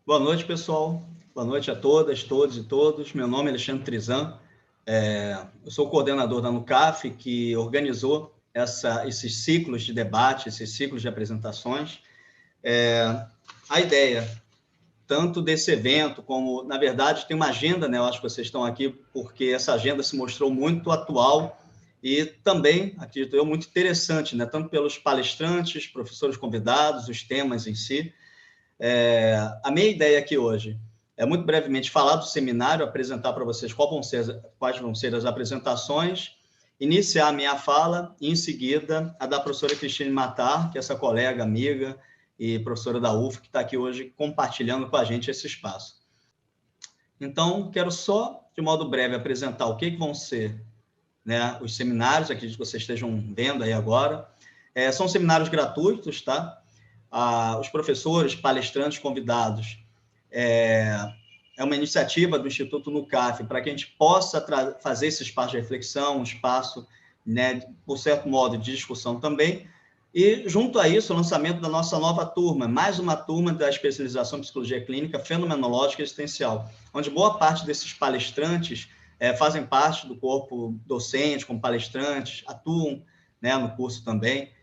Boa noite, pessoal. Boa noite a todas, todos e todos. Meu nome é Alexandre Trizan. Eu sou o coordenador da NUCAF, que organizou esses ciclos de debate, esses ciclos de apresentações. A ideia, tanto desse evento, como, na verdade, tem uma agenda, né? Eu acho que vocês estão aqui porque essa agenda se mostrou muito atual e também, acredito eu, muito interessante, né? Tanto pelos palestrantes, professores convidados, os temas em si. A minha ideia aqui hoje é, muito brevemente, falar do seminário, apresentar para vocês quais vão ser as apresentações, iniciar a minha fala e, em seguida, a da professora Cristine Matar, que é essa colega, amiga e professora da UF, que está aqui hoje compartilhando com a gente esse espaço. Então, quero só, de modo breve, apresentar o que vão ser, né, os seminários, acredito que vocês estejam vendo aí agora. São seminários gratuitos, tá? Os professores, palestrantes, convidados, é uma iniciativa do Instituto NUCAF para que a gente possa fazer esse espaço de reflexão, um espaço, né, por certo modo, de discussão também. E, junto a isso, o lançamento da nossa nova turma, mais uma turma da especialização em Psicologia Clínica Fenomenológica e Existencial, onde boa parte desses palestrantes fazem parte do corpo docente, como palestrantes, atuam, né, no curso também.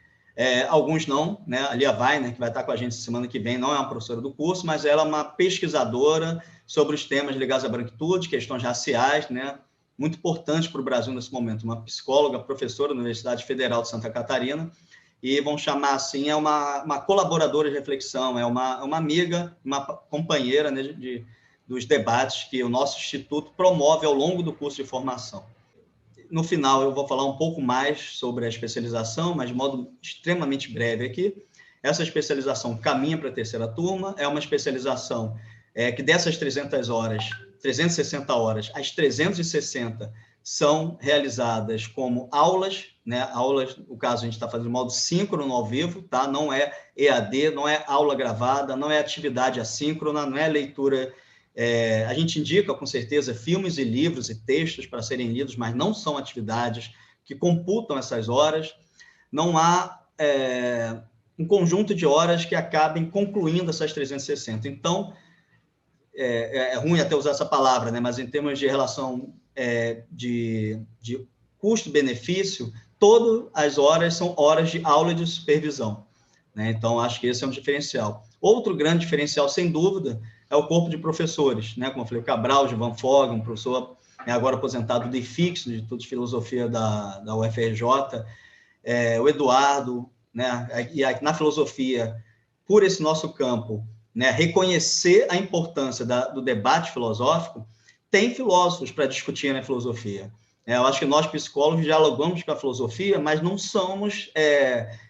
Alguns não, né? A Lia Weiner, que vai estar com a gente semana que vem, não é uma professora do curso, mas ela é uma pesquisadora sobre os temas ligados à branquitude, questões raciais, né? Muito importante para o Brasil nesse momento. Uma psicóloga, professora da Universidade Federal de Santa Catarina, e vão chamar assim, é uma colaboradora de reflexão, é uma amiga, uma companheira, né, dos debates que o nosso instituto promove ao longo do curso de formação. No final, eu vou falar um pouco mais sobre a especialização, mas de modo extremamente breve aqui. Essa especialização caminha para a terceira turma, é uma especialização que dessas 300 horas, 360 horas, as 360 são realizadas como aulas, né? Aulas, no caso, a gente está fazendo de modo síncrono ao vivo, tá? Não é EAD, não é aula gravada, não é atividade assíncrona, não é leitura. A gente indica, com certeza, filmes e livros e textos para serem lidos, mas não são atividades que computam essas horas. Não há um conjunto de horas que acabem concluindo essas 360. Então, é ruim até usar essa palavra, né? Mas em termos de relação de custo-benefício, todas as horas são horas de aula de supervisão, né? Então, acho que esse é um diferencial. Outro grande diferencial, sem dúvida, é o corpo de professores, né? Como eu falei, o Cabral, de Van Fogg, um professor agora aposentado do IFIX, do Instituto de Filosofia da UFRJ, o Eduardo, né? E na filosofia, por esse nosso campo, né? Reconhecer a importância do debate filosófico, tem filósofos para discutir na filosofia. Eu acho que nós, psicólogos, dialogamos com a filosofia, mas não somos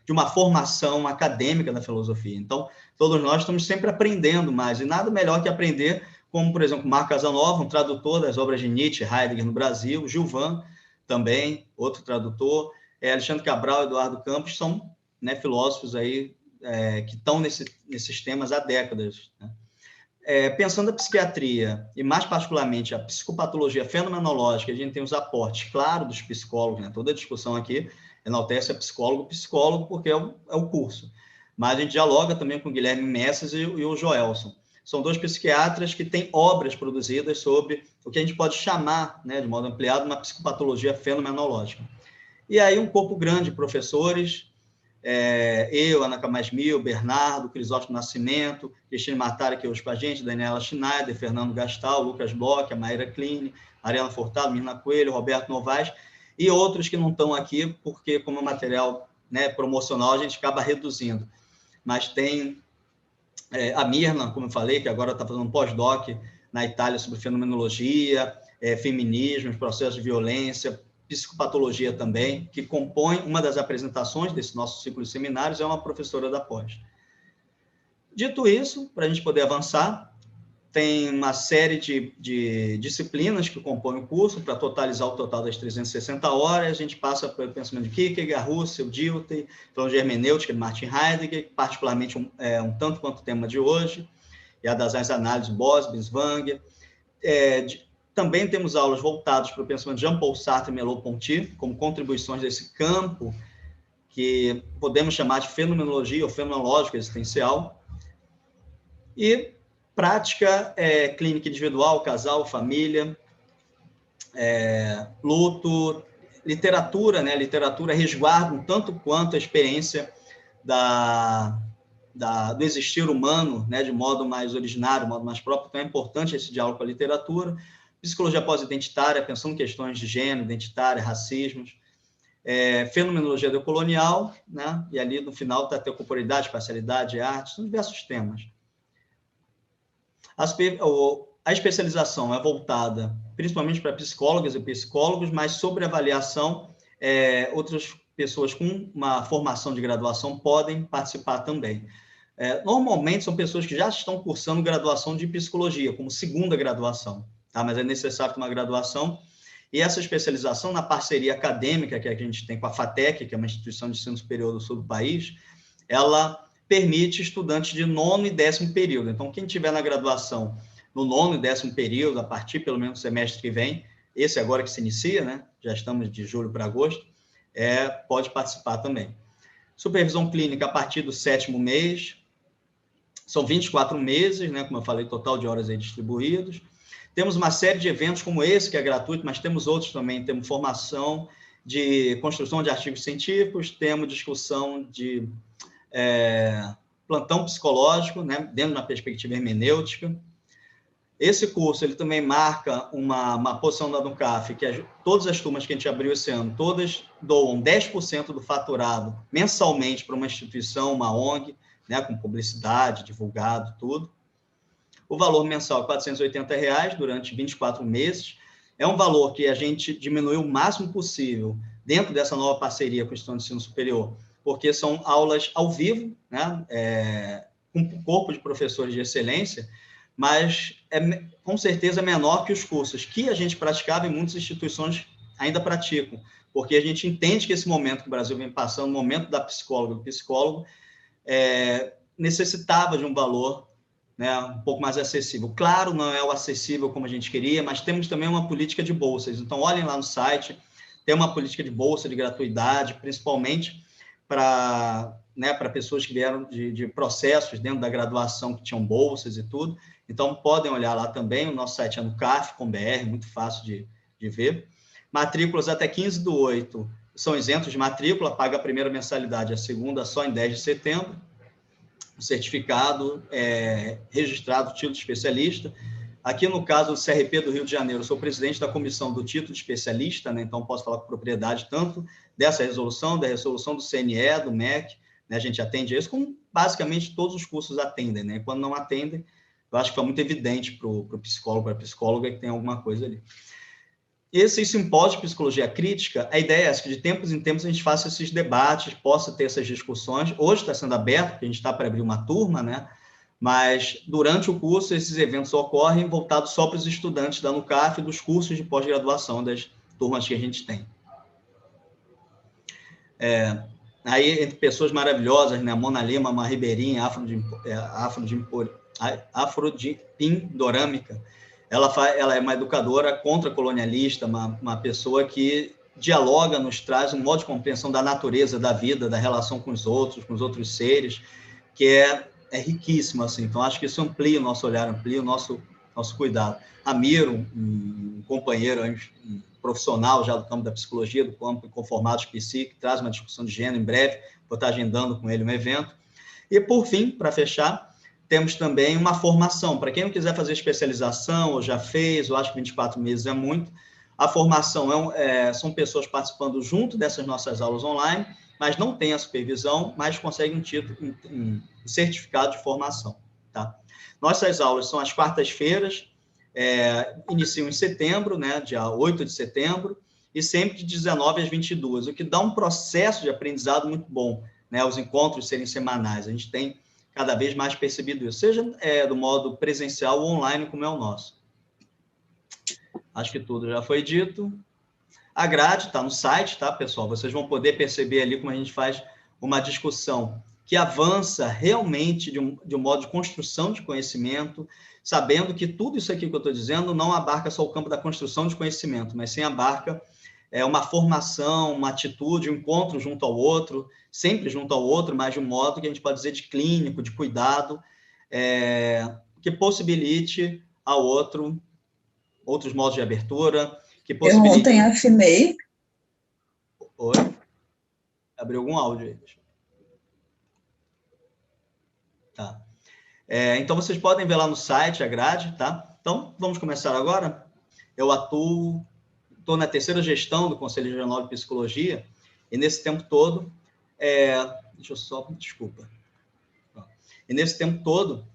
de uma formação acadêmica da filosofia. Então, todos nós estamos sempre aprendendo mais, e nada melhor que aprender, como, por exemplo, Marco Casanova, um tradutor das obras de Nietzsche, Heidegger no Brasil, Gilvan, também, outro tradutor, Alexandre Cabral, Eduardo Campos, são, né, filósofos aí, que estão nesses temas há décadas, né? Pensando a psiquiatria, e mais particularmente a psicopatologia fenomenológica, a gente tem os aportes, claro, dos psicólogos, né? Toda a discussão aqui enaltece a psicólogo, porque é o curso. Mas a gente dialoga também com o Guilherme Messas e o Joelson. São dois psiquiatras que têm obras produzidas sobre o que a gente pode chamar, né, de modo ampliado, uma psicopatologia fenomenológica. E aí um corpo grande de professores, eu, Ana Camasmil, Bernardo, Crisóstomo Nascimento, Cristine Matar, aqui hoje com a gente, Daniela Schneider, Fernando Gastal, Lucas Bloch, a Maíra Kline, Mariana Furtado, Mirna Coelho, Roberto Novaes, e outros que não estão aqui, porque como material, né, promocional, a gente acaba reduzindo. Mas tem a Mirna, como eu falei, que agora está fazendo um pós-doc na Itália sobre fenomenologia, feminismo, processos de violência, psicopatologia também, que compõe uma das apresentações desse nosso ciclo de seminários, é uma professora da pós. Dito isso, para a gente poder avançar, tem uma série de disciplinas que compõem o curso, para totalizar o total das 360 horas, a gente passa pelo pensamento de Kierkegaard, Russell, Dilthey, filosofia hermenêutica de Martin Heidegger, particularmente um tanto quanto o tema de hoje, e a das análises Bosby, Zwang. Também temos aulas voltadas para o pensamento de Jean-Paul Sartre e Merleau-Ponty, como contribuições desse campo que podemos chamar de fenomenologia ou fenomenológica existencial. E Prática clínica individual, casal, família, luto, literatura, né? Literatura resguarda um tanto quanto a experiência do existir humano, né? De modo mais originário, de modo mais próprio. Então, é importante esse diálogo com a literatura. Psicologia pós-identitária, pensando em questões de gênero, identitária, racismos. Fenomenologia decolonial, né? E ali no final está a corporeidade, parcialidade, arte, são diversos temas. A especialização é voltada principalmente para psicólogas e psicólogos, mas sobre avaliação, outras pessoas com uma formação de graduação podem participar também. Normalmente são pessoas que já estão cursando graduação de psicologia, como segunda graduação, tá? Mas é necessário ter uma graduação. E essa especialização, na parceria acadêmica que a gente tem com a FATEC, que é uma instituição de ensino superior do sul do país, ela permite estudantes de 9º e 10º período. Então, quem tiver na graduação no 9º e 10º período, a partir pelo menos do semestre que vem, esse agora que se inicia, né? Já estamos de julho para agosto, pode participar também. Supervisão clínica a partir do 7º mês, são 24 meses, né? Como eu falei, total de horas aí distribuídos. Temos uma série de eventos como esse, que é gratuito, mas temos outros também. Temos formação de construção de artigos científicos, temos discussão de plantão psicológico, né, dentro de uma perspectiva hermenêutica. Esse curso ele também marca uma posição da Uncaf, que todas as turmas que a gente abriu esse ano, todas doam 10% do faturado mensalmente para uma instituição, uma ONG, né, com publicidade, divulgado, tudo. O valor mensal é R$ 480 durante 24 meses. É um valor que a gente diminuiu o máximo possível dentro dessa nova parceria com o Instituto de Ensino Superior, porque são aulas ao vivo, né, com um corpo de professores de excelência, mas com certeza menor que os cursos que a gente praticava e muitas instituições ainda praticam, porque a gente entende que esse momento que o Brasil vem passando, o momento da psicóloga e psicólogo, necessitava de um valor, né, um pouco mais acessível. Claro, não é o acessível como a gente queria, mas temos também uma política de bolsas. Então, olhem lá no site, tem uma política de bolsa, de gratuidade, principalmente para pessoas que vieram de processos dentro da graduação que tinham bolsas e tudo. Então, podem olhar lá também, o nosso site é no CAF.com.br, muito fácil de ver. Matrículas até 15/8 são isentos de matrícula, paga a primeira mensalidade, a segunda só em 10 de setembro. O certificado registrado, título de especialista. Aqui, no caso do CRP do Rio de Janeiro, eu sou presidente da comissão do título de especialista, né? Então posso falar com propriedade tanto dessa resolução, da resolução do CNE, do MEC, né? A gente atende isso, como basicamente todos os cursos atendem, né? Quando não atendem, eu acho que foi muito evidente para o psicólogo, para a psicóloga, que tem alguma coisa ali. Esse simpósio de psicologia crítica, a ideia é essa, que de tempos em tempos a gente faça esses debates, possa ter essas discussões. Hoje está sendo aberto, porque a gente está para abrir uma turma, né? Mas durante o curso esses eventos ocorrem voltados só para os estudantes da Uncaf e dos cursos de pós-graduação das turmas que a gente tem. Aí, entre pessoas maravilhosas, né? Mona Lima, uma ribeirinha, afrodipindorâmica, ela é uma educadora contra-colonialista, uma pessoa que dialoga, nos traz um modo de compreensão da natureza, da vida, da relação com os outros seres, que é riquíssimo, assim. Então, acho que isso amplia o nosso olhar, amplia o nosso cuidado. A Miro, um companheiro, um profissional já do campo da psicologia, do campo Inconformados Psi, que traz uma discussão de gênero em breve, vou estar agendando com ele um evento. E, por fim, para fechar, temos também uma formação. Para quem não quiser fazer especialização, ou já fez, eu acho que 24 meses é muito, a formação são pessoas participando junto dessas nossas aulas online, mas não tem a supervisão, mas conseguem um título, um certificado de formação. Tá? Nossas aulas são às quartas-feiras, iniciam em setembro, né, dia 8 de setembro, e sempre de 19 às 22, o que dá um processo de aprendizado muito bom, né, os encontros serem semanais. A gente tem cada vez mais percebido isso, seja do modo presencial ou online, como é o nosso. Acho que tudo já foi dito. A grade está no site, tá, pessoal? Vocês vão poder perceber ali como a gente faz uma discussão que avança realmente de um modo de construção de conhecimento, sabendo que tudo isso aqui que eu estou dizendo não abarca só o campo da construção de conhecimento, mas sim abarca uma formação, uma atitude, um encontro junto ao outro, sempre junto ao outro, mas de um modo que a gente pode dizer de clínico, de cuidado, que possibilite ao outros modos de abertura, que Eu possibilite... ontem afinei. Oi? Abriu algum áudio aí? Tá. Então, vocês podem ver lá no site a grade, tá? Então, vamos começar agora. Eu estou na terceira gestão do Conselho Regional de Psicologia, e nesse tempo todo, desculpa. E nesse tempo todo,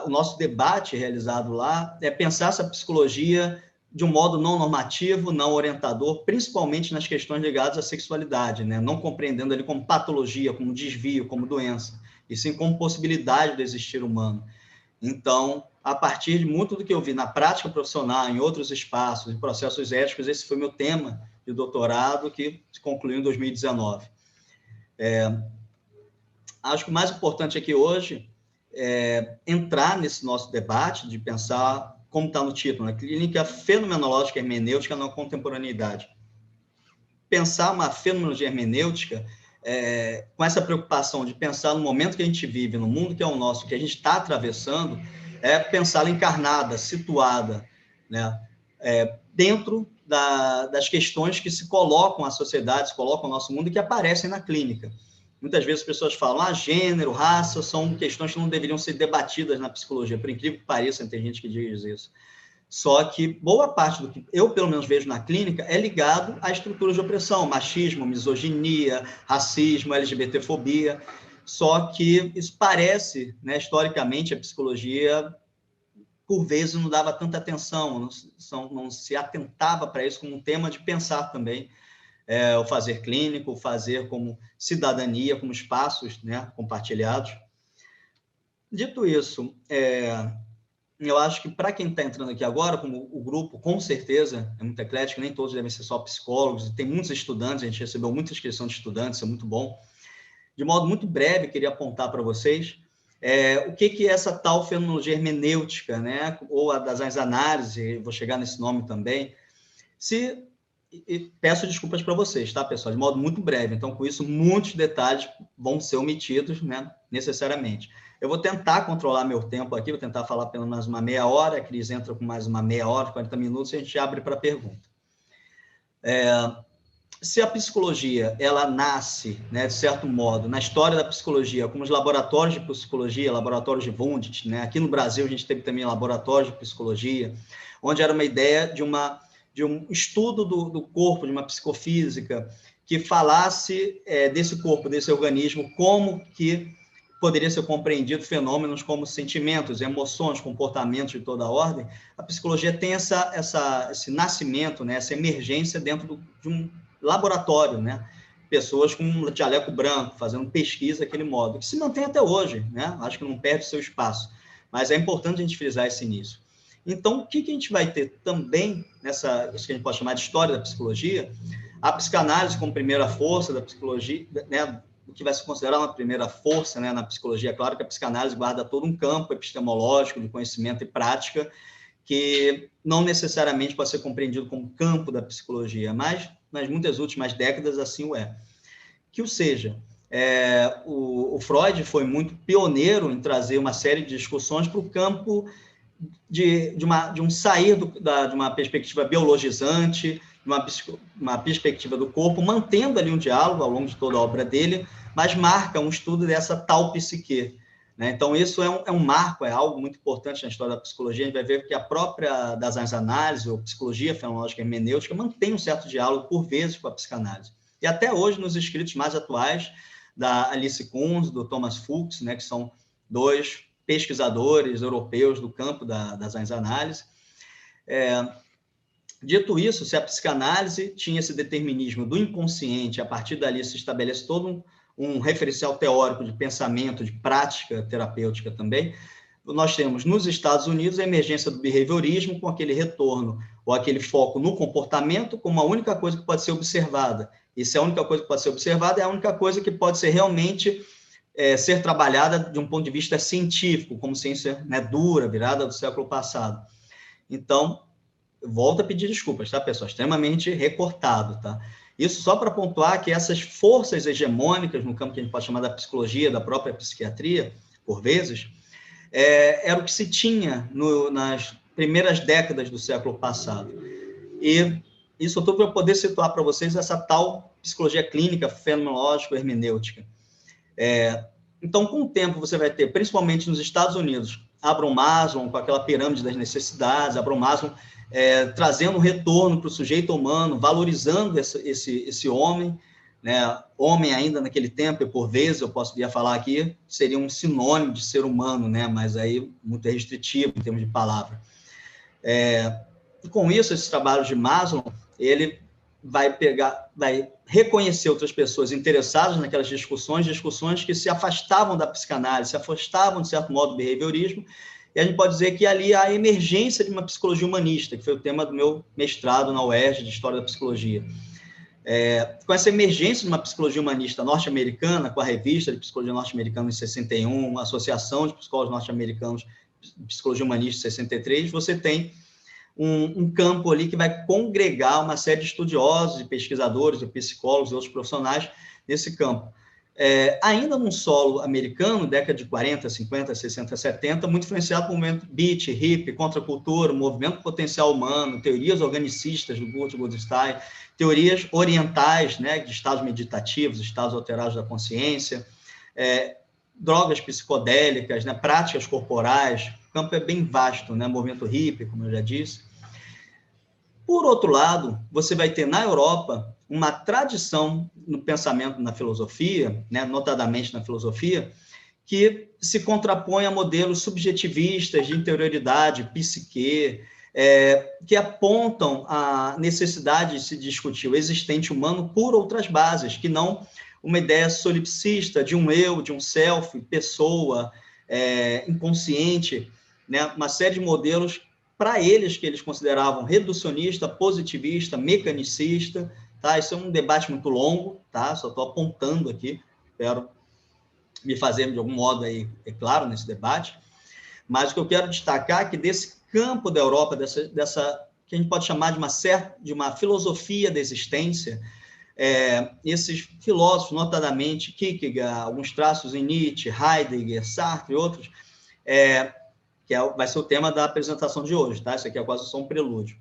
o nosso debate realizado lá é pensar essa psicologia de um modo não normativo, não orientador, principalmente nas questões ligadas à sexualidade, né? Não compreendendo ali como patologia, como desvio, como doença, e sim como possibilidade do existir humano. Então, a partir de muito do que eu vi na prática profissional, em outros espaços, em processos éticos, esse foi meu tema de doutorado, que se concluiu em 2019. Acho que o mais importante aqui hoje é entrar nesse nosso debate de pensar, como está no título, né? Clínica Fenomenológica Hermenêutica na Contemporaneidade. Pensar uma fenomenologia hermenêutica com essa preocupação de pensar no momento que a gente vive, no mundo que é o nosso, que a gente está atravessando, pensá-la encarnada, situada, né? Dentro das questões que se colocam à sociedade, se colocam ao nosso mundo e que aparecem na clínica. Muitas vezes as pessoas falam, gênero, raça, são questões que não deveriam ser debatidas na psicologia, por incrível que pareça, tem gente que diz isso. Só que boa parte do que eu, pelo menos, vejo na clínica é ligado a estruturas de opressão, machismo, misoginia, racismo, LGBTfobia. Só que isso parece, né, historicamente, a psicologia, por vezes, não dava tanta atenção, não se atentava para isso como um tema de pensar também, o fazer clínico, o fazer como cidadania, como espaços, né, compartilhados. Dito isso, eu acho que para quem está entrando aqui agora, como o grupo, com certeza, é muito eclético, nem todos devem ser só psicólogos, tem muitos estudantes, a gente recebeu muita inscrição de estudantes, isso é muito bom. De modo muito breve, queria apontar para vocês o que é essa tal fenomenologia hermenêutica, né? Ou a das análises, vou chegar nesse nome também. E peço desculpas para vocês, tá, pessoal? De modo muito breve. Então, com isso, muitos detalhes vão ser omitidos, né, necessariamente. Eu vou tentar controlar meu tempo aqui, vou tentar falar pelo menos uma meia hora, a Cris entra com mais uma meia hora, 40 minutos, e a gente abre para pergunta. Se a psicologia, ela nasce, né, de certo modo, na história da psicologia, como os laboratórios de psicologia, laboratórios de Wundt, né? Aqui no Brasil a gente teve também laboratórios de psicologia, onde era uma ideia de um estudo do corpo, de uma psicofísica, que falasse desse corpo, desse organismo, como que poderia ser compreendido fenômenos como sentimentos, emoções, comportamentos de toda a ordem. A psicologia tem esse nascimento, né, essa emergência dentro de um laboratório, né? Pessoas com um jaleco branco, fazendo pesquisa daquele modo, que se mantém até hoje, né? Acho que não perde seu espaço, mas é importante a gente frisar esse início. Então, o que a gente vai ter também isso que a gente pode chamar de história da psicologia, a psicanálise como primeira força da psicologia, né? O que vai se considerar uma primeira força, né, na psicologia. É claro que a psicanálise guarda todo um campo epistemológico de conhecimento e prática que não necessariamente pode ser compreendido como campo da psicologia, mas nas muitas últimas décadas assim o é. Que o seja, o Freud foi muito pioneiro em trazer uma série de discussões para o campo de um sair de uma perspectiva biologizante, uma perspectiva do corpo, mantendo ali um diálogo ao longo de toda a obra dele, mas marca um estudo dessa tal psique. Né? Então, isso é um marco, é algo muito importante na história da psicologia. A gente vai ver que a própria das análises, ou psicologia fenomenológica hermenêutica, mantém um certo diálogo, por vezes, com a psicanálise. E até hoje, nos escritos mais atuais, da Alice Kunz, do Thomas Fuchs, né, que são dois pesquisadores europeus do campo das análises. Dito isso, se a psicanálise tinha esse determinismo do inconsciente, a partir dali se estabelece todo um referencial teórico de pensamento, de prática terapêutica também, nós temos nos Estados Unidos a emergência do behaviorismo com aquele retorno ou aquele foco no comportamento como a única coisa que pode ser observada. E se a única coisa que pode ser observada é a única coisa que pode ser realmente ser trabalhada de um ponto de vista científico, como ciência, né, dura, virada do século passado. Então, volto a pedir desculpas, tá, pessoal? Extremamente recortado, tá? Isso só para pontuar que essas forças hegemônicas no campo que a gente pode chamar da psicologia, da própria psiquiatria, por vezes, era o que se tinha nas primeiras décadas do século passado. E isso eu estou para poder situar para vocês essa tal psicologia clínica, fenomenológica, hermenêutica. Então, com o tempo, você vai ter, principalmente nos Estados Unidos, Abraham Maslow, com aquela pirâmide das necessidades, Abraham Maslow trazendo um retorno para o sujeito humano, valorizando esse homem, né? Homem ainda naquele tempo, e por vezes, eu posso vir a falar aqui, seria um sinônimo de ser humano, né? Mas aí muito restritivo em termos de palavra. E com isso, esses trabalhos de Maslow, ele vai reconhecer outras pessoas interessadas naquelas discussões que se afastavam da psicanálise, se afastavam, de certo modo, do behaviorismo, e a gente pode dizer que ali há a emergência de uma psicologia humanista, que foi o tema do meu mestrado na UERJ, de História da Psicologia. Com essa emergência de uma psicologia humanista norte-americana, com a Revista de Psicologia Norte-Americana em 61, a Associação de Psicólogos Norte-Americanos de Psicologia Humanista em 63, você tem um campo ali que vai congregar uma série de estudiosos, de pesquisadores, de psicólogos e outros profissionais nesse campo. Ainda num solo americano, década de 40, 50, 60, 70, muito influenciado pelo movimento beat, hip, contracultura, movimento potencial humano, teorias organicistas do Kurt Goldstein, teorias orientais, né, de estados meditativos, estados alterados da consciência, drogas psicodélicas, né, práticas corporais. O campo é bem vasto, né, movimento hippie, como eu já disse. Por outro lado, você vai ter na Europa uma tradição no pensamento, na filosofia, né, notadamente na filosofia, que se contrapõe a modelos subjetivistas de interioridade, psique, que apontam a necessidade de se discutir o existente humano por outras bases, que não uma ideia solipsista de um eu, de um self, pessoa, inconsciente, né, uma série de modelos para eles, que eles consideravam reducionista, positivista, mecanicista, tá? Isso é um debate muito longo, tá? Só estou apontando aqui, espero me fazer de algum modo aí, é claro, nesse debate, mas o que eu quero destacar é que desse campo da Europa, dessa que a gente pode chamar de uma filosofia da existência, esses filósofos, notadamente Kierkegaard, alguns traços em Nietzsche, Heidegger, Sartre e outros, vai ser o tema da apresentação de hoje, tá? Isso aqui é quase só um prelúdio.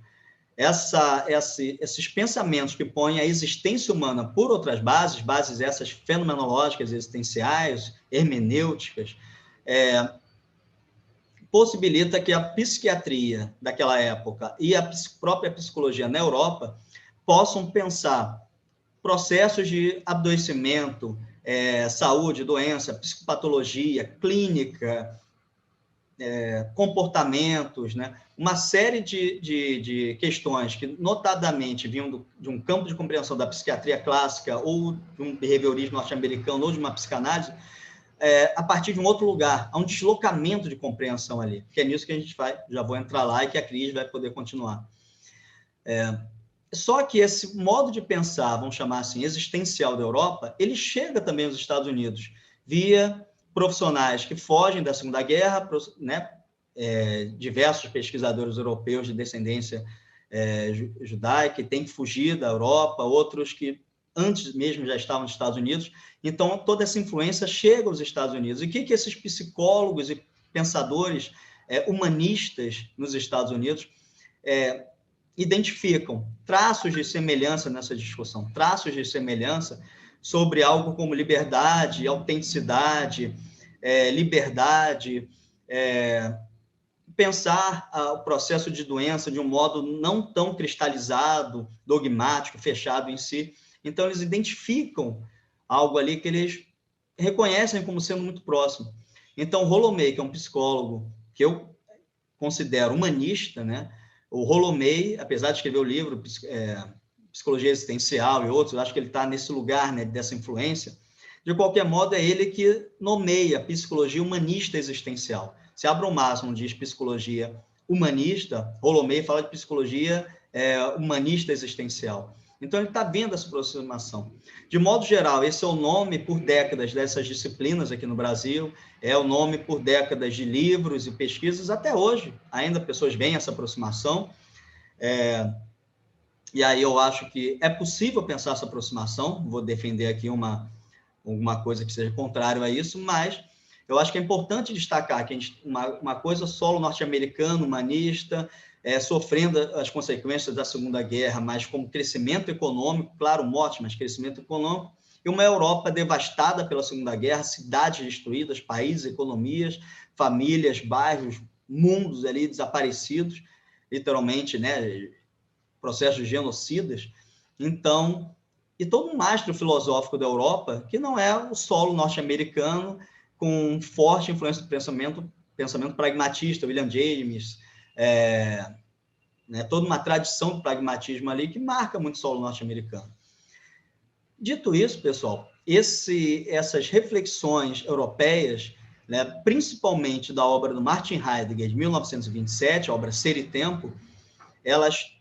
Esses pensamentos que põem a existência humana por outras bases essas fenomenológicas, existenciais, hermenêuticas, possibilita que a psiquiatria daquela época e a própria psicologia na Europa possam pensar processos de adoecimento, saúde, doença, psicopatologia, clínica, comportamentos, né? Uma série de questões que, notadamente, vinham de um campo de compreensão da psiquiatria clássica ou de um behaviorismo norte-americano ou de uma psicanálise, a partir de um outro lugar. Há um deslocamento de compreensão ali, que é nisso que a gente já vou entrar lá e que a Cris vai poder continuar. Só que esse modo de pensar, vamos chamar assim, existencial da Europa, ele chega também aos Estados Unidos, via profissionais que fogem da Segunda Guerra, né? Diversos pesquisadores europeus de descendência judaica que têm que fugir da Europa, outros que antes mesmo já estavam nos Estados Unidos. Então, toda essa influência chega aos Estados Unidos. E o que esses psicólogos e pensadores humanistas nos Estados Unidos identificam? Traços de semelhança nessa discussão, traços de semelhança sobre algo como liberdade, autenticidade, liberdade, pensar o processo de doença de um modo não tão cristalizado, dogmático, fechado em si. Então, eles identificam algo ali que eles reconhecem como sendo muito próximo. Então, Rolomei, que é um psicólogo que eu considero humanista, né? O Rolomei, apesar de escrever o livro Psicologia Existencial e outros, eu acho que ele está nesse lugar, né, dessa influência. De qualquer modo, é ele que nomeia a psicologia humanista existencial. Se Abraham Maslow diz psicologia humanista, Rolomei fala de psicologia humanista existencial. Então, ele está vendo essa aproximação. De modo geral, esse é o nome por décadas dessas disciplinas aqui no Brasil, é o nome por décadas de livros e pesquisas. Até hoje, ainda pessoas veem essa aproximação. E aí eu acho que é possível pensar essa aproximação. Vou defender aqui alguma coisa que seja contrário a isso, mas eu acho que é importante destacar que uma coisa solo norte-americano, humanista, sofrendo as consequências da Segunda Guerra, mas como crescimento econômico, claro, morte, mas crescimento econômico, e uma Europa devastada pela Segunda Guerra, cidades destruídas, países, economias, famílias, bairros, mundos ali desaparecidos, literalmente, né, processos genocidas. Então, e todo um mastro filosófico da Europa, que não é o solo norte-americano, com forte influência do pensamento pragmatista, William James, né, toda uma tradição do pragmatismo ali que marca muito o solo norte-americano. Dito isso, pessoal, essas reflexões europeias, né, principalmente da obra do Martin Heidegger, de 1927, a obra Ser e Tempo, elas,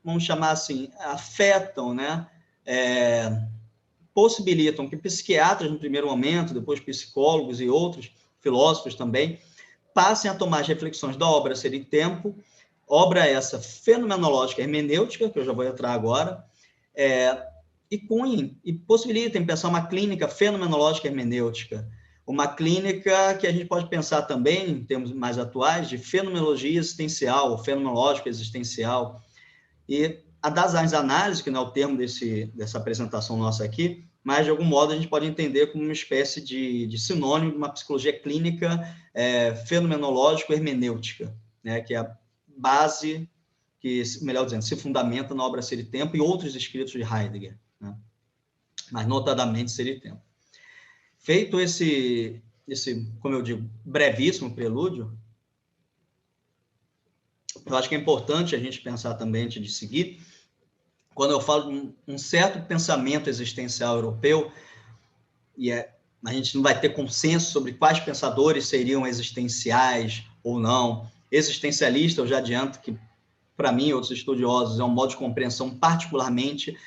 vamos chamar assim, afetam, né, possibilitam que psiquiatras, no primeiro momento, depois psicólogos e outros filósofos também, passem a tomar as reflexões da obra Ser e Tempo, obra essa fenomenológica hermenêutica, que eu já vou entrar agora, e cunhem, e possibilitem pensar uma clínica fenomenológica hermenêutica, uma clínica que a gente pode pensar também, em termos mais atuais, de fenomenologia existencial, fenomenológica existencial, e a das análises, que não é o termo dessa apresentação nossa aqui, mas, de algum modo, a gente pode entender como uma espécie de sinônimo de uma psicologia clínica fenomenológico-hermenêutica, né, que é a base que, melhor dizendo, se fundamenta na obra Ser e Tempo e outros escritos de Heidegger, né, mas, notadamente, Ser e Tempo. Feito esse, como eu digo, brevíssimo prelúdio, eu acho que é importante a gente pensar também, antes de seguir, quando eu falo de um certo pensamento existencial europeu, e a gente não vai ter consenso sobre quais pensadores seriam existenciais ou não. Existencialista, eu já adianto que, para mim, outros estudiosos, é um modo de compreensão particularmente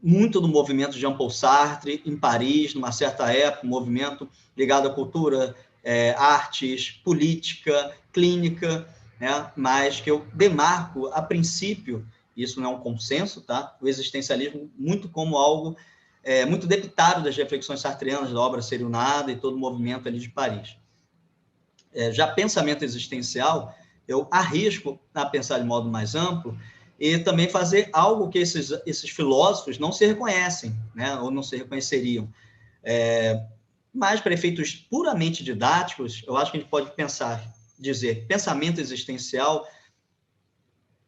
muito do movimento de Jean-Paul Sartre, em Paris, numa certa época, um movimento ligado à cultura, artes, política, clínica, né? Mas que eu demarco, a princípio, isso não é um consenso, tá? O existencialismo muito como algo muito debitado das reflexões sartreanas da obra Ser e o Nada e todo o movimento ali de Paris. Já pensamento existencial, eu arrisco a pensar de modo mais amplo e também fazer algo que esses filósofos não se reconhecem, né? Ou não se reconheceriam. Mas, para efeitos puramente didáticos, eu acho que a gente pode dizer, pensamento existencial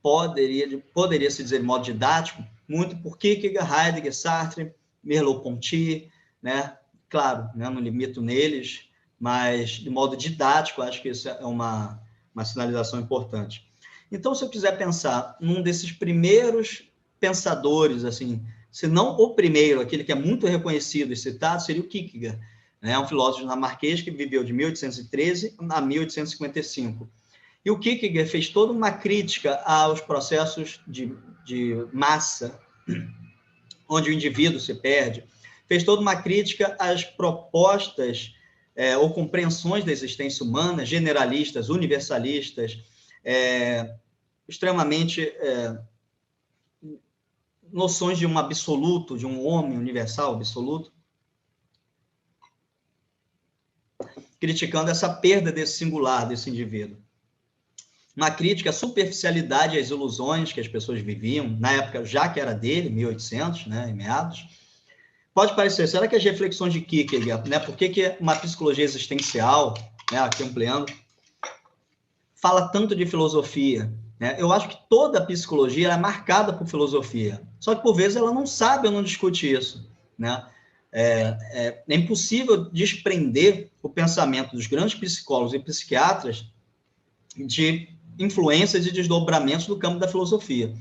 poderia se dizer de modo didático, muito por Kierkegaard, Heidegger, Sartre, Merleau-Ponty, né? Claro, né? Não limito neles, mas de modo didático, acho que isso é uma sinalização importante. Então, se eu quiser pensar num desses primeiros pensadores, assim, se não o primeiro, aquele que é muito reconhecido e citado, seria o Kierkegaard, né? Um filósofo dinamarquês que viveu de 1813 a 1855. E o Kierkegaard fez toda uma crítica aos processos de massa, onde o indivíduo se perde, fez toda uma crítica às propostas ou compreensões da existência humana, generalistas, universalistas, extremamente noções de um absoluto, de um homem universal, absoluto, criticando essa perda desse singular, desse indivíduo. Uma crítica à superficialidade e às ilusões que as pessoas viviam, na época já que era dele, 1800, né, em meados. Pode parecer, será que as reflexões de Kierkegaard, né, por que uma psicologia existencial, né, aqui ampliando, fala tanto de filosofia? Né? Eu acho que toda a psicologia é marcada por filosofia, só que por vezes ela não sabe ou não discute isso. Né? É impossível desprender o pensamento dos grandes psicólogos e psiquiatras de influências e desdobramentos do campo da filosofia.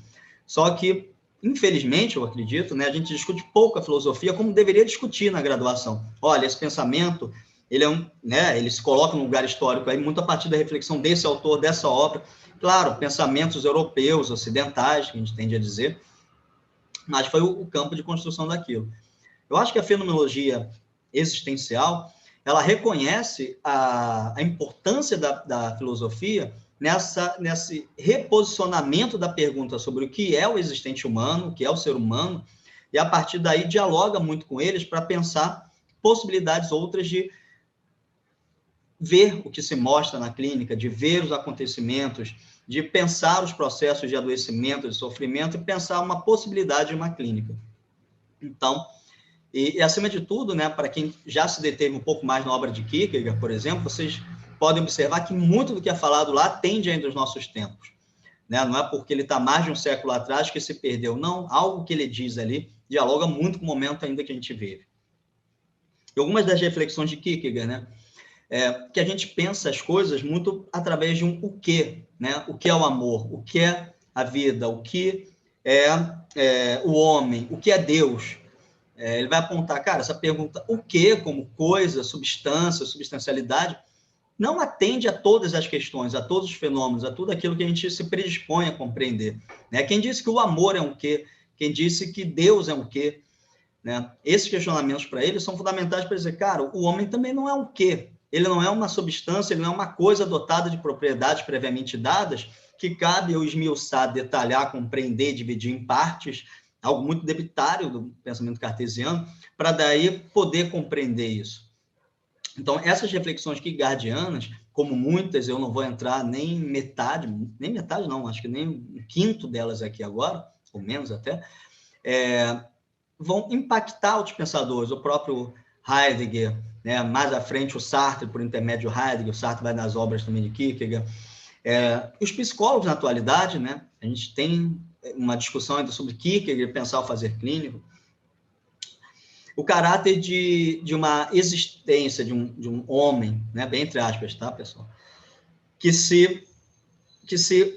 Só que, infelizmente, eu acredito, né, a gente discute pouco a filosofia como deveria discutir na graduação. Olha, esse pensamento, ele se coloca num lugar histórico aí, muito a partir da reflexão desse autor, dessa obra. Claro, pensamentos europeus, ocidentais, que a gente tende a dizer, mas foi o campo de construção daquilo. Eu acho que a fenomenologia existencial, ela reconhece a importância da filosofia nesse reposicionamento da pergunta sobre o que é o existente humano, o que é o ser humano, e a partir daí dialoga muito com eles para pensar possibilidades outras de ver o que se mostra na clínica, de ver os acontecimentos, de pensar os processos de adoecimento, de sofrimento, e pensar uma possibilidade de uma clínica. Então, e acima de tudo, né, para quem já se deteve um pouco mais na obra de Kierkegaard, por exemplo, vocês podem observar que muito do que é falado lá atende ainda aos nossos tempos. Né? Não é porque ele está mais de um século atrás que se perdeu, não. Algo que ele diz ali dialoga muito com o momento ainda que a gente vive. E algumas das reflexões de Kierkegaard, né, que a gente pensa as coisas muito através de um o quê, né? O que é o amor, o que é a vida, o que é o homem, o que é Deus. Ele vai apontar, cara, essa pergunta, o que, como coisa, substância, substancialidade, não atende a todas as questões, a todos os fenômenos, a tudo aquilo que a gente se predispõe a compreender. Né? Quem disse que o amor é um quê? Quem disse que Deus é um quê? Né? Esses questionamentos para ele são fundamentais para dizer, cara, o homem também não é um quê? Ele não é uma substância, ele não é uma coisa dotada de propriedades previamente dadas que cabe eu esmiuçar, detalhar, compreender, dividir em partes, algo muito debitário do pensamento cartesiano, para daí poder compreender isso. Então, essas reflexões kierkegaardianas, como muitas, eu não vou entrar nem metade não, acho que nem um quinto delas aqui agora, ou menos até, vão impactar outros pensadores, o próprio Heidegger, né? Mais à frente o Sartre, por intermédio do Heidegger, o Sartre vai nas obras também de Kierkegaard. Os psicólogos na atualidade, né? A gente tem uma discussão ainda sobre Kierkegaard, pensar o fazer clínico, o caráter de uma existência, de um homem, né? Bem entre aspas, tá, pessoal? Que se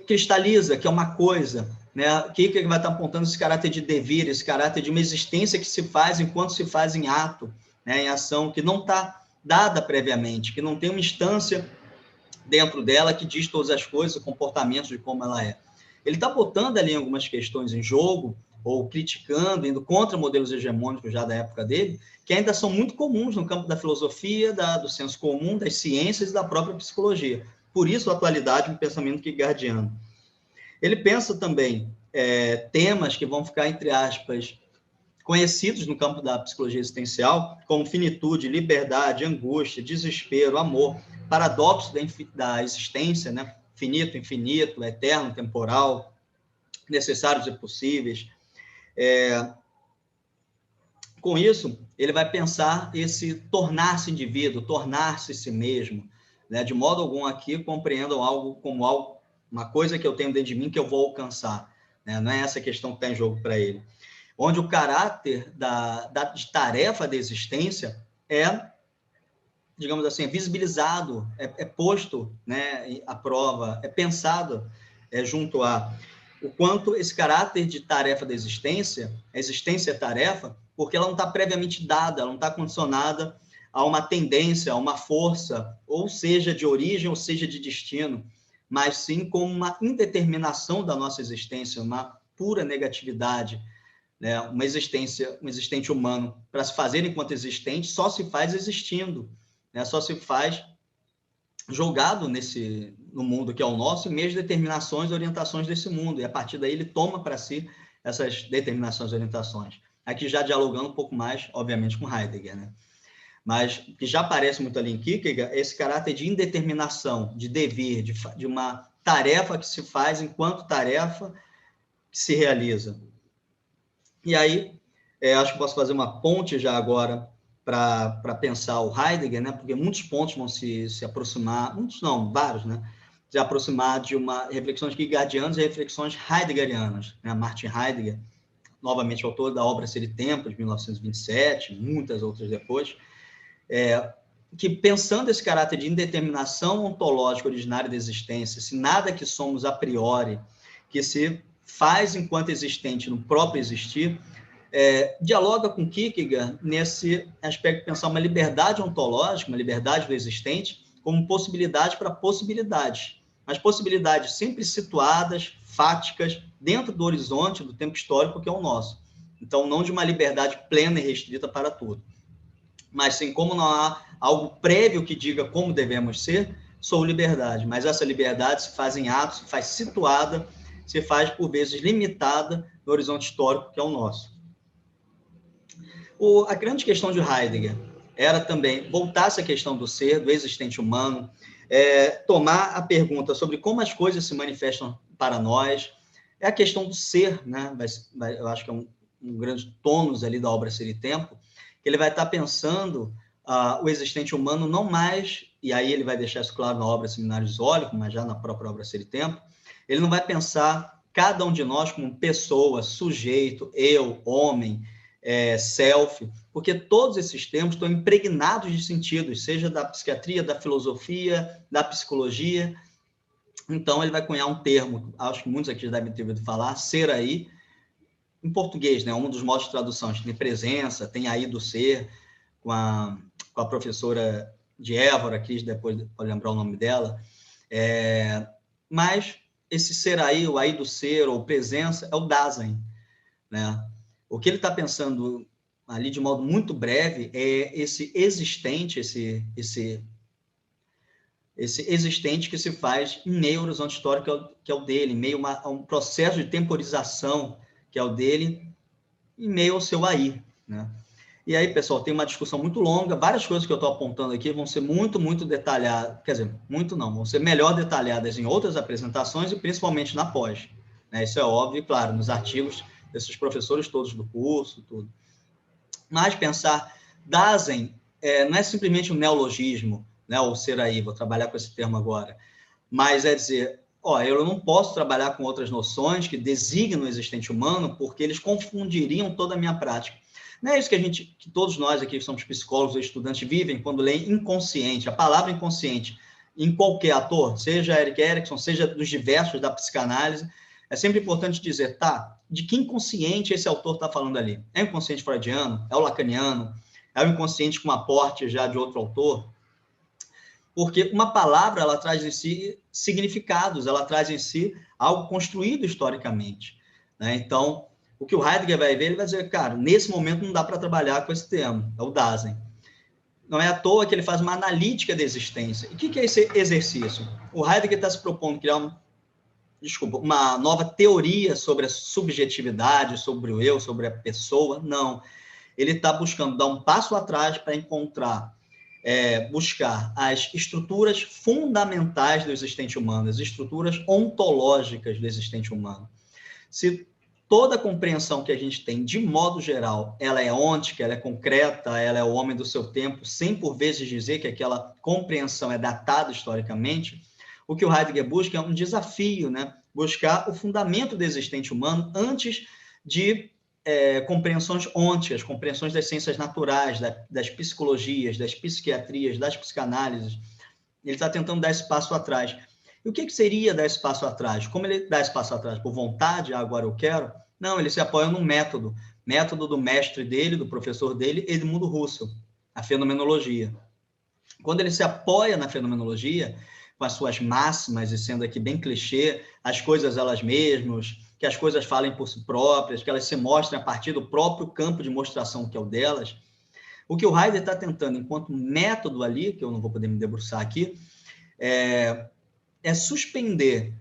cristaliza, que é uma coisa, né? Kierkegaard vai estar apontando esse caráter de devir, esse caráter de uma existência que se faz enquanto se faz em ato, né? Em ação, que não está dada previamente, que não tem uma instância dentro dela que diz todas as coisas, o comportamento de como ela é. Ele está botando ali algumas questões em jogo, ou criticando, indo contra modelos hegemônicos já da época dele, que ainda são muito comuns no campo da filosofia, do senso comum, das ciências e da própria psicologia. Por isso, a atualidade do pensamento kierkegaardiano. Ele pensa também temas que vão ficar, entre aspas, conhecidos no campo da psicologia existencial, como finitude, liberdade, angústia, desespero, amor, paradoxo da existência, né? Finito, infinito, eterno, temporal, necessários e possíveis. Com isso, ele vai pensar esse tornar-se indivíduo, tornar-se si mesmo, né? De modo algum aqui compreendam algo como algo, uma coisa que eu tenho dentro de mim que eu vou alcançar, né? Não é essa questão que está em jogo para ele. Onde o caráter de tarefa da existência digamos assim, visibilizado, posto, né, à prova, pensado junto a o quanto esse caráter de tarefa da existência, a existência é tarefa, porque ela não está previamente dada, ela não está condicionada a uma tendência, a uma força, ou seja, de origem, ou seja, de destino, mas sim como uma indeterminação da nossa existência, uma pura negatividade, né? Um existente humano, para se fazer enquanto existente, só se faz existindo, né? Só se faz jogado no mundo que é o nosso, e meias determinações e orientações desse mundo, e a partir daí ele toma para si essas determinações e orientações. Aqui já dialogando um pouco mais, obviamente, com Heidegger, né? Mas que já aparece muito ali em Kierkegaard, esse caráter de indeterminação, de dever, de uma tarefa que se faz enquanto tarefa que se realiza. E aí, acho que posso fazer uma ponte já agora para pensar o Heidegger, né? Porque muitos pontos vão se aproximar, muitos não, vários, né? Se aproximar de uma reflexões kierkegaardianas e reflexões heideggerianas, né? Martin Heidegger, novamente autor da obra Ser e Tempo, de 1927, muitas outras depois, que pensando esse caráter de indeterminação ontológica originária da existência, se nada que somos a priori, que se faz enquanto existente no próprio existir, dialoga com Kierkegaard nesse aspecto de pensar uma liberdade ontológica, uma liberdade do existente, como possibilidade para possibilidades, mas possibilidades sempre situadas, fáticas, dentro do horizonte do tempo histórico que é o nosso. Então, não de uma liberdade plena e restrita para tudo, mas sim como não há algo prévio que diga como devemos ser, sou liberdade, mas essa liberdade se faz em atos, se faz situada, se faz, por vezes, limitada no horizonte histórico que é o nosso. A grande questão de Heidegger, era também voltar essa questão do ser, do existente humano, tomar a pergunta sobre como as coisas se manifestam para nós, é a questão do ser, né? Eu acho que é um grande tônus ali da obra Ser e Tempo, que ele vai estar pensando o existente humano não mais, e aí ele vai deixar isso claro na obra Seminário Isólico, mas já na própria obra Ser e Tempo, ele não vai pensar cada um de nós como pessoa, sujeito, eu, homem, self, porque todos esses termos estão impregnados de sentidos, seja da psiquiatria, da filosofia, da psicologia. Então, ele vai cunhar um termo, acho que muitos aqui já devem ter ouvido falar, ser aí, em português, né? Um dos modos de tradução, a gente tem presença, tem aí do ser, com a professora de Évora, Cris, depois pode lembrar o nome dela, mas esse ser aí, o aí do ser, ou presença, é o Dasein, né? O que ele está pensando ali de modo muito breve é esse existente, esse existente que se faz em meio ao horizonte histórico que é o dele, em meio a um processo de temporização que é o dele, em meio ao seu aí, né? E aí, pessoal, tem uma discussão muito longa, várias coisas que eu estou apontando aqui vão ser muito, muito detalhadas, quer dizer, muito não, vão ser melhor detalhadas em outras apresentações e principalmente na pós, né? Isso é óbvio, claro, nos artigos desses professores todos do curso, tudo. Mas pensar Dasein não é simplesmente um neologismo, né, ou ser aí, vou trabalhar com esse termo agora, mas é dizer, eu não posso trabalhar com outras noções que designam o existente humano porque eles confundiriam toda a minha prática. Não é isso que todos nós aqui que somos psicólogos ou estudantes vivem quando leem inconsciente, a palavra inconsciente, em qualquer ator, seja Erik Erikson, seja dos diversos da psicanálise, é sempre importante dizer, de que inconsciente esse autor está falando ali? É o inconsciente freudiano? É o lacaniano? É o inconsciente com aporte já de outro autor? Porque uma palavra, ela traz em si significados, ela traz em si algo construído historicamente, né? Então, o que o Heidegger vai ver, ele vai dizer, cara, nesse momento não dá para trabalhar com esse termo, é o Dasein. Não é à toa que ele faz uma analítica da existência. E o que é esse exercício? O Heidegger está se propondo criar uma nova teoria sobre a subjetividade, sobre o eu, sobre a pessoa. Não. Ele está buscando dar um passo atrás para buscar as estruturas fundamentais do existente humano, as estruturas ontológicas do existente humano. Se toda a compreensão que a gente tem, de modo geral, ela é ôntica, ela é concreta, ela é o homem do seu tempo, sem por vezes dizer que aquela compreensão é datada historicamente, o que o Heidegger busca é um desafio, né? Buscar o fundamento do existente humano antes de compreensões ônticas, compreensões das ciências naturais, das psicologias, das psiquiatrias, das psicanálises. Ele está tentando dar esse passo atrás. E o que seria dar esse passo atrás? Como ele dá esse passo atrás? Por vontade? Agora eu quero? Não, ele se apoia num método do mestre dele, do professor dele, Edmundo Husserl, a fenomenologia. Quando ele se apoia na fenomenologia, com as suas máximas, e sendo aqui bem clichê, as coisas elas mesmas, que as coisas falem por si próprias, que elas se mostrem a partir do próprio campo de mostração que é o delas, o que o Heidegger está tentando, enquanto método ali, que eu não vou poder me debruçar aqui, é suspender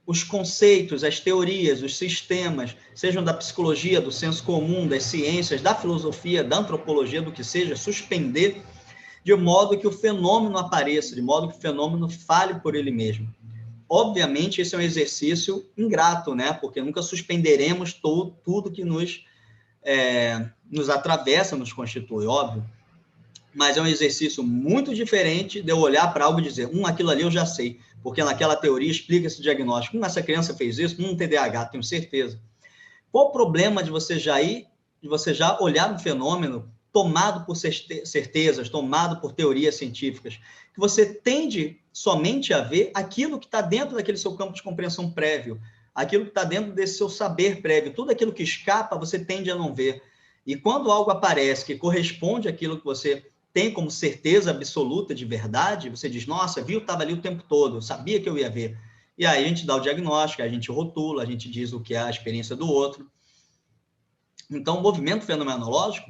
os conceitos, as teorias, os sistemas, sejam da psicologia, do senso comum, das ciências, da filosofia, da antropologia, do que seja, suspender de modo que o fenômeno apareça, de modo que o fenômeno fale por ele mesmo. Obviamente, esse é um exercício ingrato, né? Porque nunca suspenderemos tudo que nos atravessa, nos constitui, óbvio. Mas é um exercício muito diferente de eu olhar para algo e dizer, aquilo ali eu já sei, porque naquela teoria explica esse diagnóstico. Essa criança fez isso, TDAH, tenho certeza. Qual o problema de você já olhar um fenômeno tomado por certezas, tomado por teorias científicas, que você tende somente a ver aquilo que está dentro daquele seu campo de compreensão prévio, aquilo que está dentro desse seu saber prévio, tudo aquilo que escapa, você tende a não ver. E quando algo aparece que corresponde àquilo que você tem como certeza absoluta de verdade, você diz, nossa, estava ali o tempo todo, eu sabia que eu ia ver. E aí a gente dá o diagnóstico, a gente rotula, a gente diz o que é a experiência do outro. Então, o movimento fenomenológico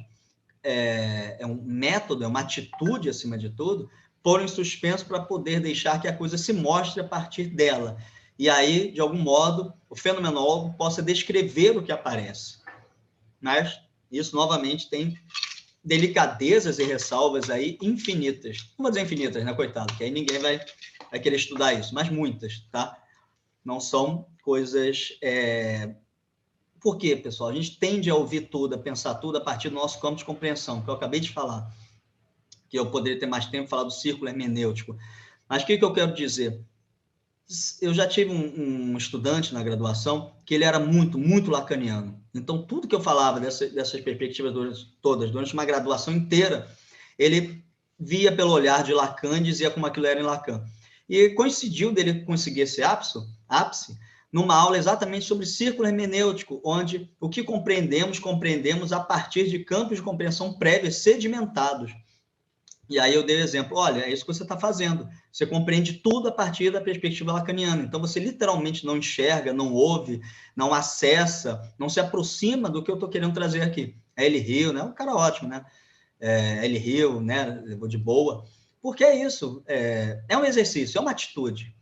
é um método, é uma atitude, acima de tudo, pôr em suspenso para poder deixar que a coisa se mostre a partir dela. E aí, de algum modo, o fenomenólogo possa descrever o que aparece. Mas isso, novamente, tem delicadezas e ressalvas aí infinitas. Não vou dizer infinitas, né, coitado, que aí ninguém vai querer estudar isso, mas muitas, tá? Não são coisas... Por quê, pessoal? A gente tende a ouvir tudo, a pensar tudo a partir do nosso campo de compreensão, que eu acabei de falar, que eu poderia ter mais tempo para falar do círculo hermenêutico. Mas o que eu quero dizer? Eu já tive um estudante na graduação que ele era muito, muito lacaniano. Então, tudo que eu falava dessas perspectivas todas, durante uma graduação inteira, ele via pelo olhar de Lacan e dizia como aquilo era em Lacan. E coincidiu dele conseguir esse ápice numa aula exatamente sobre círculo hermenêutico, onde o que compreendemos a partir de campos de compreensão prévios sedimentados. E aí eu dei o exemplo, olha, é isso que você está fazendo. Você compreende tudo a partir da perspectiva lacaniana. Então, você literalmente não enxerga, não ouve, não acessa, não se aproxima do que eu estou querendo trazer aqui. Ele riu, né? Um cara ótimo, né? Ele riu, né? Levou de boa. Porque é isso, é um exercício, é uma atitude.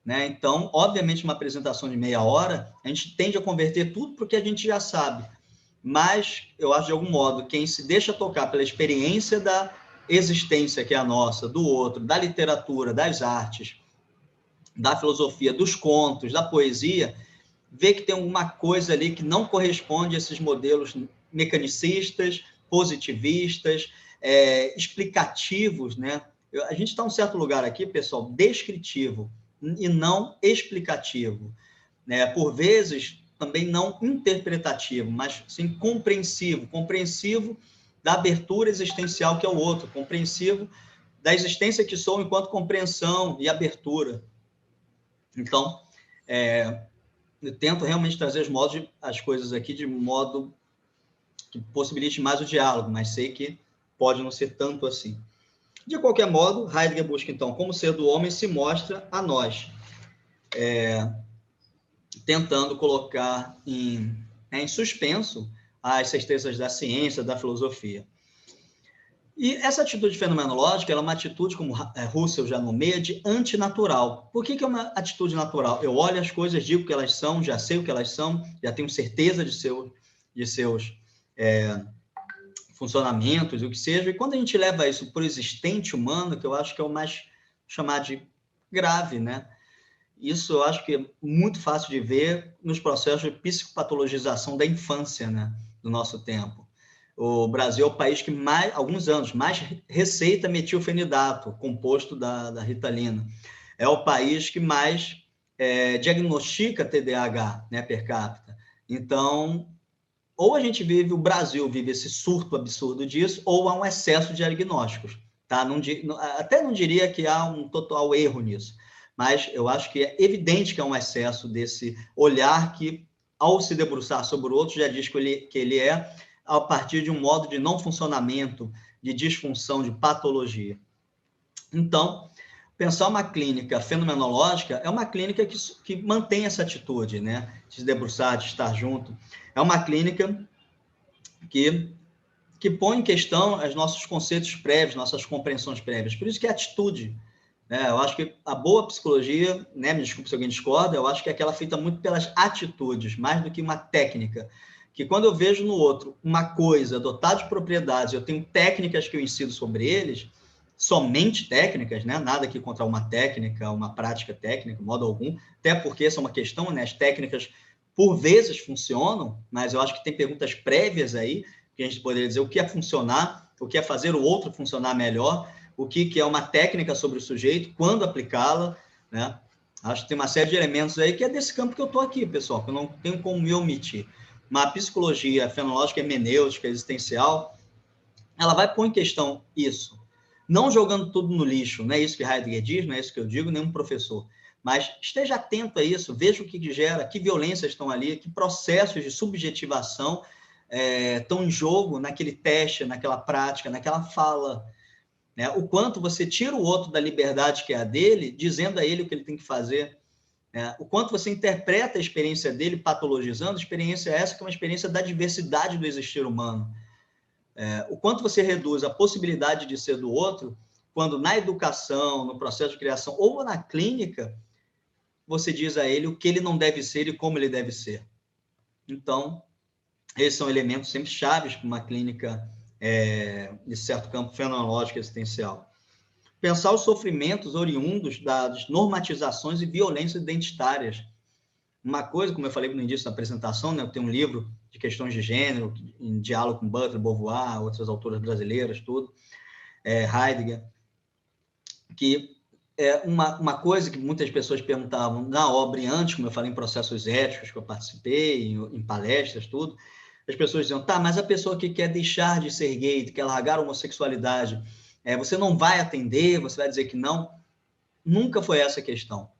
Né? Então, obviamente, uma apresentação de meia hora, a gente tende a converter tudo porque a gente já sabe. Mas, eu acho, de algum modo, quem se deixa tocar pela experiência da existência que é a nossa, do outro, da literatura, das artes, da filosofia, dos contos, da poesia, vê que tem alguma coisa ali que não corresponde a esses modelos mecanicistas, positivistas, explicativos, né? A gente está em um certo lugar aqui, pessoal, descritivo e não explicativo, né? Por vezes, também não interpretativo, mas sim compreensivo da abertura existencial que é o outro, compreensivo da existência que sou enquanto compreensão e abertura. Então, eu tento realmente trazer as coisas aqui de modo que possibilite mais o diálogo, mas sei que pode não ser tanto assim. De qualquer modo, Heidegger busca, então, como ser do homem se mostra a nós, tentando colocar em suspenso as certezas da ciência, da filosofia. E essa atitude fenomenológica ela é uma atitude, como Russell já nomeia, de antinatural. Por que é uma atitude natural? Eu olho as coisas, digo o que elas são, já sei o que elas são, já tenho certeza de seus funcionamentos, o que seja, e quando a gente leva isso para o existente humano, que eu acho que é o mais chamado de grave, né? Isso eu acho que é muito fácil de ver nos processos de psicopatologização da infância, né, do nosso tempo. O Brasil é o país que alguns anos, mais receita metilfenidato, composto da Ritalina. É o país que mais diagnostica TDAH, né, per capita. Então, ou o Brasil vive esse surto absurdo disso, ou há um excesso de diagnósticos. Tá? Até não diria que há um total erro nisso, mas eu acho que é evidente que há um excesso desse olhar que, ao se debruçar sobre o outro, já diz que ele é a partir de um modo de não funcionamento, de disfunção, de patologia. Então, pensar uma clínica fenomenológica é uma clínica que mantém essa atitude, né? De se debruçar, de estar junto. É uma clínica que põe em questão os nossos conceitos prévios, nossas compreensões prévias. Por isso que é atitude. Né? Eu acho que a boa psicologia, né? Me desculpe se alguém discorda, eu acho que é aquela feita muito pelas atitudes, mais do que uma técnica. Que quando eu vejo no outro uma coisa dotada de propriedades, eu tenho técnicas que eu ensino sobre eles, somente técnicas, né? Nada aqui contra uma técnica, uma prática técnica, modo algum, até porque essa é uma questão, né? As técnicas, por vezes, funcionam, mas eu acho que tem perguntas prévias aí, que a gente poderia dizer o que é funcionar, o que é fazer o outro funcionar melhor, o que é uma técnica sobre o sujeito, quando aplicá-la, né? Acho que tem uma série de elementos aí que é desse campo que eu estou aqui, pessoal, que eu não tenho como me omitir. Uma psicologia fenológica, hermenêutica, existencial, ela vai pôr em questão isso. Não jogando tudo no lixo, não é isso que Heidegger diz, não é isso que eu digo, nenhum professor. Mas esteja atento a isso, veja o que gera, que violências estão ali, que processos de subjetivação estão em jogo naquele teste, naquela prática, naquela fala. Né? O quanto você tira o outro da liberdade que é a dele, dizendo a ele o que ele tem que fazer. Né? O quanto você interpreta a experiência dele patologizando, a experiência essa que é uma experiência da diversidade do existir humano. O quanto você reduz a possibilidade de ser do outro, quando na educação, no processo de criação ou na clínica, você diz a ele o que ele não deve ser e como ele deve ser. Então, esses são elementos sempre chaves para uma clínica nesse certo campo fenomenológico existencial. Pensar os sofrimentos oriundos das normatizações e violências identitárias. Uma coisa, como eu falei no início da apresentação, né, eu tenho um livro de questões de gênero, em diálogo com Butler, Beauvoir, outras autoras brasileiras, tudo, Heidegger, que é uma coisa que muitas pessoas perguntavam na obra e antes, como eu falei em processos éticos que eu participei, em palestras, tudo, as pessoas diziam, tá, mas a pessoa que quer deixar de ser gay, que quer largar a homossexualidade, você não vai atender, você vai dizer que não? Nunca foi essa a questão.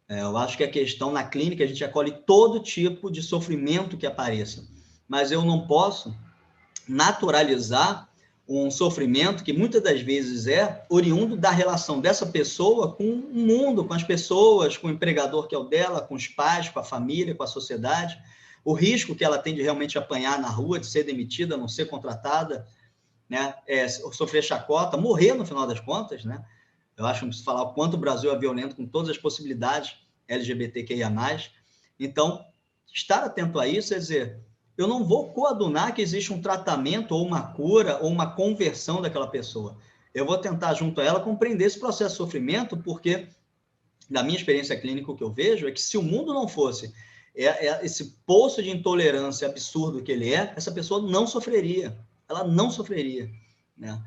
Eu acho que a questão na clínica, a gente acolhe todo tipo de sofrimento que apareça, mas eu não posso naturalizar um sofrimento que muitas das vezes é oriundo da relação dessa pessoa com o mundo, com as pessoas, com o empregador que é o dela, com os pais, com a família, com a sociedade, o risco que ela tem de realmente apanhar na rua, de ser demitida, não ser contratada, né? Sofrer chacota, morrer no final das contas, né? Eu acho que não preciso falar o quanto o Brasil é violento com todas as possibilidades LGBTQIA+. Então, estar atento a isso é dizer, eu não vou coadunar que existe um tratamento ou uma cura ou uma conversão daquela pessoa. Eu vou tentar, junto a ela, compreender esse processo de sofrimento, porque, da minha experiência clínica, o que eu vejo é que se o mundo não fosse esse poço de intolerância absurdo que ele essa pessoa não sofreria. Ela não sofreria, né?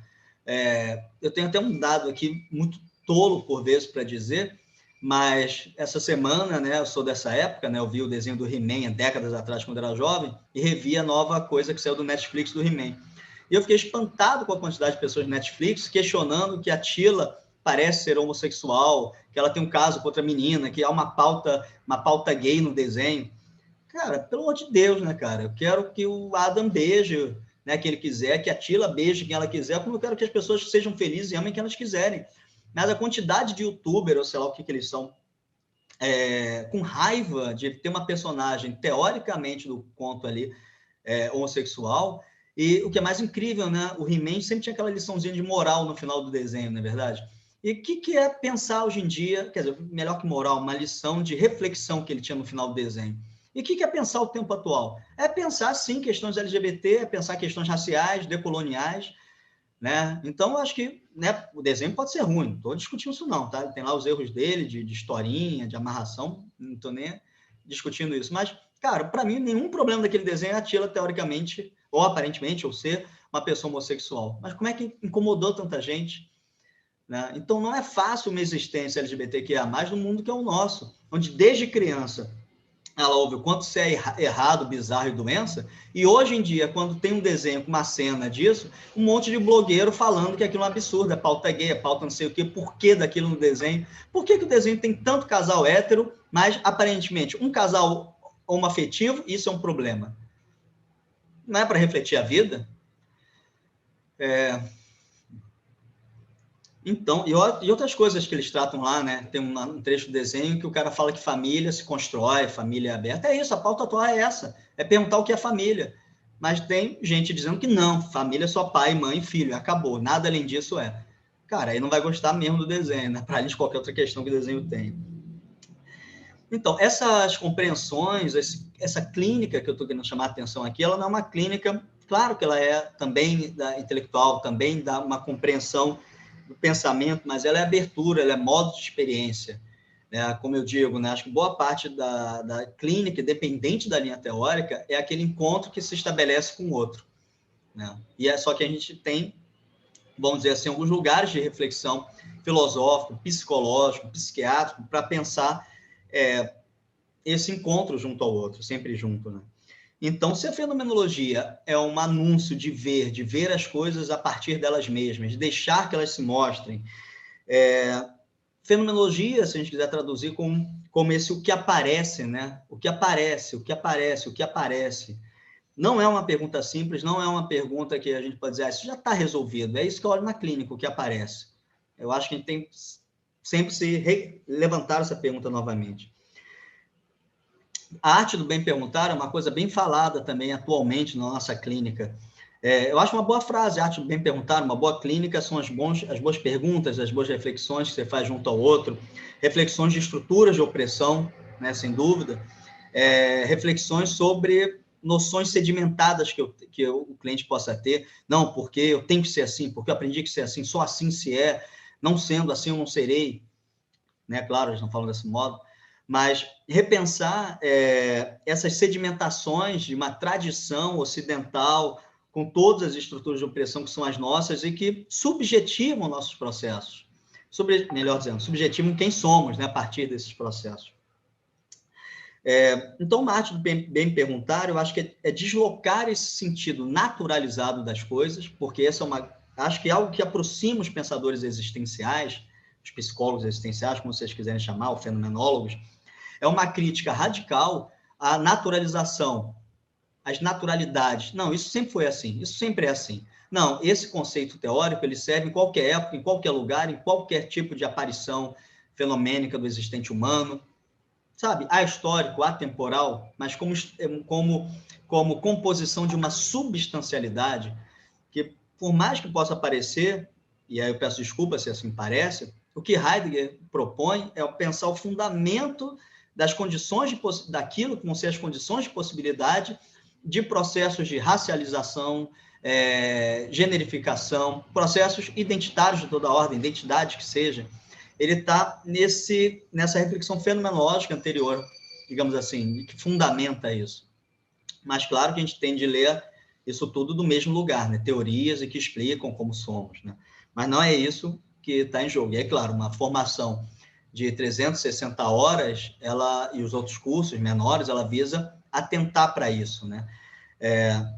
Eu tenho até um dado aqui muito tolo, por vezes, para dizer, mas essa semana, né, eu sou dessa época, né, eu vi o desenho do He-Man décadas atrás, quando era jovem, e revi a nova coisa que saiu do Netflix do He-Man. E eu fiquei espantado com a quantidade de pessoas do Netflix questionando que a Tila parece ser homossexual, que ela tem um caso com outra menina, que há uma pauta gay no desenho. Cara, pelo amor de Deus, né, cara? Eu quero que o Adam beije, né, quem ele quiser, que a Tila beije quem ela quiser, como eu quero que as pessoas sejam felizes e amem quem elas quiserem. Mas a quantidade de youtuber, ou sei lá o que eles são, com raiva de ter uma personagem, teoricamente, do conto ali, homossexual, e o que é mais incrível, né? O He-Man sempre tinha aquela liçãozinha de moral no final do desenho, não é verdade? E o que é pensar hoje em dia, quer dizer, melhor que moral, uma lição de reflexão que ele tinha no final do desenho. E o que é pensar o tempo atual? É pensar, sim, questões LGBT, é pensar questões raciais, decoloniais, né? Então, eu acho que, né, o desenho pode ser ruim, não estou discutindo isso não, tá? Ele tem lá os erros dele, de historinha, de amarração, não estou nem discutindo isso. Mas, cara, para mim, nenhum problema daquele desenho é a Tila, teoricamente, ou aparentemente, ou ser uma pessoa homossexual. Mas como é que incomodou tanta gente? Né? Então, não é fácil uma existência LGBTQIA+, no mundo que é o nosso, onde desde criança ela ouve o quanto isso é errado, bizarro e doença, e hoje em dia, quando tem um desenho com uma cena disso, um monte de blogueiro falando que aquilo é um absurdo, é pauta gay, é pauta não sei o quê, por que daquilo no desenho? Por que o desenho tem tanto casal hétero, mas aparentemente um casal homoafetivo, isso é um problema? Não é para refletir a vida? Então, e outras coisas que eles tratam lá, né? Tem um trecho do desenho que o cara fala que família se constrói, família é aberta. É isso, a pauta atual é essa. É perguntar o que é família. Mas tem gente dizendo que não, família é só pai, mãe e filho, acabou. Nada além disso é. Cara, aí não vai gostar mesmo do desenho, né? Para além de qualquer outra questão que o desenho tem. Então, essas compreensões, essa clínica que eu estou querendo chamar a atenção aqui, ela não é uma clínica, claro que ela é também intelectual, também dá uma compreensão do pensamento, mas ela é abertura, ela é modo de experiência. Né? Como eu digo, né? Acho que boa parte da clínica, independente da linha teórica, é aquele encontro que se estabelece com o outro. Né? E é só que a gente tem, vamos dizer assim, alguns lugares de reflexão filosófico, psicológico, psiquiátrico, para pensar esse encontro junto ao outro, sempre junto. Né? Então, se a fenomenologia é um anúncio de ver as coisas a partir delas mesmas, de deixar que elas se mostrem, fenomenologia, se a gente quiser traduzir como esse o que aparece, né? O que aparece, o que aparece, o que aparece. Não é uma pergunta simples, não é uma pergunta que a gente pode dizer, isso já está resolvido, é isso que eu olho na clínica, o que aparece. Eu acho que a gente tem sempre se levantar essa pergunta novamente. A arte do bem perguntar é uma coisa bem falada também atualmente na nossa clínica. Eu acho uma boa frase, a arte do bem perguntar, uma boa clínica são as boas perguntas, as boas reflexões que você faz junto ao outro, reflexões de estruturas de opressão, né, sem dúvida, reflexões sobre noções sedimentadas que o cliente possa ter. Não, porque eu tenho que ser assim, porque eu aprendi que ser assim, só assim se é, não sendo assim eu não serei. Né? Claro, eles não falam desse modo, mas repensar essas sedimentações de uma tradição ocidental com todas as estruturas de opressão que são as nossas e que subjetivam nossos processos. Melhor dizendo, subjetivam quem somos, né, a partir desses processos. Então, uma arte do bem perguntar, eu acho que é deslocar esse sentido naturalizado das coisas, porque essa acho que é algo que aproxima os pensadores existenciais, os psicólogos existenciais, como vocês quiserem chamar, ou fenomenólogos, é uma crítica radical à naturalização, às naturalidades. Não, isso sempre foi assim, isso sempre é assim. Não, esse conceito teórico, ele serve em qualquer época, em qualquer lugar, em qualquer tipo de aparição fenomênica do existente humano, sabe, ahistórico, atemporal, mas como composição de uma substancialidade que, por mais que possa parecer, e aí eu peço desculpa se assim parece, o que Heidegger propõe é pensar o fundamento das condições daquilo que vão ser as condições de possibilidade de processos de racialização, generificação, processos identitários de toda ordem, identidade que seja. Ele está nessa reflexão fenomenológica anterior, digamos assim, que fundamenta isso. Mas claro que a gente tem de ler isso tudo do mesmo lugar, né? Teorias e que explicam como somos, né? Mas não é isso que está em jogo. E é claro, uma formação de 360 horas, e os outros cursos menores, ela visa atentar para isso, né?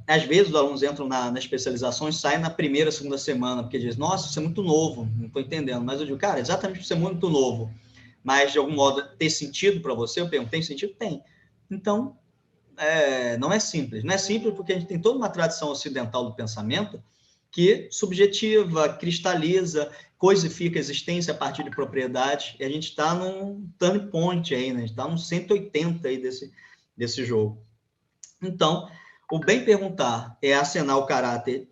Às vezes os alunos entram na especialização e saem na primeira, segunda semana, porque dizem, nossa, isso é muito novo, não estou entendendo. Mas eu digo, cara, exatamente por ser muito novo, mas de algum modo ter sentido para você, eu pergunto, tem sentido? Tem. Então, não é simples. Não é simples porque a gente tem toda uma tradição ocidental do pensamento que subjetiva, cristaliza, coisifica a existência a partir de propriedades, e a gente está num turning point aí, né? A gente está num 180 aí desse jogo. Então, o bem perguntar é acenar o caráter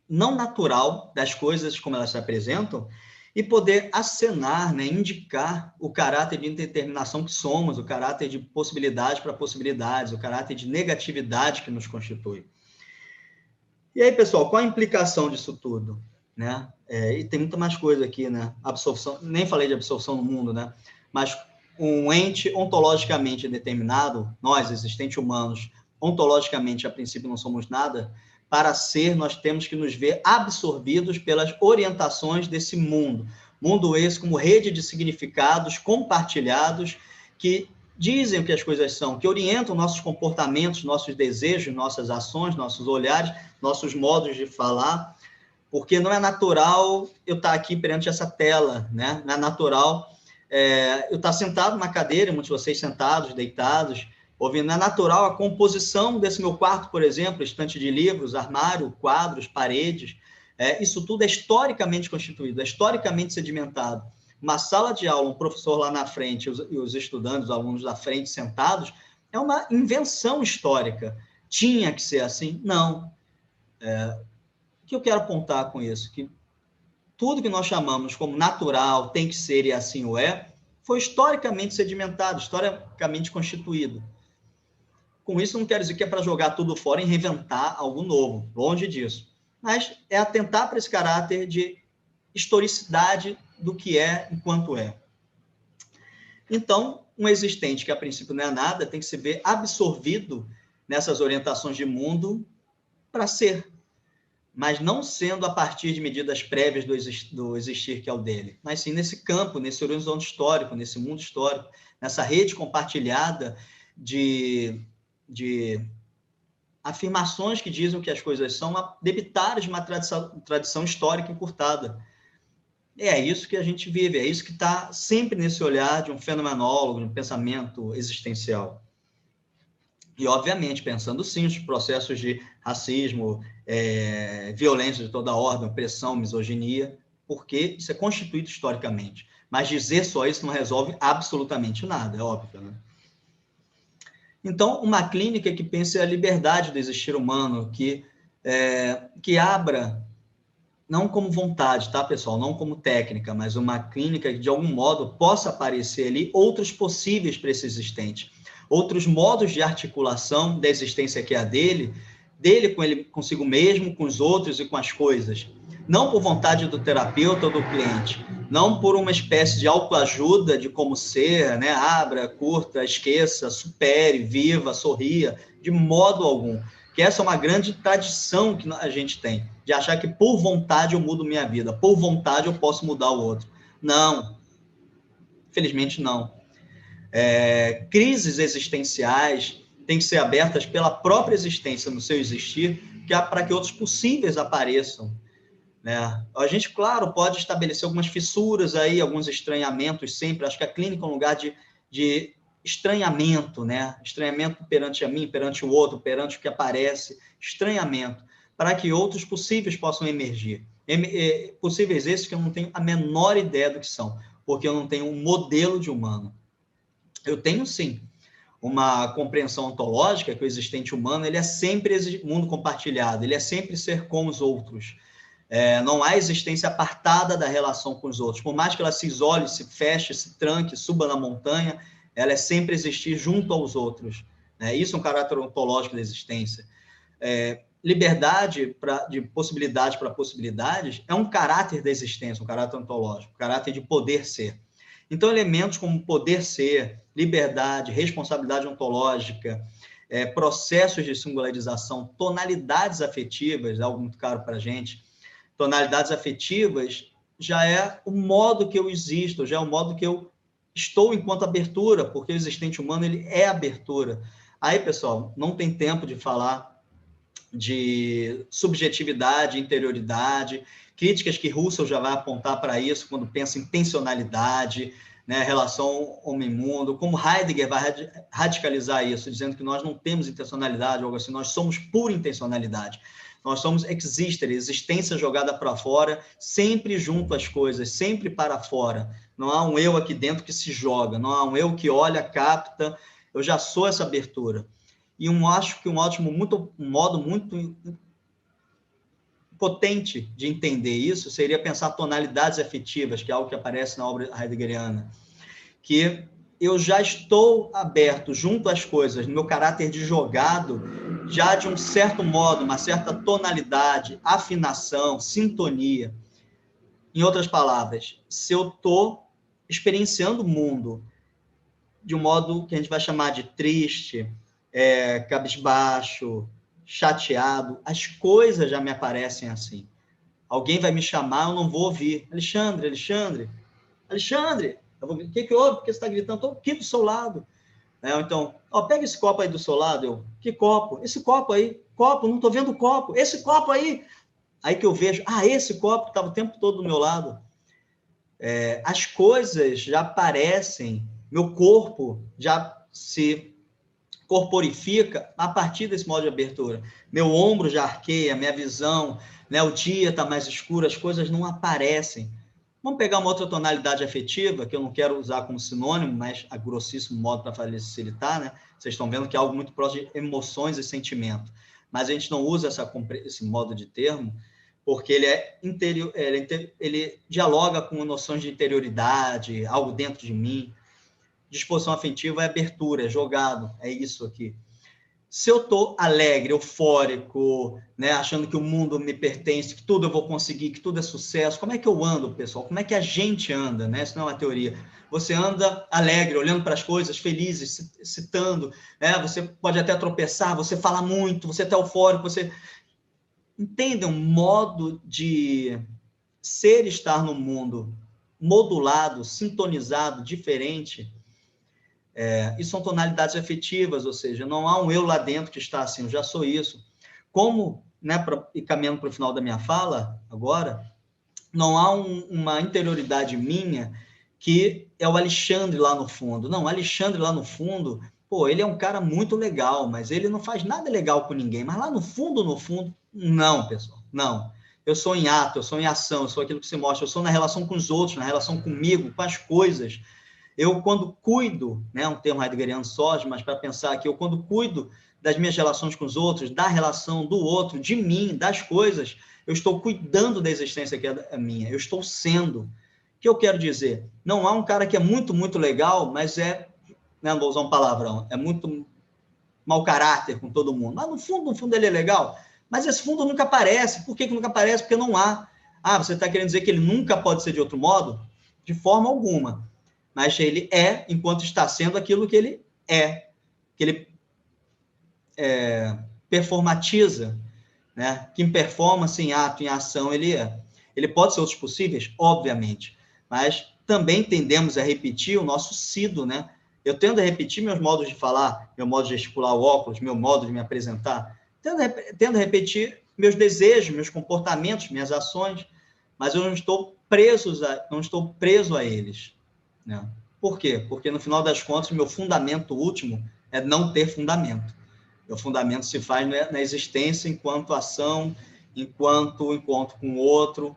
não natural das coisas como elas se apresentam e poder acenar, né, indicar o caráter de indeterminação que somos, o caráter de possibilidade para possibilidades, o caráter de negatividade que nos constitui. E aí, pessoal, qual a implicação disso tudo? Né? E tem muita mais coisa aqui, né? Absorção, nem falei de absorção no mundo, né? Mas um ente ontologicamente determinado, nós, existentes humanos, ontologicamente, a princípio, não somos nada, para ser, nós temos que nos ver absorvidos pelas orientações desse mundo. Mundo esse como rede de significados compartilhados que dizem o que as coisas são, que orientam nossos comportamentos, nossos desejos, nossas ações, nossos olhares, nossos modos de falar, porque não é natural eu estar aqui perante essa tela, né? Não é natural eu estar sentado na cadeira, muitos de vocês sentados, deitados, ouvindo. Não é natural a composição desse meu quarto, por exemplo, estante de livros, armário, quadros, paredes. Isso tudo é historicamente constituído, é historicamente sedimentado. Uma sala de aula, um professor lá na frente e os estudantes, os alunos da frente sentados, é uma invenção histórica. Tinha que ser assim? Não. O que eu quero apontar com isso? Que tudo que nós chamamos como natural, tem que ser e assim o é, foi historicamente sedimentado, historicamente constituído. Com isso, não quero dizer que é para jogar tudo fora e reinventar algo novo, longe disso. Mas é atentar para esse caráter de historicidade do que é enquanto é. Então, um existente que a princípio não é nada tem que se ver absorvido nessas orientações de mundo para ser, mas não sendo a partir de medidas prévias do existir que é o dele, mas sim nesse campo, nesse horizonte histórico, nesse mundo histórico, nessa rede compartilhada de afirmações que dizem que as coisas são debitadas de uma tradição histórica encurtada. É isso que a gente vive, é isso que está sempre nesse olhar de um fenomenólogo, de um pensamento existencial. E, obviamente, pensando, sim, os processos de racismo, violência de toda ordem, opressão, misoginia, porque isso é constituído historicamente. Mas dizer só isso não resolve absolutamente nada, é óbvio, né? Então, uma clínica que pense a liberdade do existir humano, que abra, não como vontade, tá, pessoal? Não como técnica, mas uma clínica que, de algum modo, possa aparecer ali outros possíveis para esse existente. outros modos de articulação da existência que é a dele com ele, consigo mesmo, com os outros e com as coisas. Não por vontade do terapeuta ou do cliente, não por uma espécie de autoajuda de como ser, né? Abra, curta, esqueça, supere, viva, sorria, de modo algum. Que essa é uma grande tradição que a gente tem, de achar que por vontade eu mudo minha vida, por vontade eu posso mudar o outro. Não, infelizmente não. Crises existenciais têm que ser abertas pela própria existência no seu existir, para que outros possíveis apareçam. Né? A gente, claro, pode estabelecer algumas fissuras aí, alguns estranhamentos sempre. Acho que a clínica é um lugar de estranhamento, né? Estranhamento perante a mim, perante o outro, perante o que aparece, estranhamento, para que outros possíveis possam emergir. Possíveis esses que eu não tenho a menor ideia do que são, porque eu não tenho um modelo de humano. Eu tenho, sim, uma compreensão ontológica que o existente humano ele é sempre mundo compartilhado, ele é sempre ser com os outros. Não há existência apartada da relação com os outros. Por mais que ela se isole, se feche, se tranque, suba na montanha, ela é sempre existir junto aos outros. Isso é um caráter ontológico da existência. Liberdade de possibilidade para possibilidades é um caráter da existência, um caráter ontológico, um caráter de poder ser. Então, elementos como poder ser, liberdade, responsabilidade ontológica, processos de singularização, tonalidades afetivas, algo muito caro para a gente. Tonalidades afetivas já é o modo que eu existo, já é o modo que eu estou enquanto abertura, porque o existente humano ele é abertura. Aí, pessoal, não tem tempo de falar de subjetividade, interioridade, críticas que Russell já vai apontar para isso quando pensa em tensionalidade, né, relação homem-mundo, como Heidegger vai radicalizar isso, dizendo que nós não temos intencionalidade, algo assim, nós somos pura intencionalidade. Nós somos exister, existência jogada para fora, sempre junto às coisas, sempre para fora. Não há um eu aqui dentro que se joga, não há um eu que olha, capta, eu já sou essa abertura. E acho que um modo muito potente de entender isso seria pensar tonalidades afetivas, que é algo que aparece na obra heideggeriana, que eu já estou aberto junto às coisas, no meu caráter de jogado, já de um certo modo, uma certa tonalidade, afinação, sintonia. Em outras palavras, se eu estou experienciando o mundo de um modo que a gente vai chamar de triste, cabisbaixo, chateado, as coisas já me aparecem assim. Alguém vai me chamar, eu não vou ouvir. Alexandre, o que houve? Por que você está gritando? Estou aqui do seu lado. Então, pega esse copo aí do seu lado. Que copo? Esse copo aí. Copo, não estou vendo o copo. Esse copo aí. Aí que eu vejo, esse copo estava o tempo todo do meu lado. As coisas já aparecem, meu corpo já se corporifica a partir desse modo de abertura. Meu ombro já arqueia, minha visão, né? O dia está mais escuro, as coisas não aparecem. Vamos pegar uma outra tonalidade afetiva, que eu não quero usar como sinônimo, mas a grossíssimo modo para facilitar, né? Vocês estão vendo que é algo muito próximo de emoções e sentimento. Mas a gente não usa esse modo de termo, porque ele dialoga com noções de interioridade, algo dentro de mim. Disposição afetiva é abertura, é jogado, é isso aqui. Se eu estou alegre, eufórico, né, achando que o mundo me pertence, que tudo eu vou conseguir, que tudo é sucesso, como é que eu ando, pessoal? Como é que a gente anda, né? Isso não é uma teoria. Você anda alegre, olhando para as coisas, felizes, citando, né? Você pode até tropeçar, você fala muito, você está eufórico, você... Entende um modo de ser e estar no mundo modulado, sintonizado, diferente. E são tonalidades afetivas, ou seja, não há um eu lá dentro que está assim, eu já sou isso. Como, né, e caminhando para o final da minha fala, agora, não há uma interioridade minha que é o Alexandre lá no fundo. Não, o Alexandre lá no fundo, ele é um cara muito legal, mas ele não faz nada legal com ninguém. Mas lá no fundo, não, pessoal, não. Eu sou em ato, eu sou em ação, eu sou aquilo que se mostra, eu sou na relação com os outros, na relação comigo, com as coisas. Eu, quando cuido, né, um termo heideggeriano só, mas para pensar aqui, eu quando cuido das minhas relações com os outros, da relação do outro, de mim, das coisas, eu estou cuidando da existência que é minha, eu estou sendo. O que eu quero dizer? Não há um cara que é muito, muito legal, mas né, não vou usar um palavrão, é muito mau caráter com todo mundo. Mas, no fundo, ele é legal. Mas esse fundo nunca aparece. Por que nunca aparece? Porque não há. Ah, você está querendo dizer que ele nunca pode ser de outro modo? De forma alguma. Mas ele é, enquanto está sendo aquilo que ele é. Que ele performatiza, né? Que em performance, em ato, em ação, ele é. Ele pode ser outros possíveis? Obviamente. Mas também tendemos a repetir o nosso sido, né? Eu tendo a repetir meus modos de falar, meu modo de gesticular o óculos, meu modo de me apresentar, tendo a repetir meus desejos, meus comportamentos, minhas ações, mas eu não estou preso a eles, né? Por quê? Porque, no final das contas, meu fundamento último é não ter fundamento. O fundamento se faz na existência enquanto ação, enquanto encontro com o outro,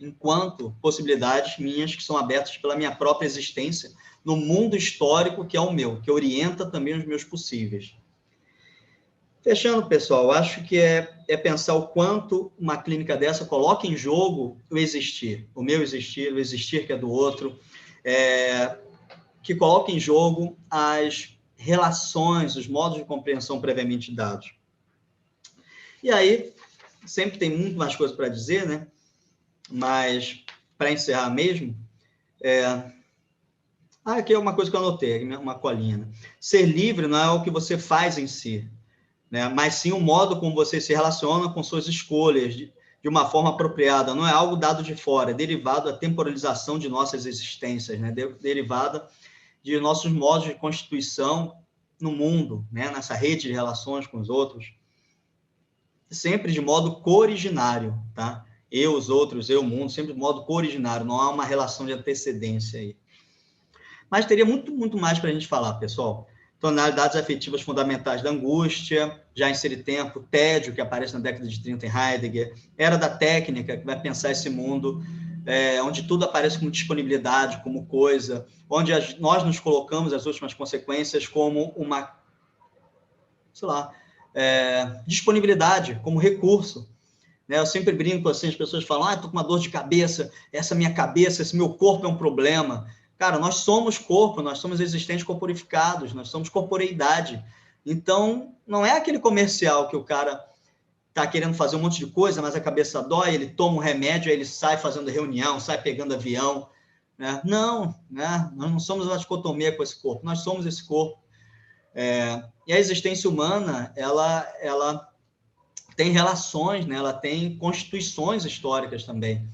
enquanto possibilidades minhas que são abertas pela minha própria existência no mundo histórico que é o meu, que orienta também os meus possíveis. Fechando, pessoal, acho que é pensar o quanto uma clínica dessa coloca em jogo o existir, o meu existir, o existir que é do outro, que coloca em jogo as relações, os modos de compreensão previamente dados. E aí, sempre tem muito mais coisa para dizer, né? Mas, para encerrar mesmo, aqui é uma coisa que eu anotei, uma colinha, né? Ser livre não é o que você faz em si, né? Mas sim o modo como você se relaciona com suas escolhas de uma forma apropriada. Não é algo dado de fora, é derivado da temporalização de nossas existências, né? Derivada de nossos modos de constituição no mundo, né? Nessa rede de relações com os outros. Sempre de modo co-originário, tá? Eu, os outros, eu, o mundo, sempre de modo co-originário, não há uma relação de antecedência aí. Mas teria muito, muito mais para a gente falar, pessoal. Tonalidades afetivas fundamentais da angústia, já insere tempo, tédio, que aparece na década de 30 em Heidegger, era da técnica, que vai pensar esse mundo, onde tudo aparece como disponibilidade, como coisa, onde nós nos colocamos as últimas consequências como uma, sei lá, disponibilidade, como recurso. Eu sempre brinco assim, as pessoas falam, estou com uma dor de cabeça, essa minha cabeça, esse meu corpo é um problema. Cara, nós somos corpo, nós somos existentes corporificados, nós somos corporeidade. Então, não é aquele comercial que o cara está querendo fazer um monte de coisa, mas a cabeça dói, ele toma um remédio, aí ele sai fazendo reunião, sai pegando avião. Né? Não, né? Nós não somos uma dicotomia com esse corpo, nós somos esse corpo. E a existência humana, ela tem relações, né? Ela tem constituições históricas também.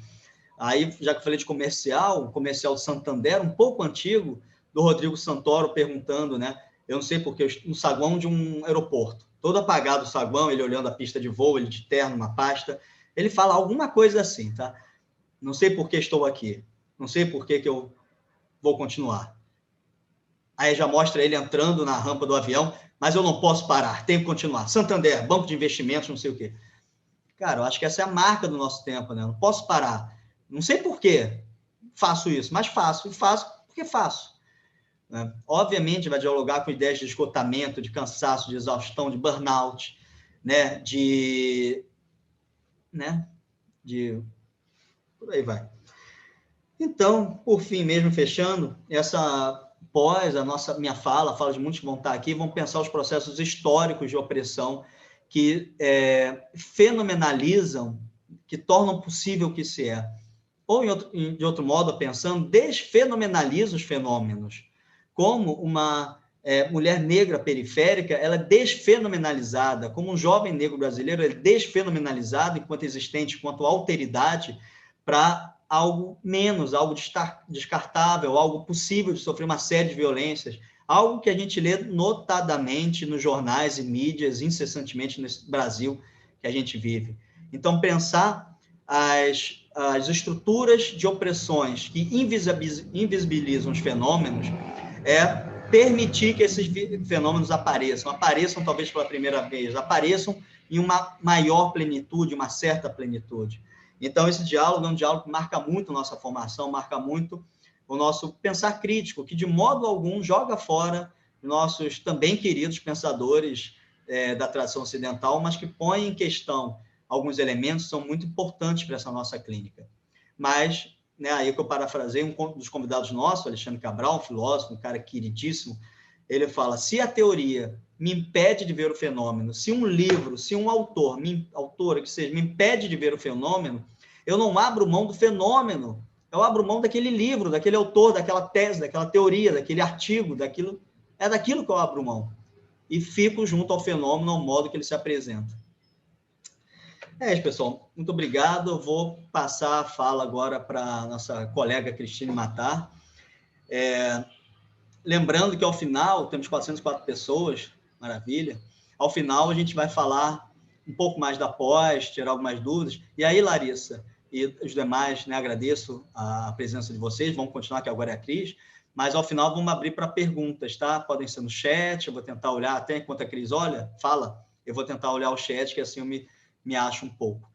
Aí, já que eu falei de comercial, o comercial do Santander, um pouco antigo, do Rodrigo Santoro perguntando, né? Eu não sei porque, no saguão de um aeroporto, todo apagado o saguão, ele olhando a pista de voo, ele de terno, uma pasta, ele fala alguma coisa assim, tá? Não sei por que estou aqui, não sei por que eu vou continuar. Aí já mostra ele entrando na rampa do avião, mas eu não posso parar, tenho que continuar. Santander, banco de investimentos, não sei o quê. Cara, eu acho que essa é a marca do nosso tempo, né? Eu não posso parar. Não sei por que faço isso, mas faço. E faço porque faço. Né? Obviamente, vai dialogar com ideias de esgotamento, de cansaço, de exaustão, de burnout, né? Por aí vai. Então, por fim mesmo, fechando, minha fala de muitos que vão estar aqui, vão pensar os processos históricos de opressão que fenomenalizam, que tornam possível o que se é. Ou, de outro modo, pensando, desfenomenaliza os fenômenos. Como uma mulher negra periférica, ela é desfenomenalizada, como um jovem negro brasileiro, ele é desfenomenalizado enquanto existente, enquanto alteridade, para algo menos, algo descartável, algo possível de sofrer uma série de violências, algo que a gente lê notadamente nos jornais e mídias, incessantemente nesse Brasil que a gente vive. Então, pensar as estruturas de opressões que invisibilizam os fenômenos permitir que esses fenômenos apareçam talvez pela primeira vez, apareçam em uma maior plenitude, uma certa plenitude. Então, esse diálogo é um diálogo que marca muito a nossa formação, marca muito o nosso pensar crítico, que de modo algum joga fora nossos também queridos pensadores da tradição ocidental, mas que põem em questão alguns elementos que são muito importantes para essa nossa clínica. Mas né, aí que eu parafrasei um dos convidados nossos, Alexandre Cabral, um filósofo, um cara queridíssimo, ele fala, se a teoria me impede de ver o fenômeno, se um livro, se um autor, autora que seja, me impede de ver o fenômeno, eu não abro mão do fenômeno, eu abro mão daquele livro, daquele autor, daquela tese, daquela teoria, daquele artigo, é daquilo que eu abro mão. E fico junto ao fenômeno, ao modo que ele se apresenta. É isso, pessoal. Muito obrigado. Eu vou passar a fala agora para a nossa colega Cristine Matar. Lembrando que ao final, temos 404 pessoas, maravilha. Ao final, a gente vai falar um pouco mais da pós, tirar algumas dúvidas. E aí, Larissa e os demais, né, agradeço a presença de vocês. Vamos continuar, que agora é a Cris. Mas, ao final, vamos abrir para perguntas, tá? Podem ser no chat, eu vou tentar olhar, até enquanto a Cris olha, fala, eu vou tentar olhar o chat, que assim eu me acho um pouco.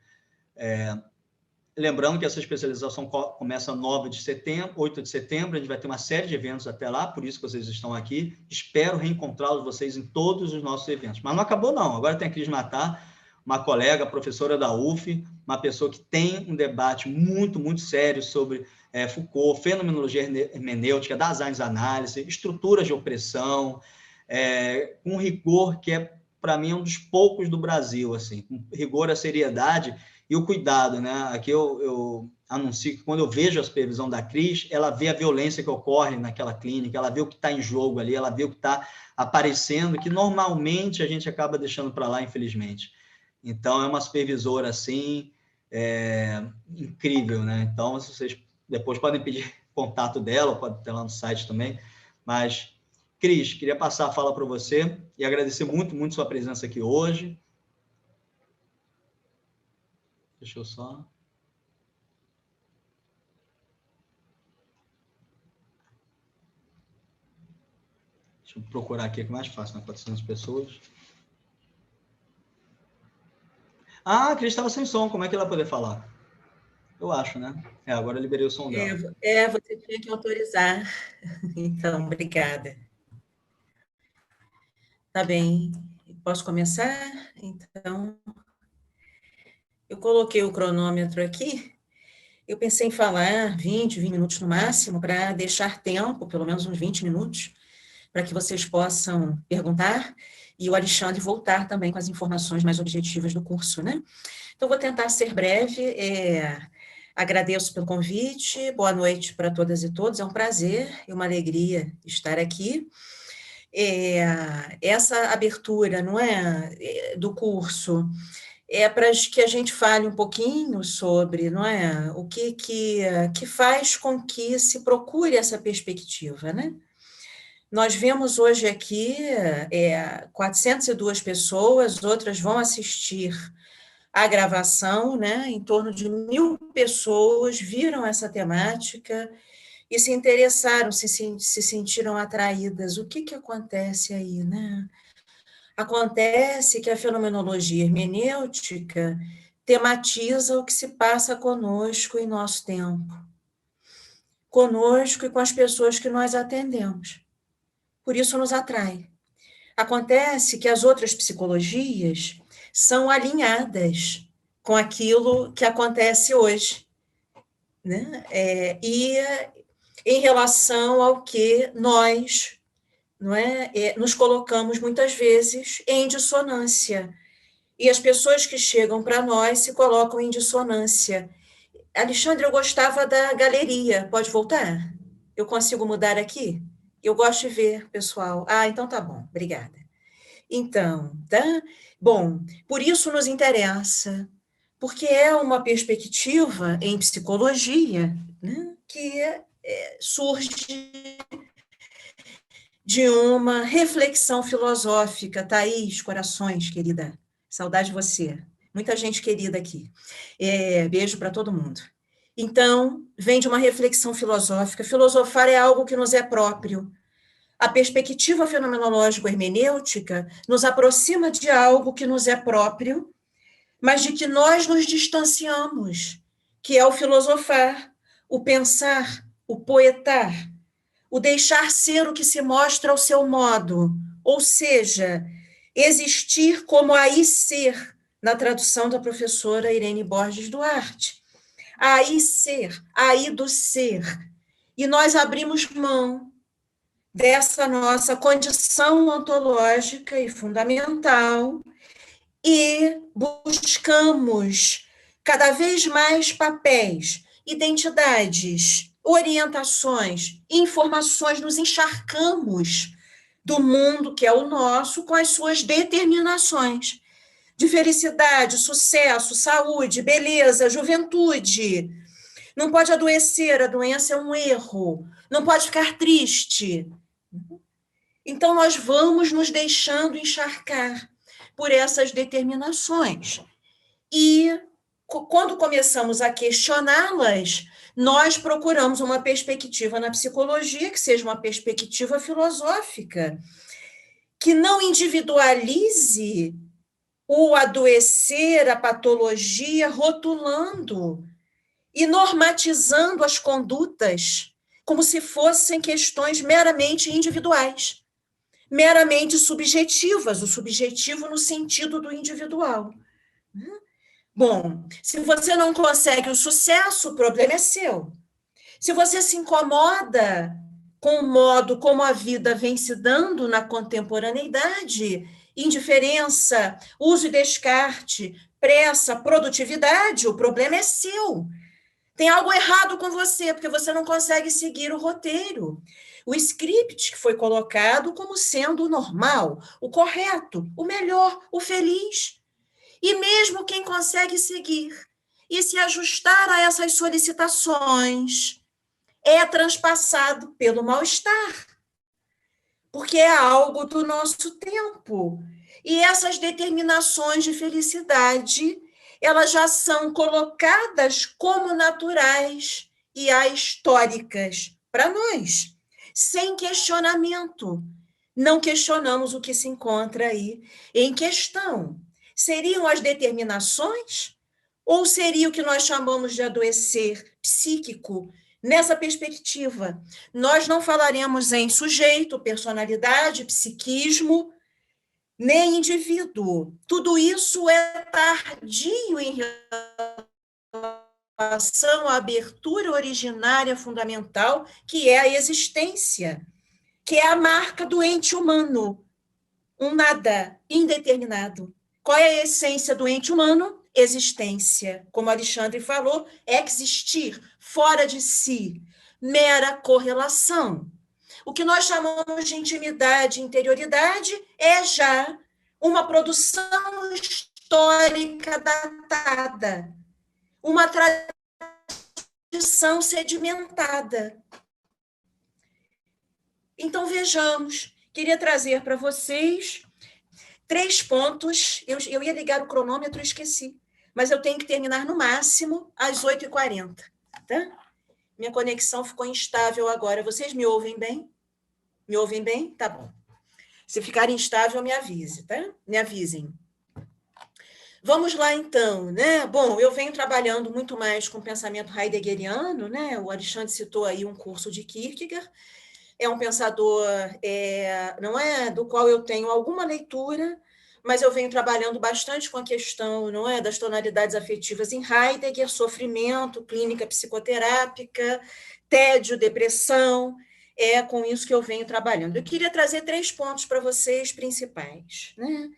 Lembrando que essa especialização começa 8 de setembro, a gente vai ter uma série de eventos até lá, por isso que vocês estão aqui. Espero reencontrá-los vocês em todos os nossos eventos. Mas não acabou, não. Agora tem a Cris Matar, uma colega, professora da UF, uma pessoa que tem um debate muito, muito sério sobre Foucault, fenomenologia hermenêutica, das análise, estruturas de opressão, com rigor que é, para mim, um dos poucos do Brasil, assim, com rigor, a seriedade e o cuidado, né? Aqui eu anuncio que quando eu vejo a supervisão da Cris, ela vê a violência que ocorre naquela clínica, ela vê o que está em jogo ali, ela vê o que está aparecendo, que normalmente a gente acaba deixando para lá, infelizmente. Então, é uma supervisora, assim, incrível, né? Então, vocês depois podem pedir contato dela, pode ter lá no site também, mas, Cris, queria passar a fala para você e agradecer muito, muito sua presença aqui hoje. Deixa eu só... Deixa eu procurar aqui, que é mais fácil, né? 400 pessoas. Ah, a Cris estava sem som, como é que ela vai poder falar? Eu acho, né? Agora eu liberei o som dela. Você tinha que autorizar. Então, obrigada. Tá bem. Posso começar? Então, eu coloquei o cronômetro aqui. Eu pensei em falar 20 minutos no máximo, para deixar tempo, pelo menos uns 20 minutos, para que vocês possam perguntar e o Alexandre voltar também com as informações mais objetivas do curso, né? Então, vou tentar ser breve. Agradeço pelo convite, boa noite para todas e todos, é um prazer e uma alegria estar aqui. Essa abertura, não é, do curso, para que a gente fale um pouquinho sobre, não é, o que faz com que se procure essa perspectiva, né? Nós vemos hoje aqui 402 pessoas, outras vão assistir a gravação, né? Em torno de 1.000 pessoas viram essa temática e se interessaram, se sentiram atraídas. O que acontece aí, né? Acontece que a fenomenologia hermenêutica tematiza o que se passa conosco em nosso tempo, conosco e com as pessoas que nós atendemos. Por isso nos atrai. Acontece que as outras psicologias são alinhadas com aquilo que acontece hoje, né? E em relação ao que nós, não é, nos colocamos muitas vezes em dissonância, e as pessoas que chegam para nós se colocam em dissonância. Alexandre, eu gostava da galeria, pode voltar? Eu consigo mudar aqui? Eu gosto de ver, pessoal. Então tá bom, obrigada. Então, tá? Bom, por isso nos interessa, porque é uma perspectiva em psicologia, né, que surge de uma reflexão filosófica. Thaís, corações, querida, saudade de você. Muita gente querida aqui. Beijo para todo mundo. Então, vem de uma reflexão filosófica. Filosofar é algo que nos é próprio. A perspectiva fenomenológico-hermenêutica nos aproxima de algo que nos é próprio, mas de que nós nos distanciamos, que é o filosofar, o pensar, o poetar, o deixar ser o que se mostra ao seu modo, ou seja, existir como aí ser, na tradução da professora Irene Borges Duarte. aí ser, aí do ser. E nós abrimos mão dessa nossa condição ontológica e fundamental e buscamos cada vez mais papéis, identidades, orientações, informações, nos encharcamos do mundo que é o nosso com as suas determinações de felicidade, sucesso, saúde, beleza, juventude. Não pode adoecer, a doença é um erro. Não pode ficar triste. Então, nós vamos nos deixando encharcar por essas determinações. E, quando começamos a questioná-las, nós procuramos uma perspectiva na psicologia que seja uma perspectiva filosófica, que não individualize o adoecer, a patologia, rotulando e normatizando as condutas como se fossem questões meramente individuais, meramente subjetivas, o subjetivo no sentido do individual. Bom, se você não consegue o sucesso, o problema é seu. Se você se incomoda com o modo como a vida vem se dando na contemporaneidade, indiferença, uso e descarte, pressa, produtividade, o problema é seu. Tem algo errado com você, porque você não consegue seguir o roteiro. O script que foi colocado como sendo o normal, o correto, o melhor, o feliz. E mesmo quem consegue seguir e se ajustar a essas solicitações é transpassado pelo mal-estar, porque é algo do nosso tempo. E essas determinações de felicidade, elas já são colocadas como naturais e ahistóricas para nós, sem questionamento. Não questionamos o que se encontra aí em questão. Seriam as determinações ou seria o que nós chamamos de adoecer psíquico? Nessa perspectiva, nós não falaremos em sujeito, personalidade, psiquismo, nem indivíduo. Tudo isso é tardio em relação à abertura originária fundamental, que é a existência, que é a marca do ente humano, um nada indeterminado. Qual é a essência do ente humano? Existência. Como Alexandre falou, existir, fora de si, mera correlação. O que nós chamamos de intimidade e interioridade é já uma produção histórica datada, uma tradição sedimentada. Então, vejamos, queria trazer para vocês 3 pontos. Eu ia ligar o cronômetro e esqueci, mas eu tenho que terminar no máximo às 8h40, tá? Minha conexão ficou instável agora. Vocês me ouvem bem? Me ouvem bem? Tá bom. Se ficar instável, me avise, tá? Me avisem. Vamos lá, então, né? Bom, eu venho trabalhando muito mais com o pensamento heideggeriano, né? O Alexandre citou aí um curso de Kierkegaard. É um pensador, não é, do qual eu tenho alguma leitura, mas eu venho trabalhando bastante com a questão, não é, das tonalidades afetivas em Heidegger, sofrimento, clínica psicoterápica, tédio, depressão, é com isso que eu venho trabalhando. Eu queria trazer 3 pontos para vocês principais, né?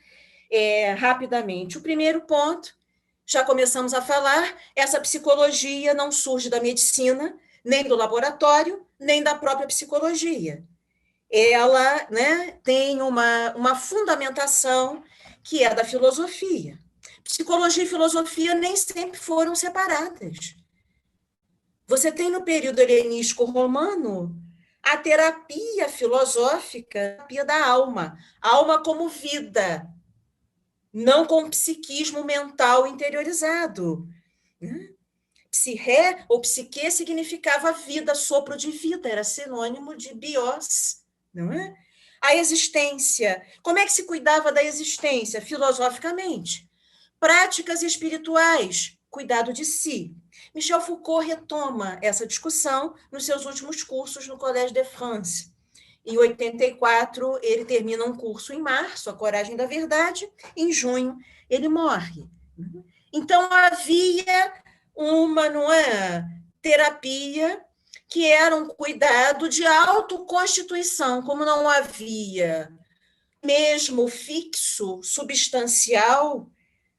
Rapidamente. O primeiro ponto, já começamos a falar, essa psicologia não surge da medicina, nem do laboratório, nem da própria psicologia. Ela, né, tem uma fundamentação que é da filosofia. Psicologia e filosofia nem sempre foram separadas. Você tem no período helenístico romano a terapia filosófica, a terapia da alma, alma como vida, não com psiquismo mental interiorizado. Psirré ou psique significava vida, sopro de vida, era sinônimo de bios, não é? A existência, como é que se cuidava da existência? Filosoficamente. Práticas espirituais, cuidado de si. Michel Foucault retoma essa discussão nos seus últimos cursos no Collège de France. Em 84, ele termina um curso em março, A Coragem da Verdade, em junho ele morre. Então, havia uma, não é, terapia que era um cuidado de autoconstituição, como não havia mesmo fixo, substancial,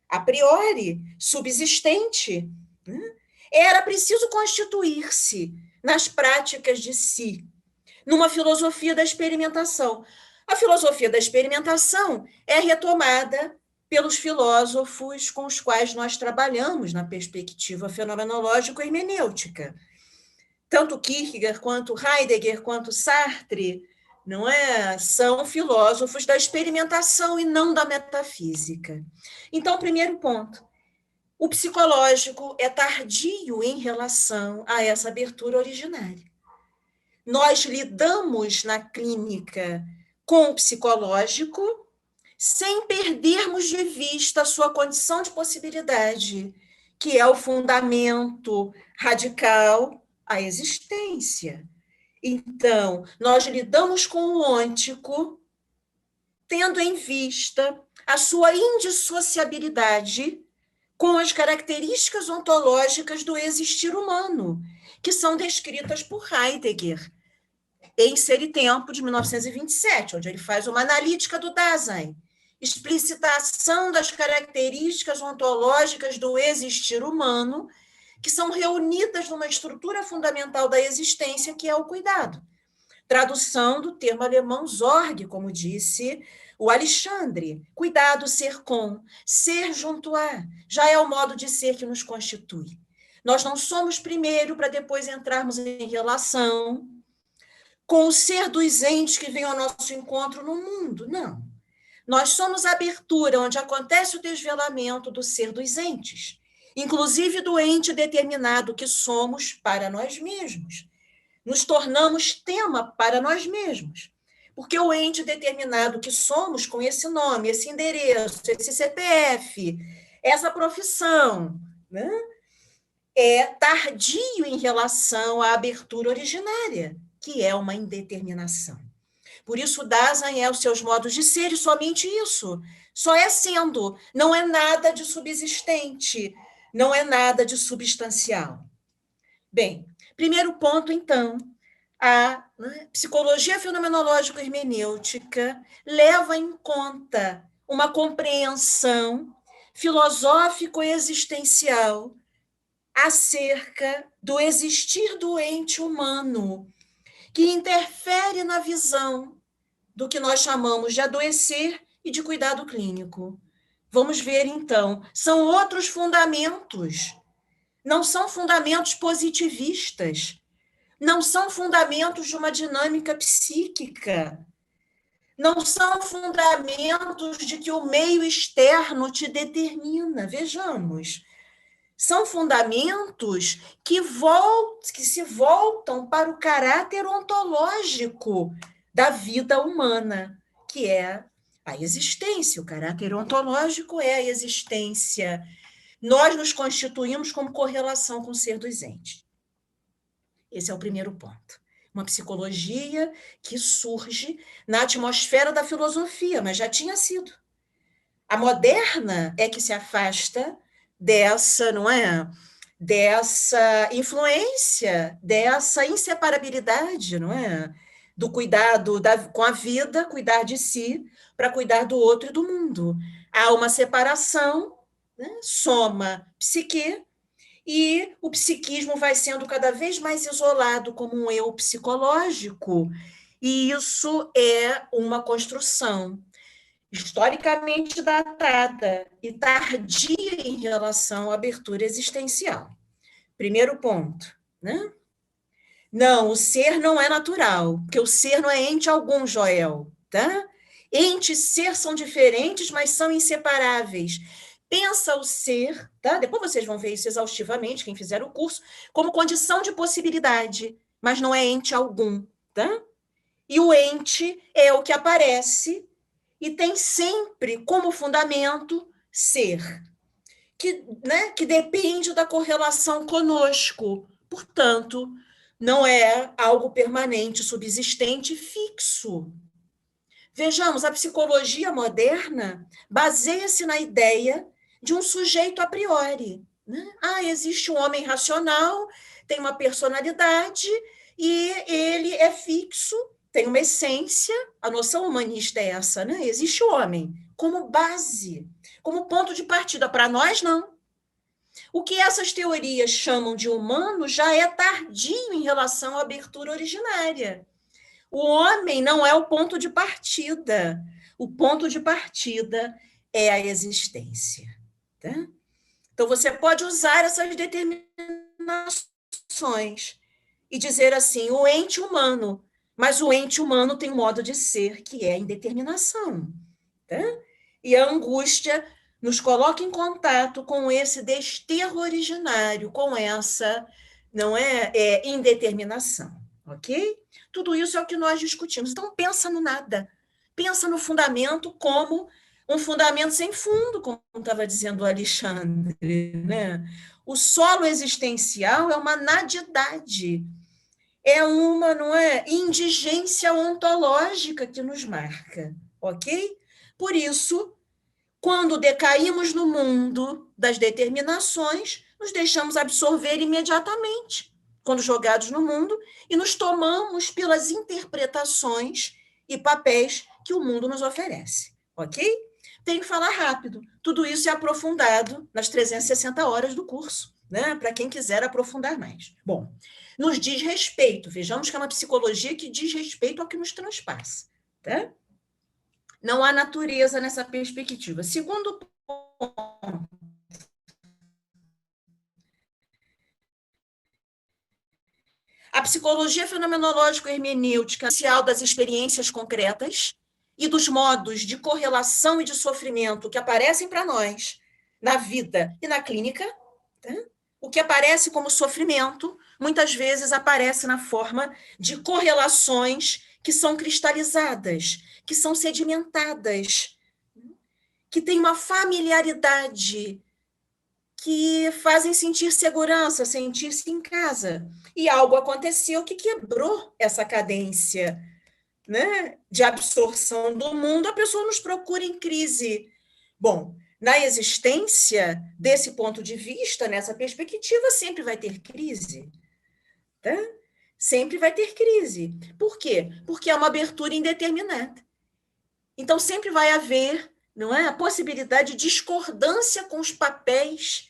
a priori, subsistente, né? Era preciso constituir-se nas práticas de si, numa filosofia da experimentação. A filosofia da experimentação é retomada pelos filósofos com os quais nós trabalhamos na perspectiva fenomenológico-hermenêutica. Tanto Kierkegaard, quanto Heidegger, quanto Sartre, não é? São filósofos da experimentação e não da metafísica. Então, primeiro ponto, o psicológico é tardio em relação a essa abertura originária. Nós lidamos na clínica com o psicológico sem perdermos de vista a sua condição de possibilidade, que é o fundamento radical, a existência. Então, nós lidamos com o ôntico, tendo em vista a sua indissociabilidade com as características ontológicas do existir humano, que são descritas por Heidegger em Ser e Tempo, de 1927, onde ele faz uma analítica do Dasein, explicitação das características ontológicas do existir humano, que são reunidas numa estrutura fundamental da existência, que é o cuidado. Tradução do termo alemão Sorge, como disse o Alexandre. Cuidado, ser com, ser junto a, já é o modo de ser que nos constitui. Nós não somos primeiro para depois entrarmos em relação com o ser dos entes que vem ao nosso encontro no mundo, não. Nós somos a abertura onde acontece o desvelamento do ser dos entes, inclusive do ente determinado que somos para nós mesmos. Nos tornamos tema para nós mesmos, porque o ente determinado que somos, com esse nome, esse endereço, esse CPF, essa profissão, né, é tardio em relação à abertura originária, que é uma indeterminação. Por isso, Dasein é os seus modos de ser, e somente isso. Só é sendo, não é nada de subsistente, não é nada de substancial. Bem, primeiro ponto, então, a psicologia fenomenológico-hermenêutica leva em conta uma compreensão filosófico-existencial acerca do existir do ente humano, que interfere na visão do que nós chamamos de adoecer e de cuidado clínico. Vamos ver, então, são outros fundamentos. Não são fundamentos positivistas, não são fundamentos de uma dinâmica psíquica, não são fundamentos de que o meio externo te determina. Vejamos, são fundamentos que se voltam para o caráter ontológico da vida humana, que é a existência. O caráter ontológico é a existência. Nós nos constituímos como correlação com o ser dos entes. Esse é o primeiro ponto. Uma psicologia que surge na atmosfera da filosofia, mas já tinha sido. A moderna é que se afasta dessa, não é? Dessa influência, dessa inseparabilidade, não é? Do cuidado com a vida, cuidar de si, para cuidar do outro e do mundo. Há uma separação, né? Soma psique, e o psiquismo vai sendo cada vez mais isolado como um eu psicológico, e isso é uma construção historicamente datada e tardia em relação à abertura existencial. Primeiro ponto, né? Não, o ser não é natural, porque o ser não é ente algum, Joel, tá? Ente e ser são diferentes, mas são inseparáveis. Pensa o ser, tá? Depois vocês vão ver isso exaustivamente, quem fizer o curso, como condição de possibilidade, mas não é ente algum, tá? E o ente é o que aparece e tem sempre como fundamento ser, que depende da correlação conosco. Portanto, não é algo permanente, subsistente, fixo. Vejamos, a psicologia moderna baseia-se na ideia de um sujeito a priori. né? Existe um homem racional, tem uma personalidade e ele é fixo, tem uma essência. A noção humanista é essa, né? Existe o homem como base, como ponto de partida. Para nós, não. O que essas teorias chamam de humano já é tardio em relação à abertura originária. O homem não é o ponto de partida. O ponto de partida é a existência. Tá? Então, você pode usar essas determinações e dizer assim, o ente humano, mas o ente humano tem um modo de ser que é a indeterminação. Tá? E a angústia nos coloca em contato com esse desterro originário, com essa, não é indeterminação, ok? Tudo isso é o que nós discutimos. Então, pensa no nada. Pensa no fundamento como um fundamento sem fundo, como estava dizendo o Alexandre, né? O solo existencial é uma nadidade, é uma, não é, indigência ontológica que nos marca, ok? Por isso, quando decaímos no mundo das determinações, nos deixamos absorver imediatamente, quando jogados no mundo, e nos tomamos pelas interpretações e papéis que o mundo nos oferece, ok? Tenho que falar rápido. Tudo isso é aprofundado nas 360 horas do curso, né? Para quem quiser aprofundar mais. Bom, nos diz respeito. Vejamos que é uma psicologia que diz respeito ao que nos transpassa, tá? Não há natureza nessa perspectiva. Segundo ponto, a psicologia fenomenológico-hermenêutica social das experiências concretas e dos modos de correlação e de sofrimento que aparecem para nós na vida e na clínica. Tá? O que aparece como sofrimento, muitas vezes aparece na forma de correlações que são cristalizadas, que são sedimentadas, que têm uma familiaridade, que fazem sentir segurança, sentir-se em casa. E algo aconteceu que quebrou essa cadência, né, de absorção do mundo, a pessoa nos procura em crise. Bom, na existência, desse ponto de vista, nessa perspectiva, sempre vai ter crise. Tá? Sempre vai ter crise. Por quê? Porque é uma abertura indeterminada. Então, sempre vai haver, não é, a possibilidade de discordância com os papéis,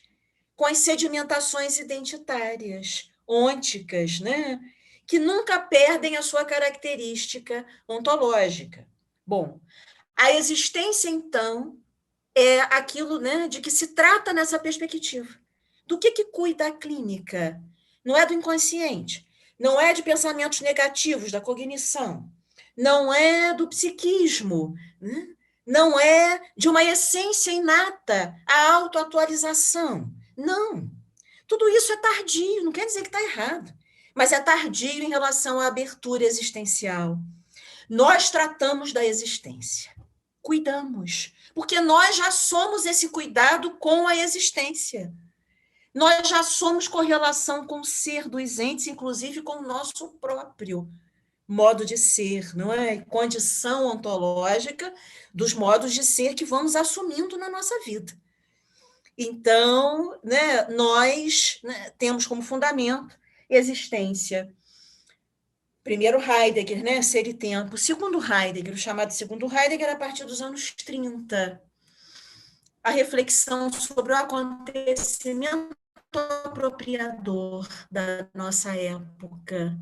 com as sedimentações identitárias, ônticas, né? Que nunca perdem a sua característica ontológica. Bom, a existência, então, é aquilo, né, de que se trata nessa perspectiva. Do que cuida a clínica? Não é do inconsciente, não é de pensamentos negativos, da cognição, não é do psiquismo, né? Não é de uma essência inata, a autoatualização. Não. Tudo isso é tardio, não quer dizer que está errado, mas é tardio em relação à abertura existencial. Nós tratamos da existência, cuidamos, porque nós já somos esse cuidado com a existência. Nós já somos correlação com o ser dos entes, inclusive com o nosso próprio modo de ser, não é? Condição ontológica dos modos de ser que vamos assumindo na nossa vida. Então, né, nós, né, temos como fundamento existência. Primeiro Heidegger, né, Ser e Tempo. Segundo Heidegger, o chamado segundo Heidegger, a partir dos anos 30. A reflexão sobre o acontecimento apropriador da nossa época.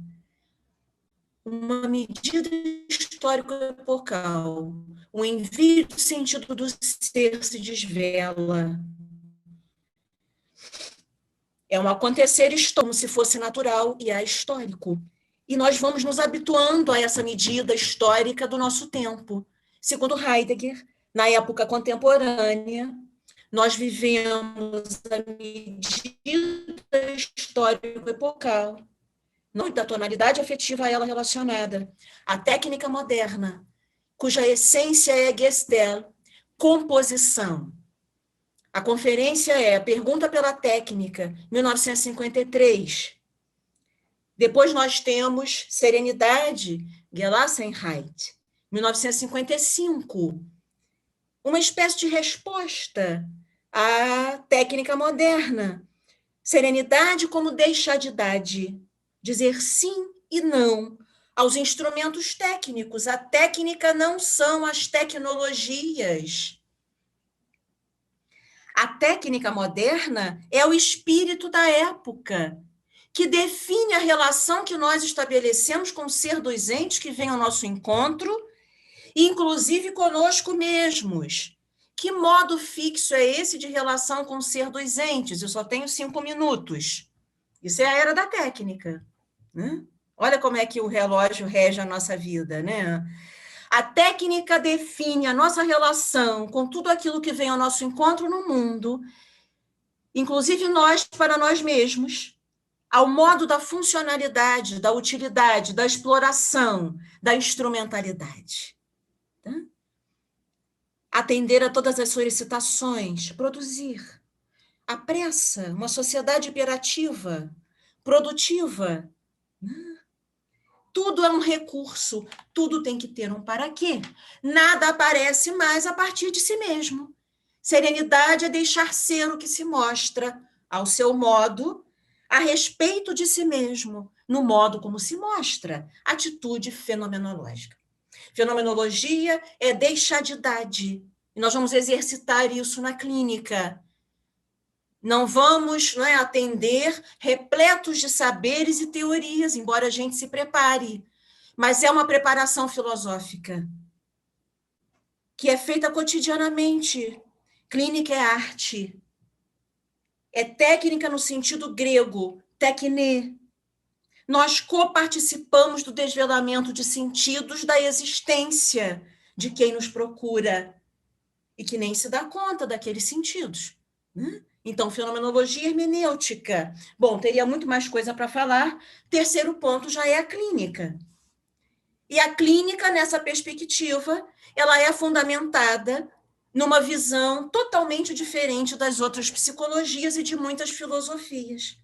Uma medida histórico-epocal. O envio do sentido do ser se desvela. É um acontecer como se fosse natural e ahistórico. E nós vamos nos habituando a essa medida histórica do nosso tempo. Segundo Heidegger, na época contemporânea, nós vivemos a medida histórico-epocal, da tonalidade afetiva a ela relacionada. A técnica moderna, cuja essência é Gestalt, composição. A conferência é Pergunta pela Técnica, 1953. Depois nós temos Serenidade, Gelassenheit, 1955. Uma espécie de resposta, a técnica moderna. Serenidade como deixadidade, dizer sim e não aos instrumentos técnicos. A técnica não são as tecnologias. A técnica moderna é o espírito da época, que define a relação que nós estabelecemos com o ser dos entes que vem ao nosso encontro, inclusive conosco mesmos. Que modo fixo é esse de relação com o ser dos entes? Eu só tenho 5 minutos. Isso é a era da técnica, né? Olha como é que o relógio rege a nossa vida, né? A técnica define a nossa relação com tudo aquilo que vem ao nosso encontro no mundo, inclusive nós para nós mesmos, ao modo da funcionalidade, da utilidade, da exploração, da instrumentalidade. Tá? Atender a todas as solicitações, produzir. A pressa, uma sociedade hiperativa, produtiva. Tudo é um recurso, tudo tem que ter um para quê. Nada aparece mais a partir de si mesmo. Serenidade é deixar ser o que se mostra, ao seu modo, a respeito de si mesmo, no modo como se mostra, atitude fenomenológica. Fenomenologia é deixadidade, e nós vamos exercitar isso na clínica. Não vamos, não é, atender repletos de saberes e teorias, embora a gente se prepare, mas é uma preparação filosófica, que é feita cotidianamente. Clínica é arte, é técnica no sentido grego, tekne. Nós coparticipamos do desvelamento de sentidos da existência de quem nos procura e que nem se dá conta daqueles sentidos, né? Então, fenomenologia hermenêutica. Bom, teria muito mais coisa para falar. Terceiro ponto já é a clínica. E a clínica, nessa perspectiva, ela é fundamentada numa visão totalmente diferente das outras psicologias e de muitas filosofias.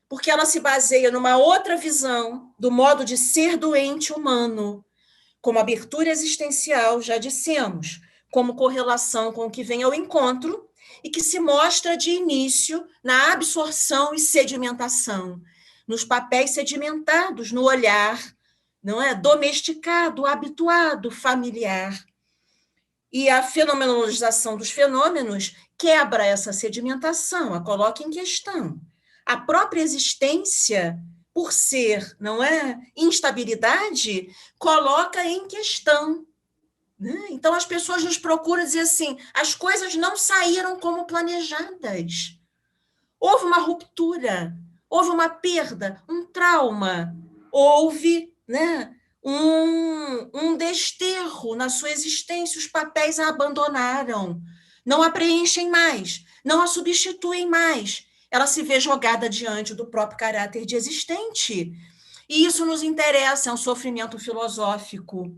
Porque ela se baseia numa outra visão do modo de ser doente humano, como abertura existencial, já dissemos, como correlação com o que vem ao encontro, e que se mostra de início na absorção e sedimentação, nos papéis sedimentados, no olhar, não é? Domesticado, habituado, familiar. E a fenomenologização dos fenômenos quebra essa sedimentação, a coloca em questão. A própria existência, por ser, não é, instabilidade, coloca em questão. Então, as pessoas nos procuram dizer assim, as coisas não saíram como planejadas. Houve uma ruptura, houve uma perda, um trauma, houve, né, um desterro na sua existência, os papéis a abandonaram, não a preenchem mais, não a substituem mais. Ela se vê jogada diante do próprio caráter de existente. E isso nos interessa, é um sofrimento filosófico.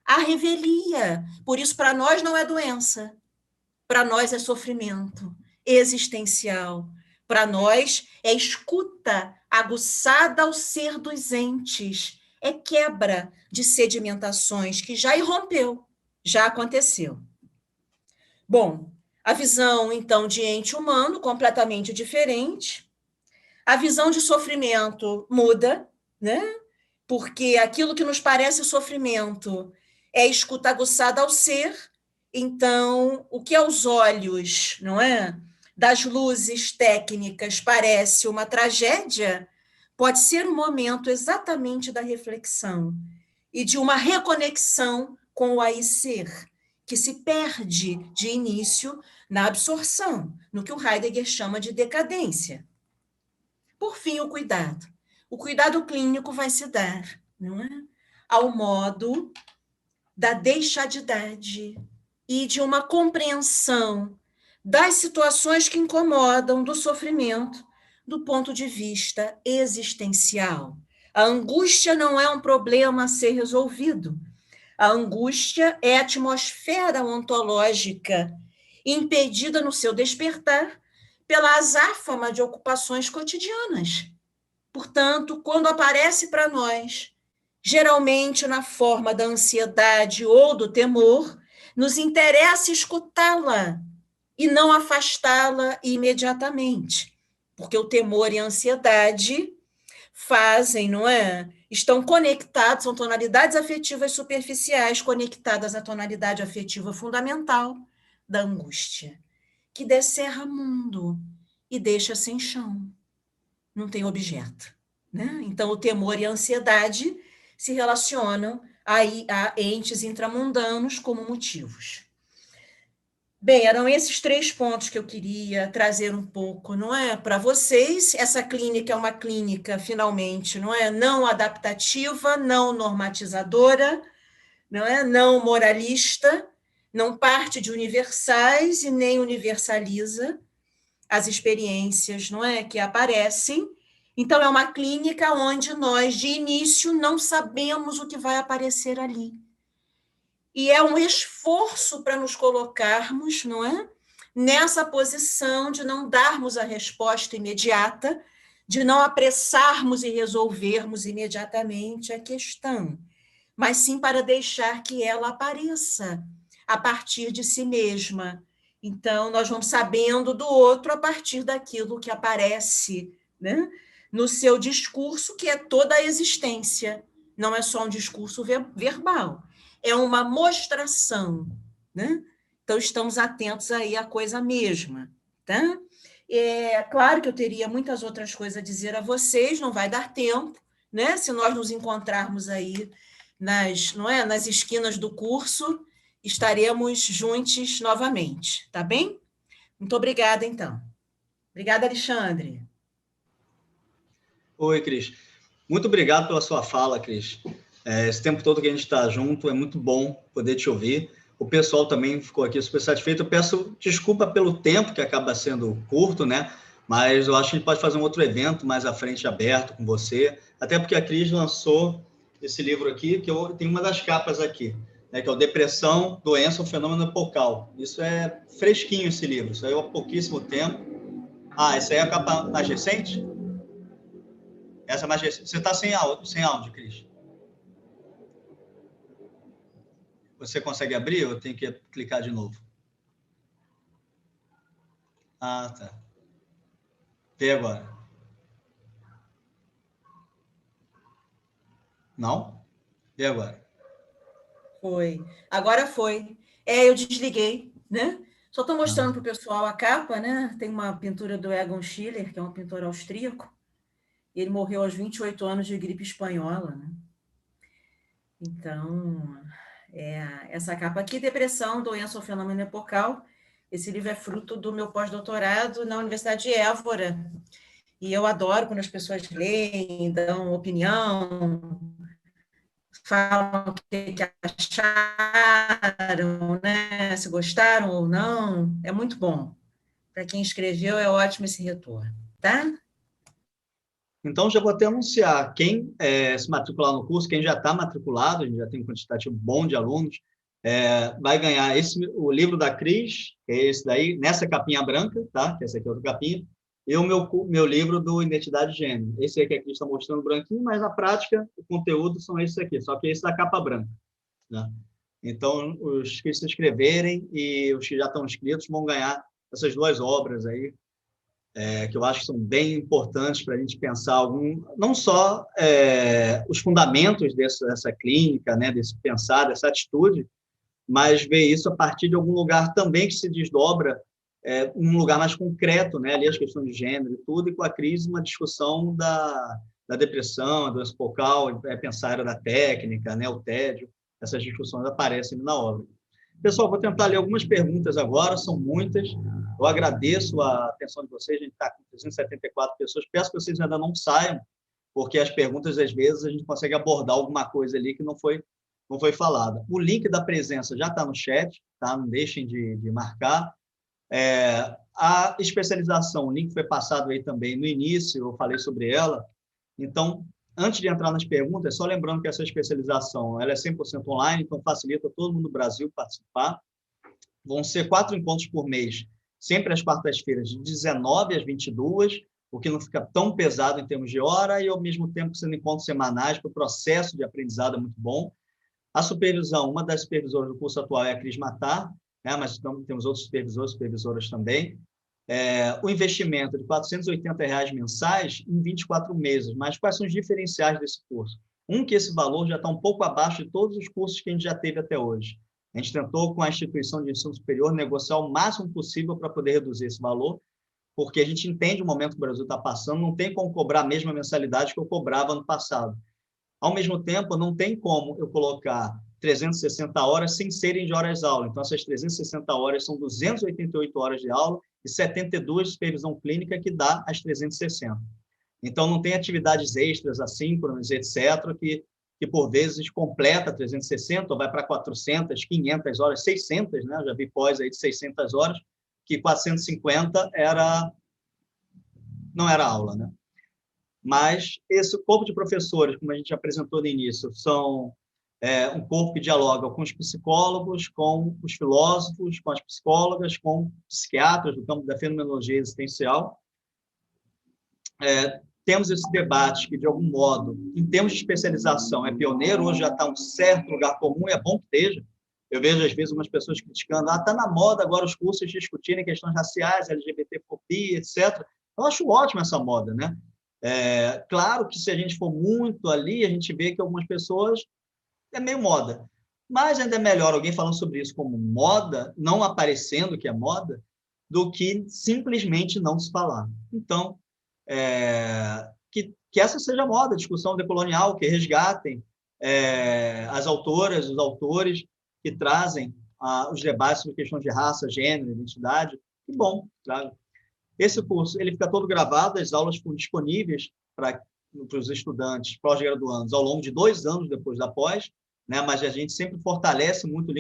A revelia. Por isso, para nós não é doença. Para nós é sofrimento existencial. Para nós é escuta aguçada ao ser dos entes. É quebra de sedimentações que já irrompeu, já aconteceu. Bom, a visão, então, de ente humano, completamente diferente. A visão de sofrimento muda, né? Porque aquilo que nos parece sofrimento é escuta aguçada ao ser, então o que aos olhos, não é, das luzes técnicas parece uma tragédia, pode ser um momento exatamente da reflexão e de uma reconexão com o aí ser, que se perde de início na absorção, no que o Heidegger chama de decadência. Por fim, o cuidado. O cuidado clínico vai se dar, não é? Ao modo da deixadidade e de uma compreensão das situações que incomodam, do sofrimento, do ponto de vista existencial. A angústia não é um problema a ser resolvido. A angústia é a atmosfera ontológica impedida no seu despertar pela azáfama de ocupações cotidianas. Portanto, quando aparece para nós, geralmente na forma da ansiedade ou do temor, nos interessa escutá-la e não afastá-la imediatamente, porque o temor e a ansiedade fazem, não é? Estão conectados, são tonalidades afetivas superficiais conectadas à tonalidade afetiva fundamental da angústia, que descerra mundo e deixa sem chão, não tem objeto, né? Então, o temor e a ansiedade se relacionam a entes intramundanos como motivos. Bem, eram esses 3 pontos que eu queria trazer um pouco, não é, para vocês. Essa clínica é uma clínica, finalmente, não é, não adaptativa, não normatizadora, não é, não moralista, não parte de universais e nem universaliza as experiências, não é, que aparecem. Então, é uma clínica onde nós, de início, não sabemos o que vai aparecer ali. E é um esforço para nos colocarmos, não é? Nessa posição de não darmos a resposta imediata, de não apressarmos e resolvermos imediatamente a questão, mas sim para deixar que ela apareça a partir de si mesma. Então, nós vamos sabendo do outro a partir daquilo que aparece, né? No seu discurso, que é toda a existência, não é só um discurso verbal. É uma mostração, né? Então, estamos atentos aí à coisa mesma, tá? É claro que eu teria muitas outras coisas a dizer a vocês, não vai dar tempo, né? Se nós nos encontrarmos aí não é, nas esquinas do curso, estaremos juntos novamente, tá bem? Muito obrigada, então. Obrigada, Alexandre. Oi, Cris. Muito obrigado pela sua fala, Cris. Esse tempo todo que a gente está junto, é muito bom poder te ouvir. O pessoal também ficou aqui super satisfeito. Eu peço desculpa pelo tempo, que acaba sendo curto, né? Mas eu acho que a gente pode fazer um outro evento mais à frente, aberto com você. Até porque a Cris lançou esse livro aqui, que eu tenho uma das capas aqui, né? Que é o Depressão, Doença ou Fenômeno Epocal. Isso é fresquinho, esse livro. Saiu há pouquíssimo tempo. Essa aí é a capa mais recente? Essa mais recente. Você está sem áudio, Cris. Você consegue abrir ou eu tenho que clicar de novo? Tá. Vê agora. Não? Vê agora. Foi. Agora foi. Eu desliguei, né? Só estou mostrando para o pessoal a capa, né? Tem uma pintura do Egon Schiele, que é um pintor austríaco. Ele morreu aos 28 anos de gripe espanhola, né? Então, essa capa aqui, Depressão, Doença ou Fenômeno Epocal. Esse livro é fruto do meu pós-doutorado na Universidade de Évora. E eu adoro quando as pessoas leem, dão opinião, falam o que acharam, né? Se gostaram ou não. É muito bom. Para quem escreveu, é ótimo esse retorno, tá? Então, já vou até anunciar. Quem se matricular no curso, quem já está matriculado, a gente já tem um quantitativo bom de alunos, vai ganhar o livro da Cris, que é esse daí, nessa capinha branca, tá? Que essa aqui é outra capinha, e o meu livro do Identidade de Gênero. Esse aqui a Cris está mostrando branquinho, mas na prática, o conteúdo são esses aqui, só que esse da capa branca, né? Então, os que se inscreverem e os que já estão inscritos vão ganhar essas 2 obras aí, que eu acho que são bem importantes para a gente pensar não só os fundamentos dessa clínica, né, desse pensar, dessa atitude, mas ver isso a partir de algum lugar também que se desdobra um lugar mais concreto, né, ali as questões de gênero e tudo, e com a crise uma discussão da depressão, a doença focal, pensar a área da técnica, né, o tédio, essas discussões aparecem na obra. Pessoal, vou tentar ler algumas perguntas agora, são muitas. Eu agradeço a atenção de vocês, a gente está com 374 pessoas. Peço que vocês ainda não saiam, porque as perguntas, às vezes, a gente consegue abordar alguma coisa ali que não foi falada. O link da presença já está no chat, tá? Não deixem de marcar. A especialização, o link foi passado aí também no início, eu falei sobre ela. Então, antes de entrar nas perguntas, só lembrando que essa especialização ela é 100% online, então facilita todo mundo do Brasil participar. Vão ser 4 encontros por mês, sempre às quartas-feiras, de 19 às 22, o que não fica tão pesado em termos de hora, e ao mesmo tempo sendo encontros semanais, para o processo de aprendizado é muito bom. A supervisão, uma das supervisoras do curso atual é a Cris Matar, né? Mas temos outros supervisores, supervisoras também. O investimento de R$ 480 mensais em 24 meses. Mas quais são os diferenciais desse curso? Que esse valor já está um pouco abaixo de todos os cursos que a gente já teve até hoje. A gente tentou, com a instituição de ensino superior, negociar o máximo possível para poder reduzir esse valor, porque a gente entende o momento que o Brasil está passando, não tem como cobrar a mesma mensalidade que eu cobrava no passado. Ao mesmo tempo, não tem como eu colocar 360 horas sem serem de horas-aula. Então, essas 360 horas são 288 horas de aula e 72 de supervisão clínica, que dá as 360. Então, não tem atividades extras, assíncronas, etc., que por vezes completa 360, ou vai para 400, 500 horas, 600, né? Já vi pós aí de 600 horas, que 450 não era aula, né? Mas esse corpo de professores, como a gente apresentou no início, são um corpo que dialoga com os psicólogos, com os filósofos, com as psicólogas, com psiquiatras do campo da fenomenologia existencial. Temos esse debate que, de algum modo, em termos de especialização, é pioneiro, hoje já está um certo lugar comum, e é bom que esteja. Eu vejo, às vezes, umas pessoas criticando, está na moda agora os cursos discutirem questões raciais, LGBTfobia, etc. Eu acho ótima essa moda, né? Claro que, se a gente for muito ali, a gente vê que algumas pessoas é meio moda. Mas ainda é melhor alguém falando sobre isso como moda, não aparecendo que é moda, do que simplesmente não se falar. Então, que essa seja a moda, a discussão decolonial, que resgatem as autoras, os autores que trazem os debates sobre questões de raça, gênero, identidade. Que bom, claro. Esse curso ele fica todo gravado, as aulas ficam disponíveis para os estudantes pós-graduandos ao longo de 2 anos depois da pós, né? Mas a gente sempre fortalece muito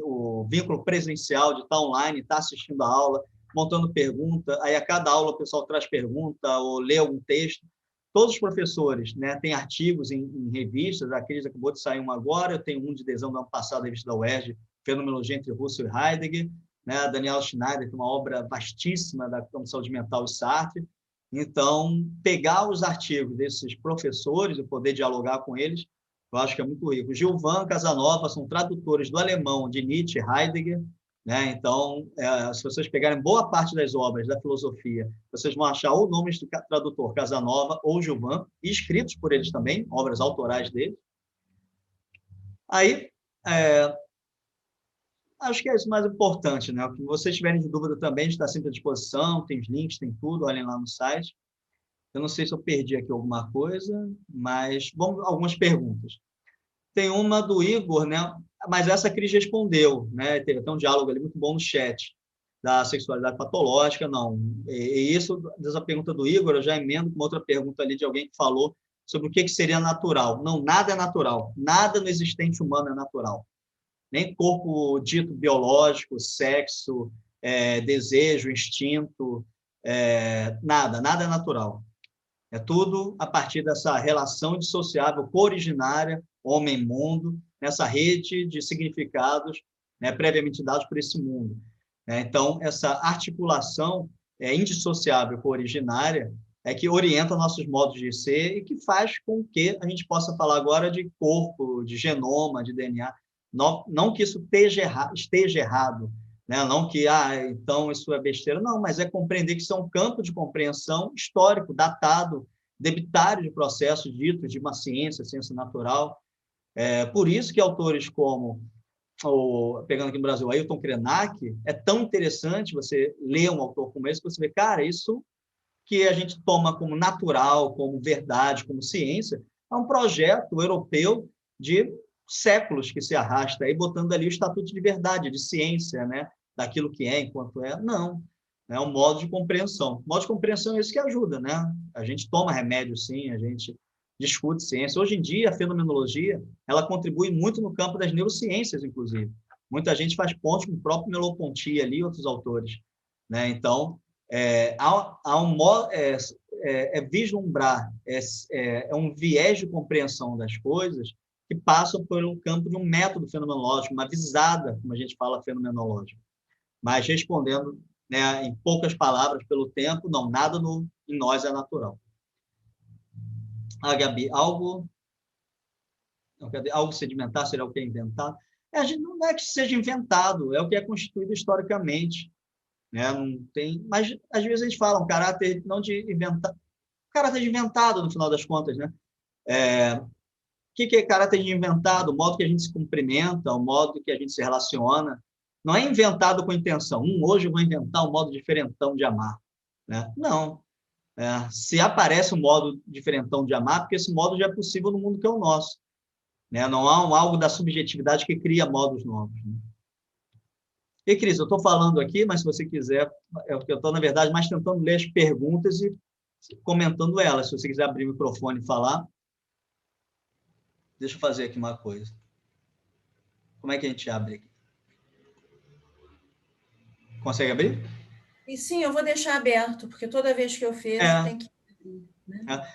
o vínculo presencial de estar online, estar assistindo a aula, montando pergunta, aí a cada aula o pessoal traz pergunta ou lê algum texto. Todos os professores, né, têm artigos em revistas, a Cris acabou de sair um agora, eu tenho um de dezembro do ano passado, a revista da UERJ, Fenomenologia entre Russell e Heidegger, né, a Daniela Schneider, que é uma obra vastíssima da Saúde Mental e Sartre. Então, pegar os artigos desses professores e poder dialogar com eles, eu acho que é muito rico. Gilvan Casanova são tradutores do alemão de Nietzsche e Heidegger, né? Então, se vocês pegarem boa parte das obras da filosofia, vocês vão achar o nome do tradutor Casanova ou Gilvan, escritos por eles também, obras autorais deles. Aí, acho que é isso mais importante, né? Se vocês tiverem de dúvida também, a gente está sempre à disposição, tem os links, tem tudo, olhem lá no site. Eu não sei se eu perdi aqui alguma coisa, mas vamos algumas perguntas. Tem uma do Igor, né? Mas essa a Cris respondeu, né? Teve até um diálogo ali muito bom no chat, da sexualidade patológica, não. E isso, dessa pergunta do Igor, eu já emendo com outra pergunta ali de alguém que falou sobre o que seria natural. Não, nada é natural. Nada no existente humano é natural. Nem corpo dito biológico, sexo, desejo, instinto, nada é natural. É tudo a partir dessa relação indissociável, co-originária, homem-mundo, nessa rede de significados, né, previamente dados por esse mundo. Então, essa articulação indissociável, co-originária, é que orienta nossos modos de ser e que faz com que a gente possa falar agora de corpo, de genoma, de DNA. Não que isso esteja errado, né? Não que, então isso é besteira. Não, mas é compreender que isso é um campo de compreensão histórico, datado, debitário de processos ditos de uma ciência natural. Por isso que autores como, pegando aqui no Brasil, Ailton Krenak, é tão interessante você ler um autor como esse, que você vê, cara, isso que a gente toma como natural, como verdade, como ciência, é um projeto europeu de séculos que se arrasta aí, botando ali o estatuto de verdade, de ciência, né? Daquilo que é enquanto é. Não, é um modo de compreensão. O modo de compreensão é isso que ajuda, né? A gente toma remédio, sim, a gente discute ciência. Hoje em dia, a fenomenologia, ela contribui muito no campo das neurociências, inclusive. Muita gente faz pontos com o próprio Merleau-Ponty ali, outros autores, né? Então, há um modo, vislumbrar, um viés de compreensão das coisas que passam por um campo de um método fenomenológico, uma visada, como a gente fala, fenomenológica. Mas respondendo, né, em poucas palavras pelo tempo, não, nada em nós é natural. Gabi, algo sedimentar seria o que é inventado? A gente não é que seja inventado, é o que é constituído historicamente, né? Não tem, mas às vezes a gente fala um caráter não de inventar, caráter de inventado no final das contas, né? O que é caráter de inventado? O modo que a gente se cumprimenta, o modo que a gente se relaciona, não é inventado com intenção. Hoje eu vou inventar um modo diferentão de amar, né? Não. Se aparece um modo diferentão de amar, porque esse modo já é possível no mundo que é o nosso, né? Não há algo da subjetividade que cria modos novos, né? E, Cris, eu estou falando aqui, mas se você quiser, eu estou, na verdade, mais tentando ler as perguntas e comentando elas. Se você quiser abrir o microfone e falar, deixa eu fazer aqui uma coisa. Como é que a gente abre aqui? Consegue abrir? E sim, eu vou deixar aberto, porque toda vez que eu fecho, tem que abrir, né?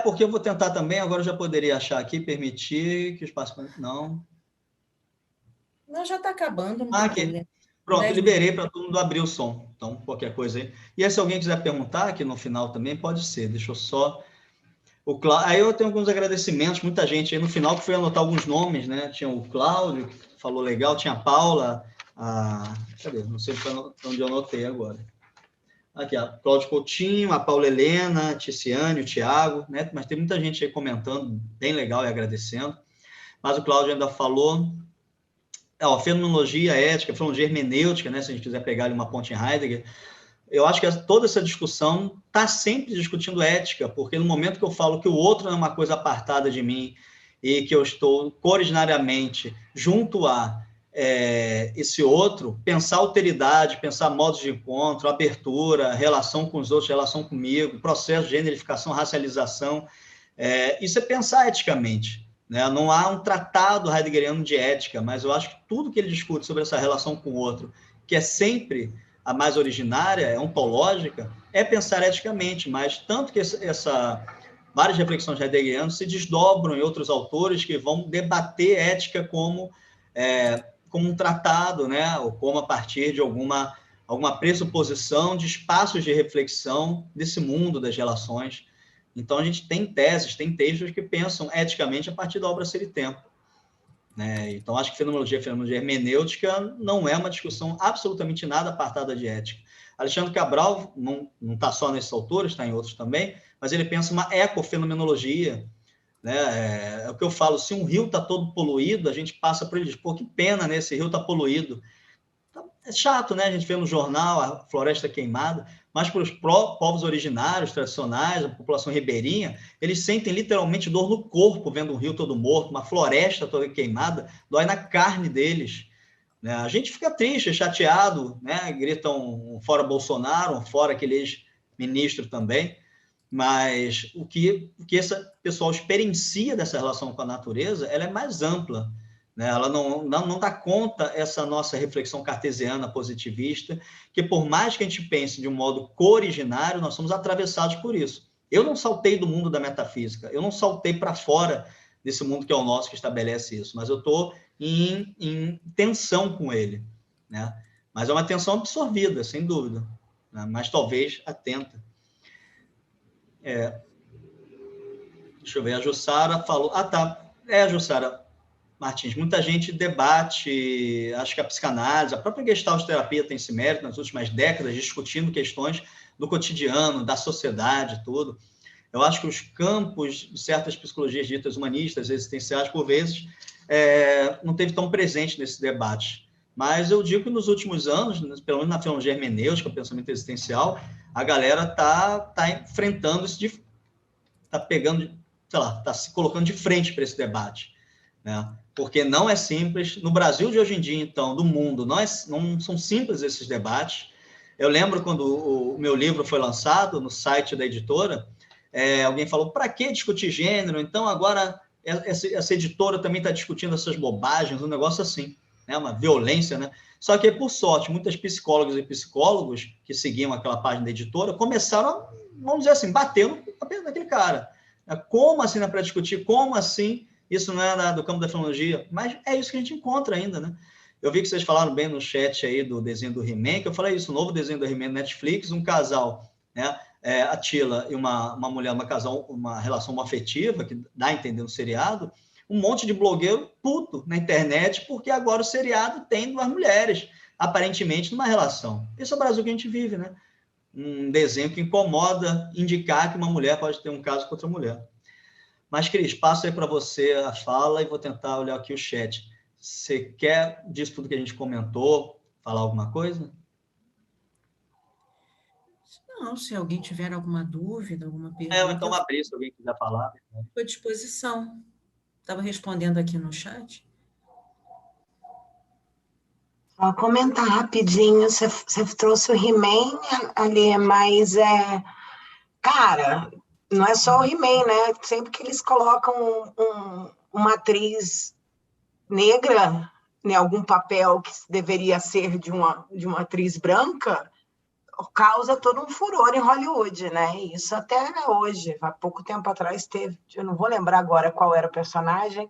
Porque eu vou tentar também, agora eu já poderia achar aqui, permitir que o espaço... Não. Não, já está acabando, não tem problema. Pronto, liberei para todo mundo abrir o som. Então, qualquer coisa aí. E aí, se alguém quiser perguntar, aqui no final também, pode ser. Deixa eu só... Aí eu tenho alguns agradecimentos, muita gente aí no final que foi anotar alguns nomes, né? Tinha o Cláudio, que falou legal, tinha a Paula, cadê? Não sei onde eu anotei agora. Aqui, a Cláudio Coutinho, a Paula Helena, a Ticiane, o Thiago, né? Mas tem muita gente aí comentando, bem legal e agradecendo. Mas o Cláudio ainda falou... fenomenologia ética, fenomenologia hermenêutica, né? Se a gente quiser pegar ali uma ponte em Heidegger, eu acho que toda essa discussão está sempre discutindo ética, porque no momento que eu falo que o outro não é uma coisa apartada de mim e que eu estou cooriginariamente junto a esse outro, pensar alteridade, pensar modos de encontro, abertura, relação com os outros, relação comigo, processo de generificação, racialização, isso é pensar eticamente, né? Não há um tratado heideggeriano de ética, mas eu acho que tudo que ele discute sobre essa relação com o outro, que é sempre a mais originária, é ontológica, é pensar eticamente, mas tanto que várias reflexões heideggerianas se desdobram em outros autores que vão debater ética como um tratado, né? Ou como a partir de alguma pressuposição de espaços de reflexão desse mundo das relações. Então, a gente tem teses, tem textos que pensam eticamente a partir da obra Ser e Tempo, né? Então, acho que fenomenologia hermenêutica não é uma discussão absolutamente nada apartada de ética. Alexandre Cabral não está só nesses autores, está em outros também, mas ele pensa uma ecofenomenologia, né? É o que eu falo, se um rio está todo poluído, a gente passa por ele e diz, pô, que pena, né? Esse rio está poluído. É chato, né? A gente vê no jornal a floresta queimada, mas para os povos originários, tradicionais, a população ribeirinha, eles sentem literalmente dor no corpo vendo um rio todo morto, uma floresta toda queimada, dói na carne deles, né? A gente fica triste, chateado, né? Gritam fora Bolsonaro, fora aquele ex-ministro também, mas o que esse pessoal experiencia dessa relação com a natureza, ela é mais ampla, né? Ela não dá conta essa nossa reflexão cartesiana positivista, que por mais que a gente pense de um modo cooriginário, nós somos atravessados por isso. Eu não saltei do mundo da metafísica, eu não saltei para fora desse mundo que é o nosso, que estabelece isso, mas eu estou em tensão com ele, né? Mas é uma tensão absorvida, sem dúvida, né? Mas talvez atenta. Deixa eu ver, a Jussara falou... Jussara Martins, muita gente debate, acho que a psicanálise, a própria Gestalt terapia tem esse mérito nas últimas décadas, discutindo questões do cotidiano, da sociedade, tudo. Eu acho que os campos de certas psicologias ditas humanistas, existenciais, por vezes, não teve tão presente nesse debate. Mas eu digo que nos últimos anos, pelo menos na fenomenologia hermenêutica, pensamento existencial, a galera está enfrentando isso, está pegando, sei lá, está se colocando de frente para esse debate, né? Porque não é simples. No Brasil de hoje em dia, então, do mundo, não são simples esses debates. Eu lembro quando o meu livro foi lançado no site da editora, alguém falou, para que discutir gênero? Então, agora, essa editora também está discutindo essas bobagens, um negócio assim, né? Uma violência, né? Só que, por sorte, muitas psicólogas e psicólogos que seguiam aquela página da editora começaram a, vamos dizer assim, bater no cabelo daquele cara. Como assim não é para discutir? Como assim isso não é do campo da fenomenologia? Mas é isso que a gente encontra ainda, né? Eu vi que vocês falaram bem no chat aí do desenho do He-Man, que eu falei isso, o novo desenho do He-Man Netflix, um casal, né? A Tila e uma mulher, uma relação afetiva, que dá a entender no seriado, um monte de blogueiro puto na internet, porque agora o seriado tem duas mulheres, aparentemente, numa relação. Esse é o Brasil que a gente vive, né? Um desenho que incomoda indicar que uma mulher pode ter um caso com outra mulher. Mas, Cris, passo aí para você a fala e vou tentar olhar aqui o chat. Você quer, disso tudo que a gente comentou, falar alguma coisa? Não, se alguém tiver alguma dúvida, alguma pergunta... Então abrir, se alguém quiser falar. Estou à disposição. Estava respondendo aqui no chat. Vou comentar rapidinho, você trouxe o He-Man ali, mas cara, não é só o He-Man, né? Sempre que eles colocam uma atriz negra em algum papel que deveria ser de uma atriz branca, causa todo um furor em Hollywood, né? Isso até hoje, há pouco tempo atrás teve, eu não vou lembrar agora qual era o personagem,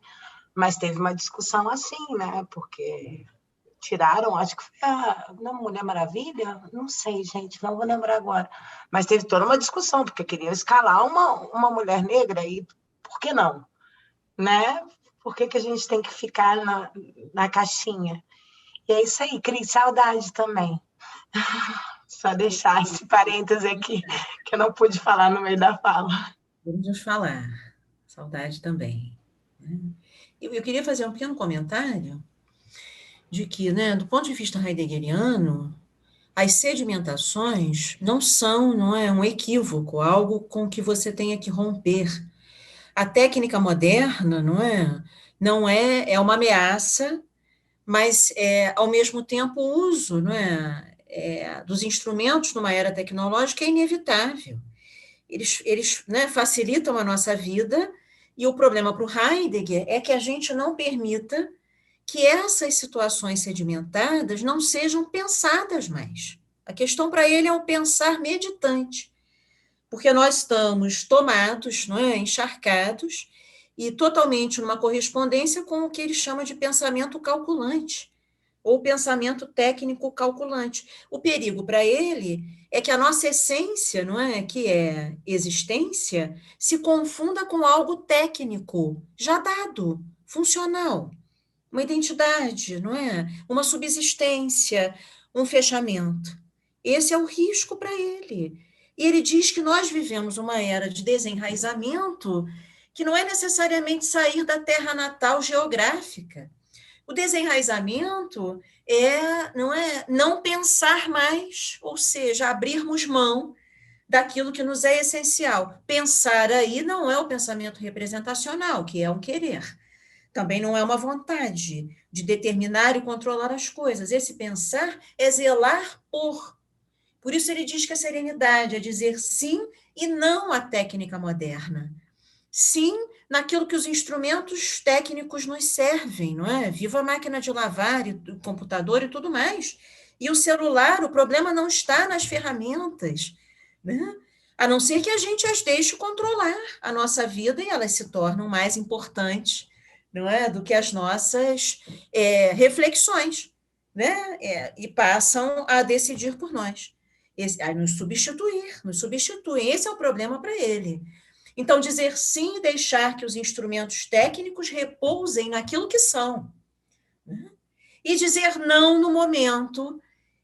mas teve uma discussão assim, né? Porque tiraram, acho que foi a Mulher Maravilha, não sei, gente, não vou lembrar agora, mas teve toda uma discussão, porque queriam escalar uma mulher negra, e por que não? Né? Por que a gente tem que ficar na caixinha? E é isso aí, Cris, saudade também. Só deixar esse parêntese aqui, que eu não pude falar no meio da fala. Vamos falar. Saudade também. Eu queria fazer um pequeno comentário de que, né, do ponto de vista heideggeriano, as sedimentações não são, não é, um equívoco, algo com que você tenha que romper. A técnica moderna, não é uma ameaça, mas ao mesmo tempo o uso, dos instrumentos numa era tecnológica é inevitável. Eles facilitam a nossa vida, e o problema para o Heidegger é que a gente não permita que essas situações sedimentadas não sejam pensadas mais. A questão para ele é o pensar meditante, porque nós estamos tomados, encharcados, e totalmente numa correspondência com o que ele chama de pensamento calculante, ou pensamento técnico calculante. O perigo para ele é que a nossa essência, que é existência, se confunda com algo técnico, já dado, funcional. Uma identidade, uma subsistência, um fechamento. Esse é o risco para ele. E ele diz que nós vivemos uma era de desenraizamento que não é necessariamente sair da terra natal geográfica. O desenraizamento não pensar mais, ou seja, abrirmos mão daquilo que nos é essencial. Pensar aí não é o pensamento representacional, que é um querer. Também não é uma vontade de determinar e controlar as coisas. Esse pensar é zelar por. Por isso ele diz que a serenidade é dizer sim e não à técnica moderna. Sim naquilo que os instrumentos técnicos nos servem, não é? Viva a máquina de lavar, e o computador e tudo mais. E o celular, o problema não está nas ferramentas, né? A não ser que a gente as deixe controlar a nossa vida e elas se tornam mais importantes, não é, do que as nossas reflexões, né? E passam a decidir por nós. A nos substituem. Esse é o problema para ele. Então, dizer sim e deixar que os instrumentos técnicos repousem naquilo que são, né? E dizer não no momento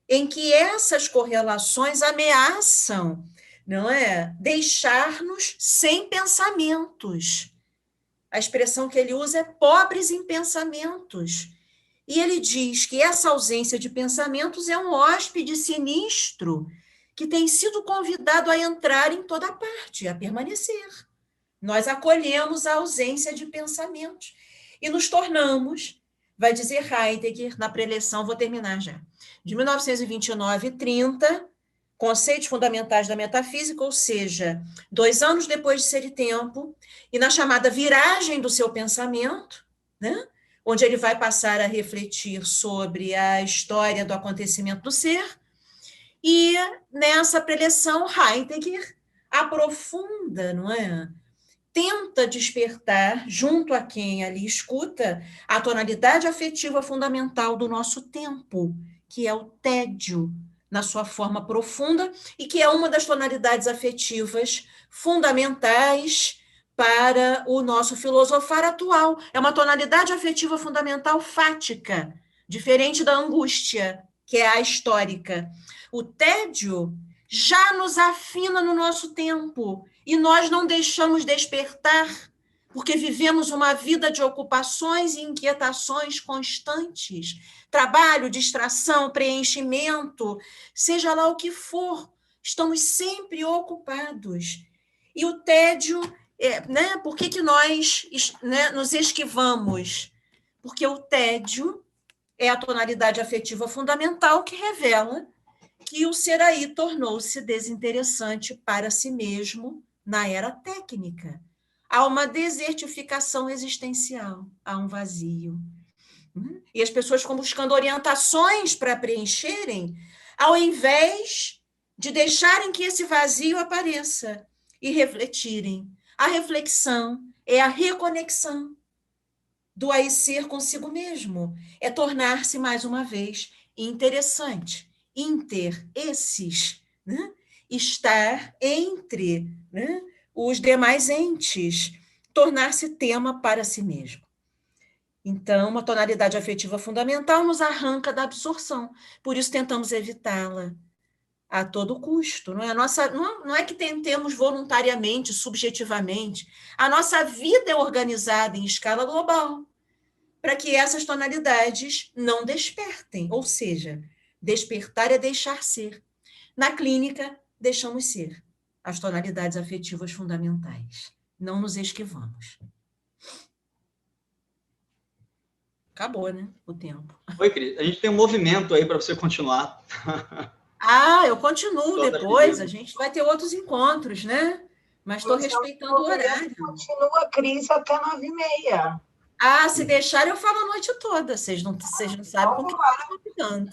em que essas correlações ameaçam, não é, deixar-nos sem pensamentos. A expressão que ele usa é pobres em pensamentos. E ele diz que essa ausência de pensamentos é um hóspede sinistro que tem sido convidado a entrar em toda parte, a permanecer. Nós acolhemos a ausência de pensamentos e nos tornamos, vai dizer Heidegger na preleção, vou terminar já, de 1929 e 30, Conceitos Fundamentais da Metafísica, ou seja, 2 anos depois de Ser e Tempo, e na chamada viragem do seu pensamento, né? Onde ele vai passar a refletir sobre a história do acontecimento do ser, e nessa preleção Heidegger aprofunda, tenta despertar, junto a quem ali escuta, a tonalidade afetiva fundamental do nosso tempo, que é o tédio, na sua forma profunda, e que é uma das tonalidades afetivas fundamentais para o nosso filosofar atual. É uma tonalidade afetiva fundamental fática, diferente da angústia, que é a histórica. O tédio já nos afina no nosso tempo e nós não deixamos despertar, porque vivemos uma vida de ocupações e inquietações constantes, trabalho, distração, preenchimento, seja lá o que for, estamos sempre ocupados. E o tédio, né? Por que nós, né, nos esquivamos? Porque o tédio é a tonalidade afetiva fundamental que revela que o ser aí tornou-se desinteressante para si mesmo na era técnica. Há uma desertificação existencial, há um vazio. E as pessoas ficam buscando orientações para preencherem, ao invés de deixarem que esse vazio apareça e refletirem. A reflexão é a reconexão do aí ser consigo mesmo, é tornar-se, mais uma vez, interessante, esses, né? Estar entre, né, os demais entes, tornar-se tema para si mesmo. Então, uma tonalidade afetiva fundamental nos arranca da absorção, por isso tentamos evitá-la a todo custo. Não é que tentemos voluntariamente, subjetivamente. A nossa vida é organizada em escala global para que essas tonalidades não despertem, ou seja, despertar é deixar ser. Na clínica, deixamos ser as tonalidades afetivas fundamentais. Não nos esquivamos. Acabou, né? O tempo. Oi, Cris. A gente tem um movimento aí para você continuar. Eu continuo depois. A gente vai ter outros encontros, né? Mas estou respeitando o horário. Continua, Cris, até 9h30. Se deixar, eu falo a noite toda. Vocês não sabem com que eu estou convidando.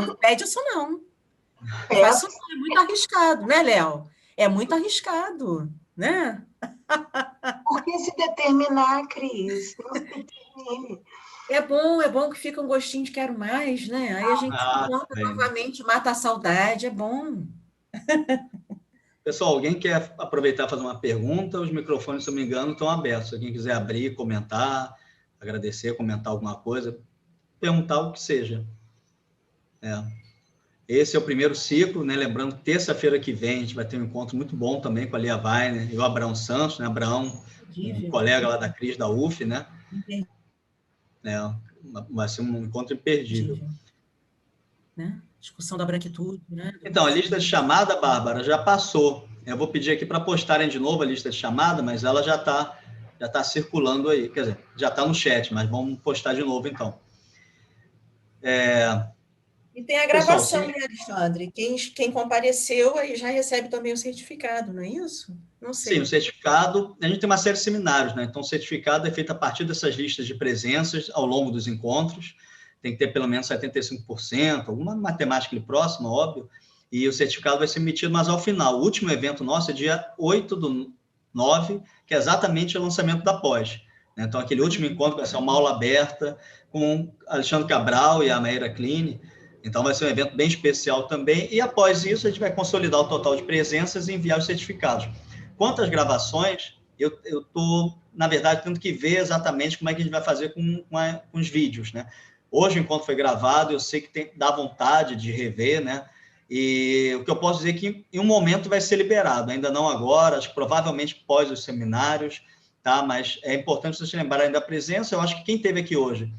Não pede isso, não. Faço, é muito arriscado, né, Léo? É muito arriscado, né? Por que se determinar, Cris? Não se determine. É bom que fica um gostinho de quero mais, né? Aí a gente se encontra novamente, mata a saudade, é bom. Pessoal, alguém quer aproveitar e fazer uma pergunta? Os microfones, se eu não me engano, estão abertos. Se alguém quiser abrir, comentar, agradecer, comentar alguma coisa, perguntar o que seja. Esse é o primeiro ciclo, né? Lembrando, terça-feira que vem a gente vai ter um encontro muito bom também com a Lia Weiner e o Abraão Santos, né? Abraão, um colega lá da Cris, da UF, né? Vai ser um encontro imperdível. Né? Discussão da branquitude, né? Então, a lista de chamada, Bárbara, já passou. Eu vou pedir aqui para postarem de novo a lista de chamada, mas ela já tá circulando aí. Quer dizer, já está no chat, mas vamos postar de novo, então. E tem a gravação, pessoal, né, Alexandre? Quem compareceu aí já recebe também o certificado, não é isso? Não sei. Sim, o certificado, a gente tem uma série de seminários, né? Então, o certificado é feito a partir dessas listas de presenças ao longo dos encontros. Tem que ter pelo menos 75%, alguma matemática ali próxima, óbvio, e o certificado vai ser emitido, mas ao final. O último evento nosso é dia 8/9, que é exatamente o lançamento da pós. Então, aquele último encontro vai ser uma aula aberta com Alexandre Cabral e a Maíra Kline. Então, vai ser um evento bem especial também, e após isso, a gente vai consolidar o total de presenças e enviar os certificados. Quanto às gravações, eu estou, na verdade, tendo que ver exatamente como é que a gente vai fazer com os vídeos, né? Hoje o encontro foi gravado, eu sei que dá vontade de rever, né? E o que eu posso dizer é que em um momento vai ser liberado, ainda não agora, acho que provavelmente pós os seminários, tá? Mas é importante vocês lembrarem da presença. Eu acho que quem esteve aqui hoje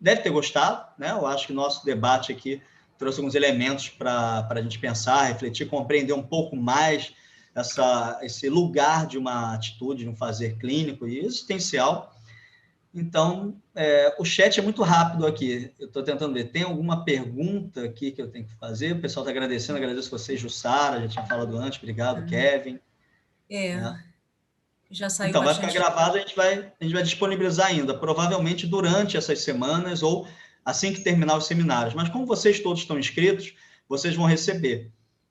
deve ter gostado, né? Eu acho que o nosso debate aqui trouxe alguns elementos para a gente pensar, refletir, compreender um pouco mais esse lugar de uma atitude, de um fazer clínico e existencial. Então, o chat é muito rápido aqui. Eu estou tentando ver. Tem alguma pergunta aqui que eu tenho que fazer? O pessoal está agradecendo. Agradeço vocês, Jussara, já tinha falado antes. Obrigado, Kevin. Já saiu. Então, vai ficar gravado, a gente vai disponibilizar ainda, provavelmente durante essas semanas ou assim que terminar os seminários. Mas como vocês todos estão inscritos, vocês vão receber,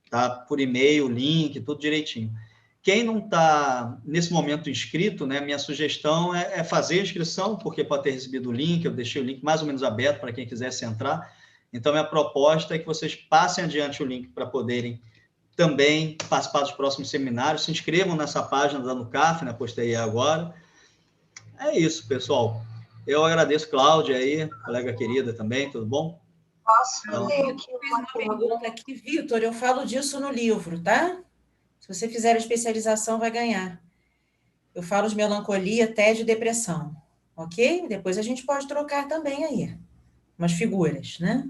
tá? Por e-mail, link, tudo direitinho. Quem não está, nesse momento, inscrito, né, minha sugestão é fazer a inscrição, porque pode ter recebido o link, eu deixei o link mais ou menos aberto para quem quisesse entrar. Então, minha proposta é que vocês passem adiante o link para poderem também participar dos próximos seminários. Se inscrevam nessa página da NUCAF, né? Postei agora. É isso, pessoal. Eu agradeço, Cláudia, aí, colega querida também, tudo bom? Posso ler aqui uma pergunta aqui, Vitor, eu falo disso no livro, tá? Se você fizer a especialização, vai ganhar. Eu falo de melancolia, tédio e depressão, ok? Depois a gente pode trocar também aí, umas figuras, né?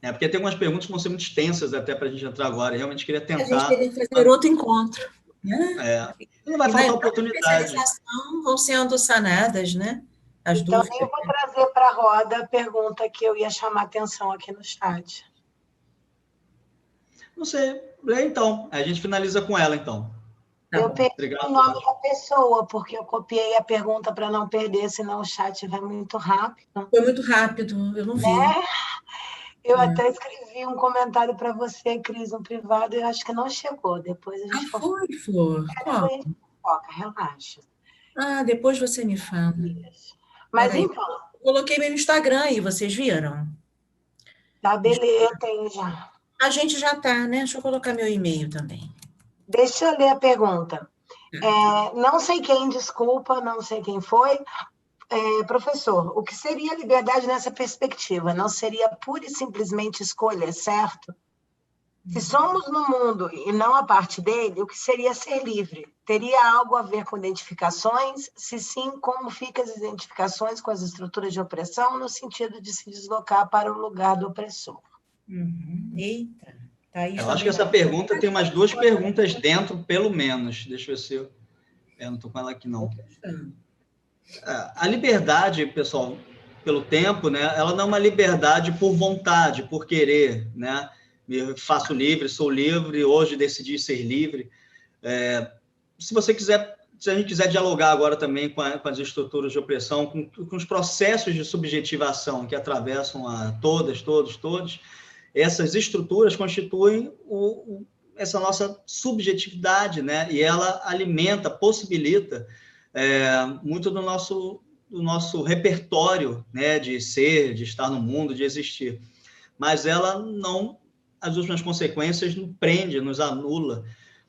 Porque tem algumas perguntas que vão ser muito extensas até para a gente entrar agora. Eu realmente queria tentar... A gente teria que fazer outro encontro, né? Não vai faltar oportunidade. Especialização vão sendo sanadas, né? As então, dúvidas. eu vou trazer para a roda a pergunta que eu ia chamar a atenção aqui no chat. Não sei. Então, a gente finaliza com ela, então. Tá eu perdi o nome da pessoa, porque eu copiei a pergunta para não perder, senão o chat vai muito rápido. Foi muito rápido, eu não vi. Eu até escrevi um comentário para você, Cris, no privado, e eu acho que não chegou. Depois a gente foi, Flor? Qual? Foca, relaxa. Depois você me fala. Mas então... Eu coloquei meu Instagram aí, vocês viram? Tá, beleza, eu tenho já. A gente já tá, né? Deixa eu colocar meu e-mail também. Deixa eu ler a pergunta. Não sei quem, desculpa, não sei quem foi. Professor, o que seria liberdade nessa perspectiva? Não seria pura e simplesmente escolha, certo? Se somos no mundo e não a parte dele, o que seria ser livre? Teria algo a ver com identificações? Se sim, como ficam as identificações com as estruturas de opressão no sentido de se deslocar para o lugar do opressor? Eita. Tá, eu acho que essa pergunta tem umas 2 perguntas dentro, pelo menos. Deixa eu ver se eu não estou com ela aqui, não. A liberdade, pessoal, pelo tempo, né, ela não é uma liberdade por vontade, por querer, né? Me faço livre, sou livre, hoje decidi ser livre. Se a gente quiser dialogar agora também com as estruturas de opressão, com os processos de subjetivação que atravessam a todos, essas estruturas constituem essa nossa subjetividade, né? E ela alimenta, possibilita muito do nosso repertório, né? De ser, de estar no mundo, de existir. Mas ela não, as últimas consequências, nos prende, nos anula.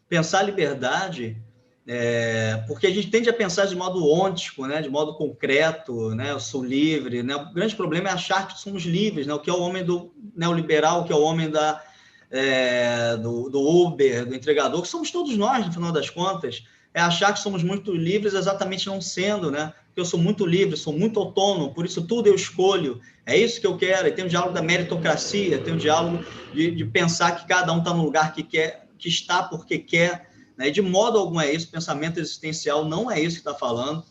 Pensar liberdade, porque a gente tende a pensar de modo ôntico, né? De modo concreto, né? Eu sou livre, né? O grande problema é achar que somos livres, né? O que é o homem do neoliberal, o que é o homem do Uber, do entregador, que somos todos nós, no final das contas, é achar que somos muito livres, exatamente não sendo, né? Porque eu sou muito livre, sou muito autônomo, por isso tudo eu escolho, é isso que eu quero. E tem o diálogo da meritocracia, tem o diálogo de pensar que cada um está no lugar que quer, que está porque quer, né? De modo algum é isso, pensamento existencial não é isso que está falando.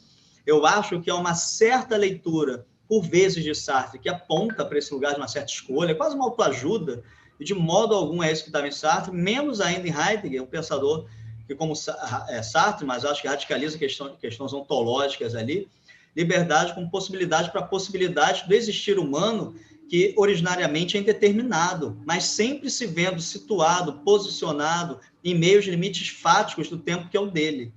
Eu acho que é uma certa leitura, por vezes, de Sartre, que aponta para esse lugar de uma certa escolha, é quase uma autoajuda, e de modo algum é isso que estava em Sartre, menos ainda em Heidegger, um pensador que, como Sartre, mas acho que radicaliza questões ontológicas ali, liberdade como possibilidade para a possibilidade do existir humano que originariamente é indeterminado, mas sempre se vendo situado, posicionado em meio aos limites fáticos do tempo que é o dele.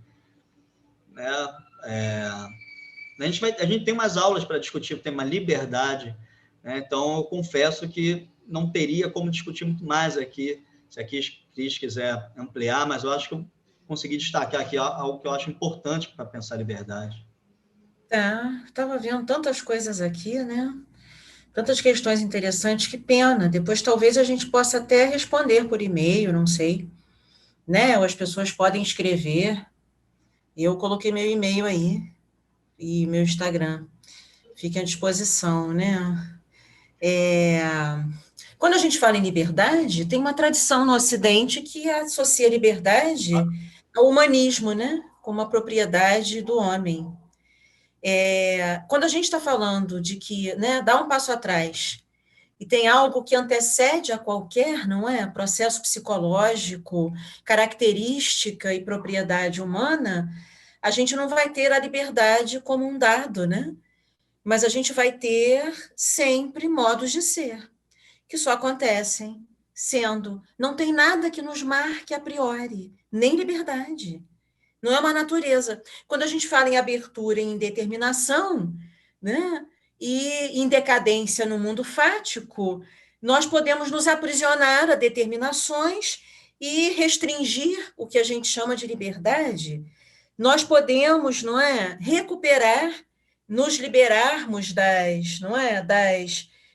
A gente tem umas aulas para discutir o tema liberdade, né? Então eu confesso que não teria como discutir muito mais aqui, se aqui Cris quiser ampliar, mas eu acho que eu consegui destacar aqui algo que eu acho importante para pensar liberdade. Estava vendo tantas coisas aqui, né? Tantas questões interessantes, que pena. Depois talvez a gente possa até responder por e-mail, não sei, né? Ou as pessoas podem escrever. Eu coloquei meu e-mail aí e meu Instagram. Fique à disposição, né? Quando a gente fala em liberdade, tem uma tradição no Ocidente que associa a liberdade ao humanismo, né? Como a propriedade do homem. Quando a gente está falando de que, né, dá um passo atrás e tem algo que antecede a qualquer, não é? Processo psicológico, característica e propriedade humana, a gente não vai ter a liberdade como um dado, né? Mas a gente vai ter sempre modos de ser, que só acontecem sendo. Não tem nada que nos marque a priori, nem liberdade. Não é uma natureza. Quando a gente fala em abertura e em determinação, né, e em decadência no mundo fático, nós podemos nos aprisionar a determinações e restringir o que a gente chama de liberdade. Nós podemos, não é, recuperar, nos liberarmos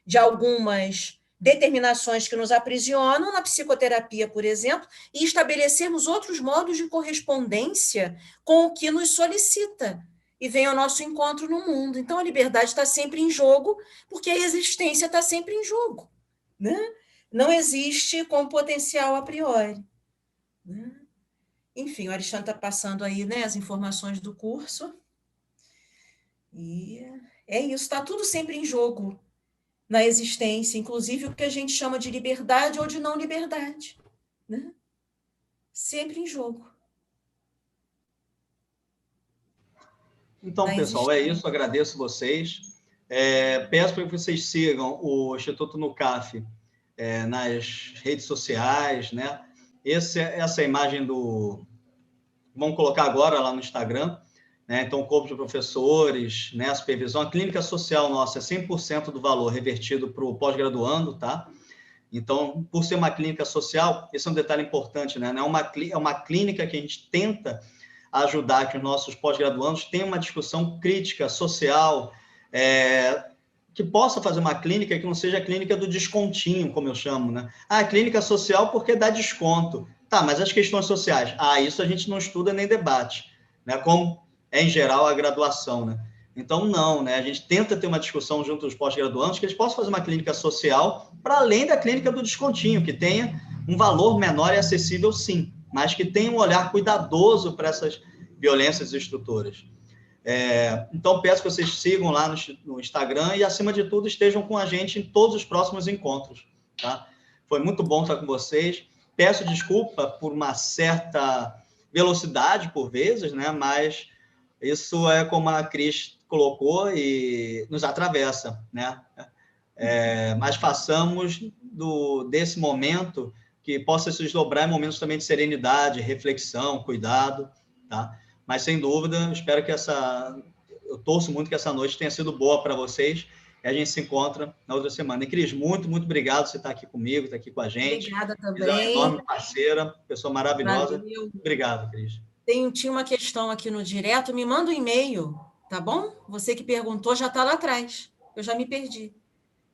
de algumas determinações que nos aprisionam na psicoterapia, por exemplo, e estabelecermos outros modos de correspondência com o que nos solicita e vem ao nosso encontro no mundo. Então, a liberdade está sempre em jogo, porque a existência está sempre em jogo, né? Não existe com potencial a priori, né? Enfim, o Alexandre está passando aí, né, as informações do curso. E é isso, está tudo sempre em jogo na existência, inclusive o que a gente chama de liberdade ou de não liberdade, né? Sempre em jogo. Então, pessoal, é isso. Agradeço vocês. Peço para que vocês sigam o Instituto NUCAF nas redes sociais, né? Essa imagem do... Vamos colocar agora lá no Instagram, né? Então, o corpo de professores, né? A supervisão, a clínica social nossa é 100% do valor revertido para o pós-graduando, tá? Então, por ser uma clínica social, esse é um detalhe importante, né? É uma clínica que a gente tenta ajudar que os nossos pós-graduandos tenham uma discussão crítica, social, que possa fazer uma clínica que não seja a clínica do descontinho, como eu chamo, né? Clínica social porque dá desconto. Tá, mas as questões sociais? Isso a gente não estuda nem debate, né? Como é, em geral, a graduação, né? Então, não, né? A gente tenta ter uma discussão junto aos pós-graduandos que eles possam fazer uma clínica social para além da clínica do descontinho, que tenha um valor menor e acessível, sim, mas que tenha um olhar cuidadoso para essas violências estruturas. Então, peço que vocês sigam lá no Instagram e, acima de tudo, estejam com a gente em todos os próximos encontros, tá? Foi muito bom estar com vocês. Peço desculpa por uma certa velocidade, por vezes, né? Mas isso é como a Cris colocou e nos atravessa, né? Mas façamos desse momento que possa se desdobrar em momentos também de serenidade, reflexão, cuidado, tá? Mas, sem dúvida, espero que eu torço muito que essa noite tenha sido boa para vocês e a gente se encontra na outra semana. E, Cris, muito, muito obrigado por você estar aqui comigo, estar aqui com a gente. Obrigada também. Você é uma enorme parceira, pessoa maravilhosa. Valeu. Obrigado, Cris. Tinha uma questão aqui no direto, me manda um e-mail, tá bom? Você que perguntou já está lá atrás. Eu já me perdi.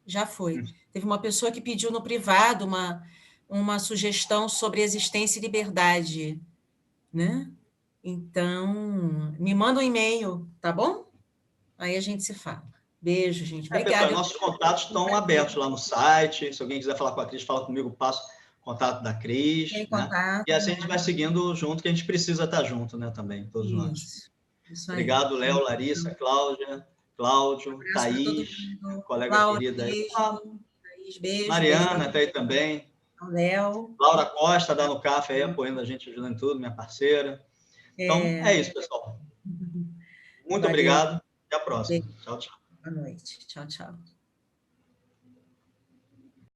Já foi. Teve uma pessoa que pediu no privado uma sugestão sobre existência e liberdade, né? Então, me manda um e-mail, tá bom? Aí a gente se fala. Beijo, gente. Obrigada. Pessoal, nossos contatos estão abertos lá no site. Se alguém quiser falar com a Cris, fala comigo, passo o contato da Cris. Tem né? contato. E assim a gente vai seguindo junto, que a gente precisa estar junto, né? Também, todos nós. Isso Obrigado, aí. Léo, Larissa, Cláudia, Cláudio, Thaís, colega Cláudia, querida. Thaís, beijo. Mariana, beijo. Está aí também. Léo. Laura Costa, da NUCAF, aí, apoiando a gente, ajudando em tudo, minha parceira. Então, é isso, pessoal. Muito obrigado. Até a próxima. Tchau, tchau. Boa noite. Tchau, tchau.